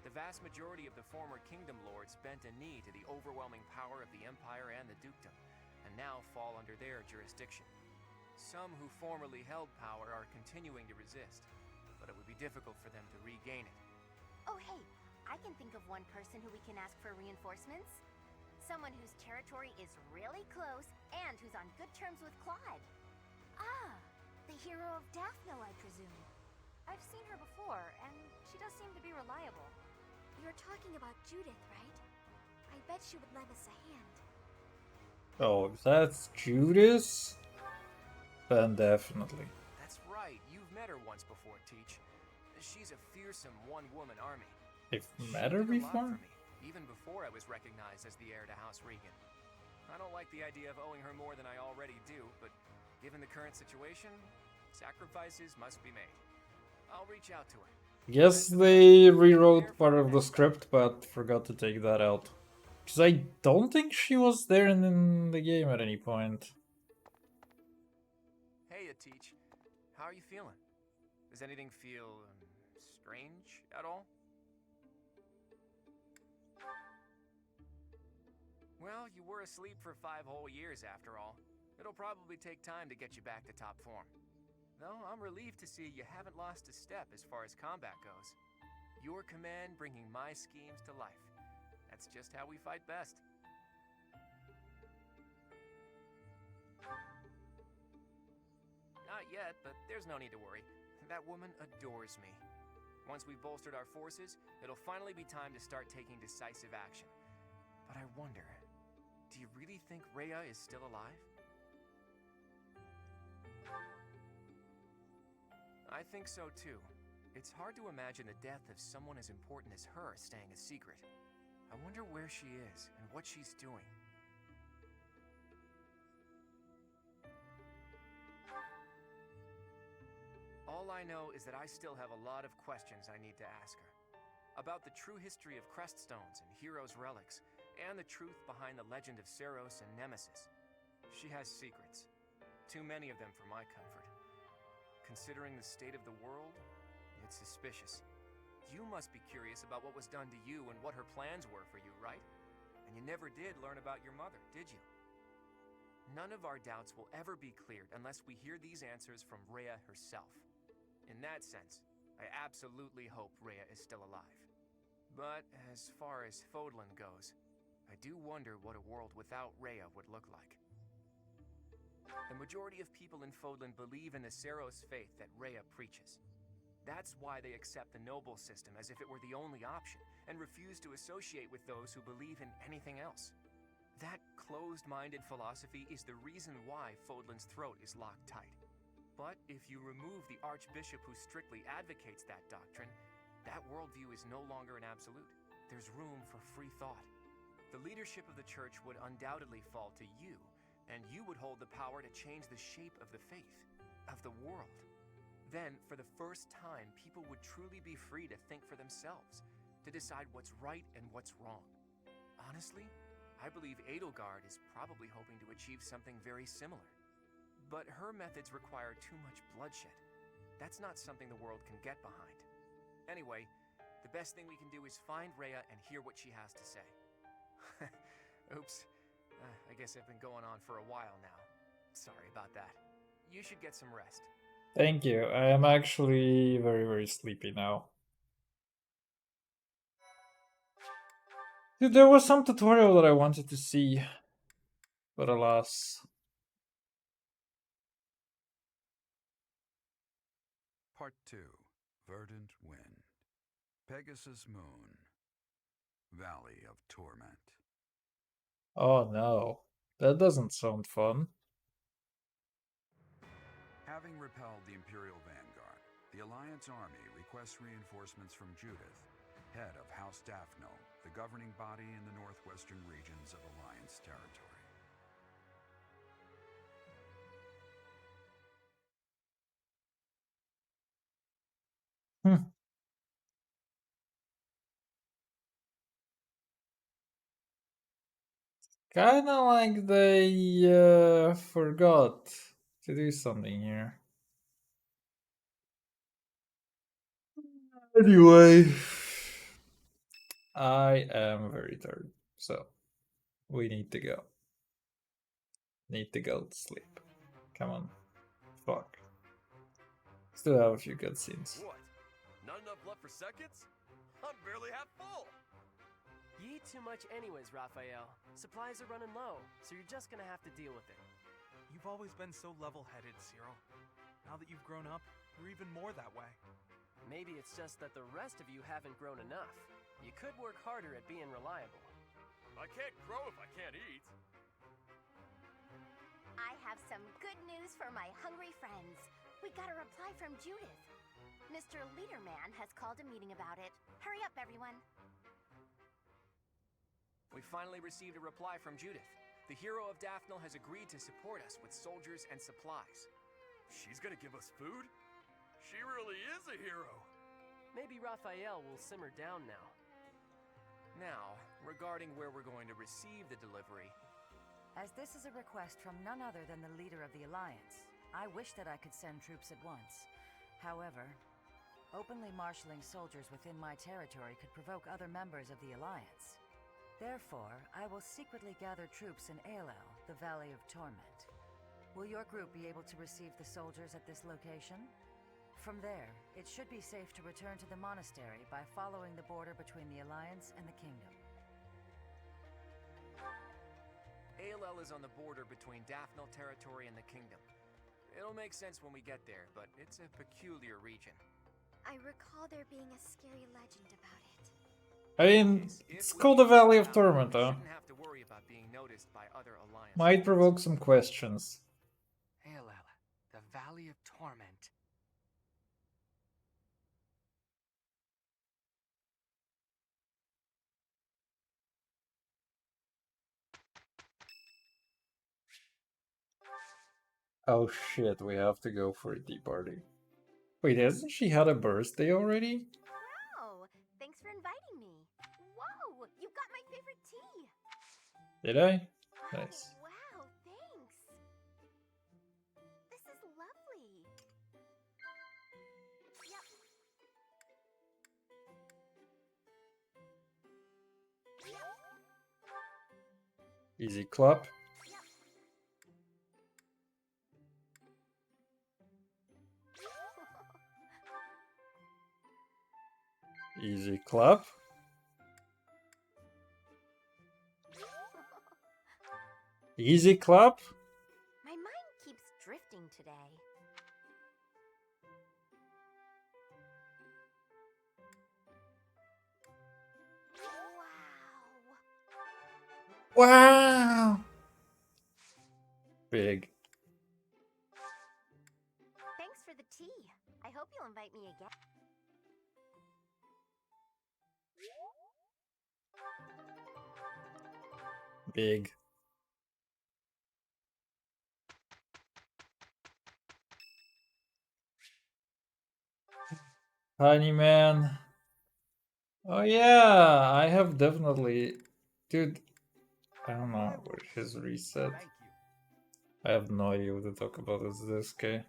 The vast majority of the former kingdom lords bent a knee to the overwhelming power of the Empire and the Dukedom, and now fall under their jurisdiction. Some who formerly held power are continuing to resist, but it would be difficult for them to regain it. Oh hey, I can think of one person who we can ask for reinforcements. Someone whose territory is really close and who's on good terms with Claude. Ah, the hero of Daphne, I presume. I've seen her before, and she does seem to be reliable. You're talking about Judith, right? I bet she would lend us a hand. Oh, if that's Judas? Then definitely. That's right, you've met her once before, Teach. She's a fearsome one-woman army. I've She met her did a lot before? for me, even before I was recognized as the heir to House Regan. I don't like the idea of owing her more than I already do, but given the current situation, sacrifices must be made. I'll reach out to her. Guess they rewrote part of the script, but forgot to take that out. Because I don't think she was there in the game at any point. Hey, Teach. How are you feeling? Does anything feel strange at all? Well, you were asleep for 5 whole years after all. It'll probably take time to get you back to top form. Though I'm relieved to see you haven't lost a step as far as combat goes. Your command bringing my schemes to life. That's just how we fight best. Not yet, but there's no need to worry. That woman adores me. Once we've bolstered our forces, it'll finally be time to start taking decisive action. But I wonder, do you really think Rhea is still alive? I think so too. It's hard to imagine the death of someone as important as her staying a secret. I wonder where she is and what she's doing. All I know is that I still have a lot of questions I need to ask her. About the true history of Creststones and Heroes' Relics, and the truth behind the legend of Seros and Nemesis. She has secrets. Too many of them for my comfort. Considering the state of the world, it's suspicious. You must be curious about what was done to you and what her plans were for you, right? And you never did learn about your mother, did you? None of our doubts will ever be cleared unless we hear these answers from Rhea herself. In that sense, I absolutely hope Rhea is still alive. But as far as Fodlan goes, I do wonder what a world without Rhea would look like. The majority of people in Fodlan believe in the Seros faith that Rhea preaches. That's why they accept the noble system as if it were the only option, and refuse to associate with those who believe in anything else. That closed-minded philosophy is the reason why Fodlan's throat is locked tight. But if you remove the Archbishop who strictly advocates that doctrine, that worldview is no longer an absolute. There's room for free thought. The leadership of the church would undoubtedly fall to you, and you would hold the power to change the shape of the faith, of the world. Then, for the first time, people would truly be free to think for themselves, to decide what's right and what's wrong. Honestly, I believe Edelgard is probably hoping to achieve something very similar. But her methods require too much bloodshed. That's not something the world can get behind. Anyway, the best thing we can do is find Rhea and hear what she has to say. Oops. I guess I've been going on for a while now. Sorry about that. You should get some rest. Thank you. I am actually very, very sleepy now. Dude, there was some tutorial that I wanted to see, but alas. Part 2. Verdant Wind. Pegasus Moon. Valley of Torment. Oh no, that doesn't sound fun. Having repelled the Imperial Vanguard, the Alliance army requests reinforcements from Judith, head of House Daphno, the governing body in the northwestern regions of Alliance territory. Kinda like they forgot to do something here. Anyway, I am very tired, so we need to go. Need to go to sleep. Come on. Fuck. Still have a few cutscenes. What? Not enough left for seconds? I'm barely half full. You eat too much anyways, Raphael. Supplies are running low, so you're just gonna have to deal with it. You've always been so level-headed, Cyril. Now that you've grown up, you're even more that way. Maybe it's just that the rest of you haven't grown enough. You could work harder at being reliable. I can't grow if I can't eat. I have some good news for my hungry friends. We got a reply from Judith. Mr. Leaderman has called a meeting about it. Hurry up, everyone. We finally received a reply from Judith. The hero of Daphnel has agreed to support us with soldiers and supplies. She's gonna give us food? She really is a hero. Maybe Raphael will simmer down now. Now, regarding where we're going to receive the delivery. As this is a request from none other than the leader of the Alliance, I wish that I could send troops at once. However, openly marshaling soldiers within my territory could provoke other members of the Alliance. Therefore, I will secretly gather troops in Aelel, the Valley of Torment. Will your group be able to receive the soldiers at this location? From there, it should be safe to return to the monastery by following the border between the Alliance and the Kingdom. Aelel is on the border between Daphnel territory and the Kingdom. It'll make sense when we get there, but it's a peculiar region. I recall there being a scary legend about it. I mean, it's called the Valley of Torment, huh? Shouldn't have to worry about being noticed by other alliances. Might provoke some questions. Aelel, the Valley of Torment. Oh shit, we have to go for a tea party. Wait, hasn't she had a birthday already? Wow! Thanks for inviting me. Whoa! You got my favorite tea! Did I? Oh, Nice. wow, thanks! This is lovely. Yep. Easy clap. Easy clap. Easy clap. My mind keeps drifting today. Wow! Wow. Big. Thanks for the tea. I hope you'll invite me again. Big. Tiny man. Oh yeah, I have definitely... Dude, I don't know what his reset. I have no idea what to talk about as this guy.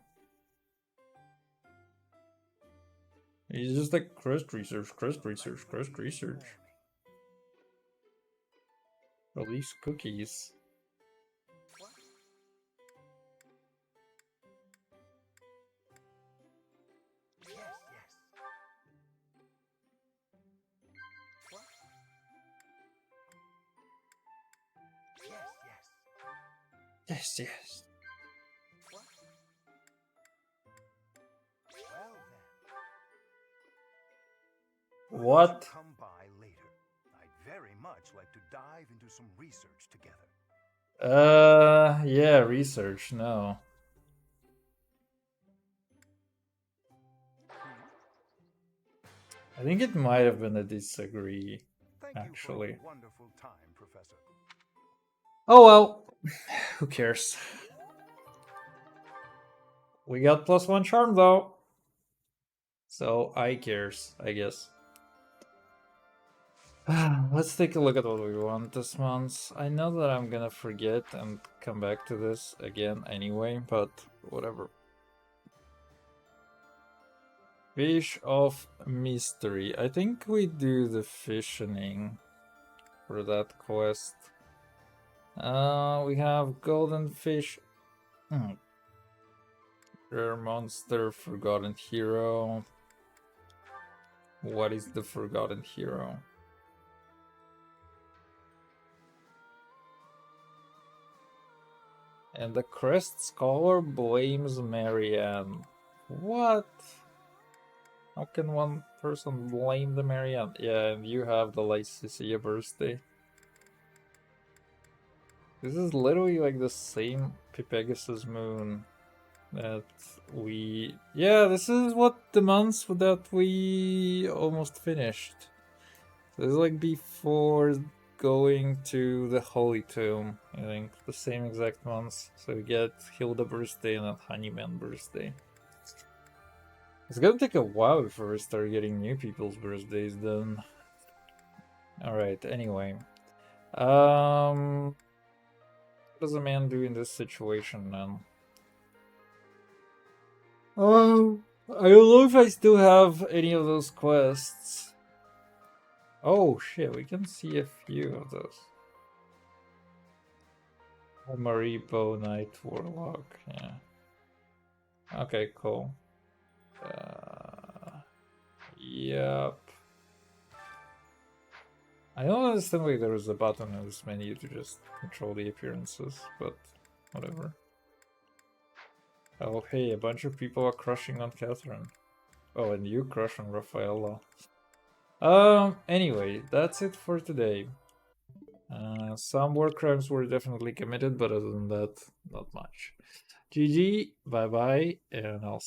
He's just like crust research, crust research, crust research. Release cookies. Yes, yes. What? Come by later. I'd very much like to dive into some research together. Yeah, research, no. I think it might have been a disagree, actually. You for a wonderful time, Professor. Oh well, who cares? We got +1 charm though. So I cares, I guess. Let's take a look at what we want this month. I know that I'm gonna forget and come back to this again anyway, but whatever. Fish of Mystery. I think we do the fissioning for that quest. We have Golden Fish. Rare Monster, Forgotten Hero. What is the Forgotten Hero? And the Crest Scholar blames Marianne. What? How can one person blame the Marianne? Yeah, and you have the Lycia birthday. This is literally like the same Pegasus moon that we... Yeah, this is what the months that we almost finished. So this is like before going to the Holy Tomb, I think. The same exact months. So we get Hilda birthday and then Honeyman birthday. It's gonna take a while before we start getting new people's birthdays then. Alright, anyway. What does a man do in this situation then? Oh, I don't know if I still have any of those quests. Oh shit, we can see a few of those. Marie Bow Knight Warlock, yeah. Okay, cool. Yep. I don't understand why there is a button in this menu to just control the appearances, but whatever. Oh hey, a bunch of people are crushing on Catherine. Oh, and you crush on Raffaella. Anyway, that's it for today. Some war crimes were definitely committed, but other than that, not much. GG, bye bye, and I'll see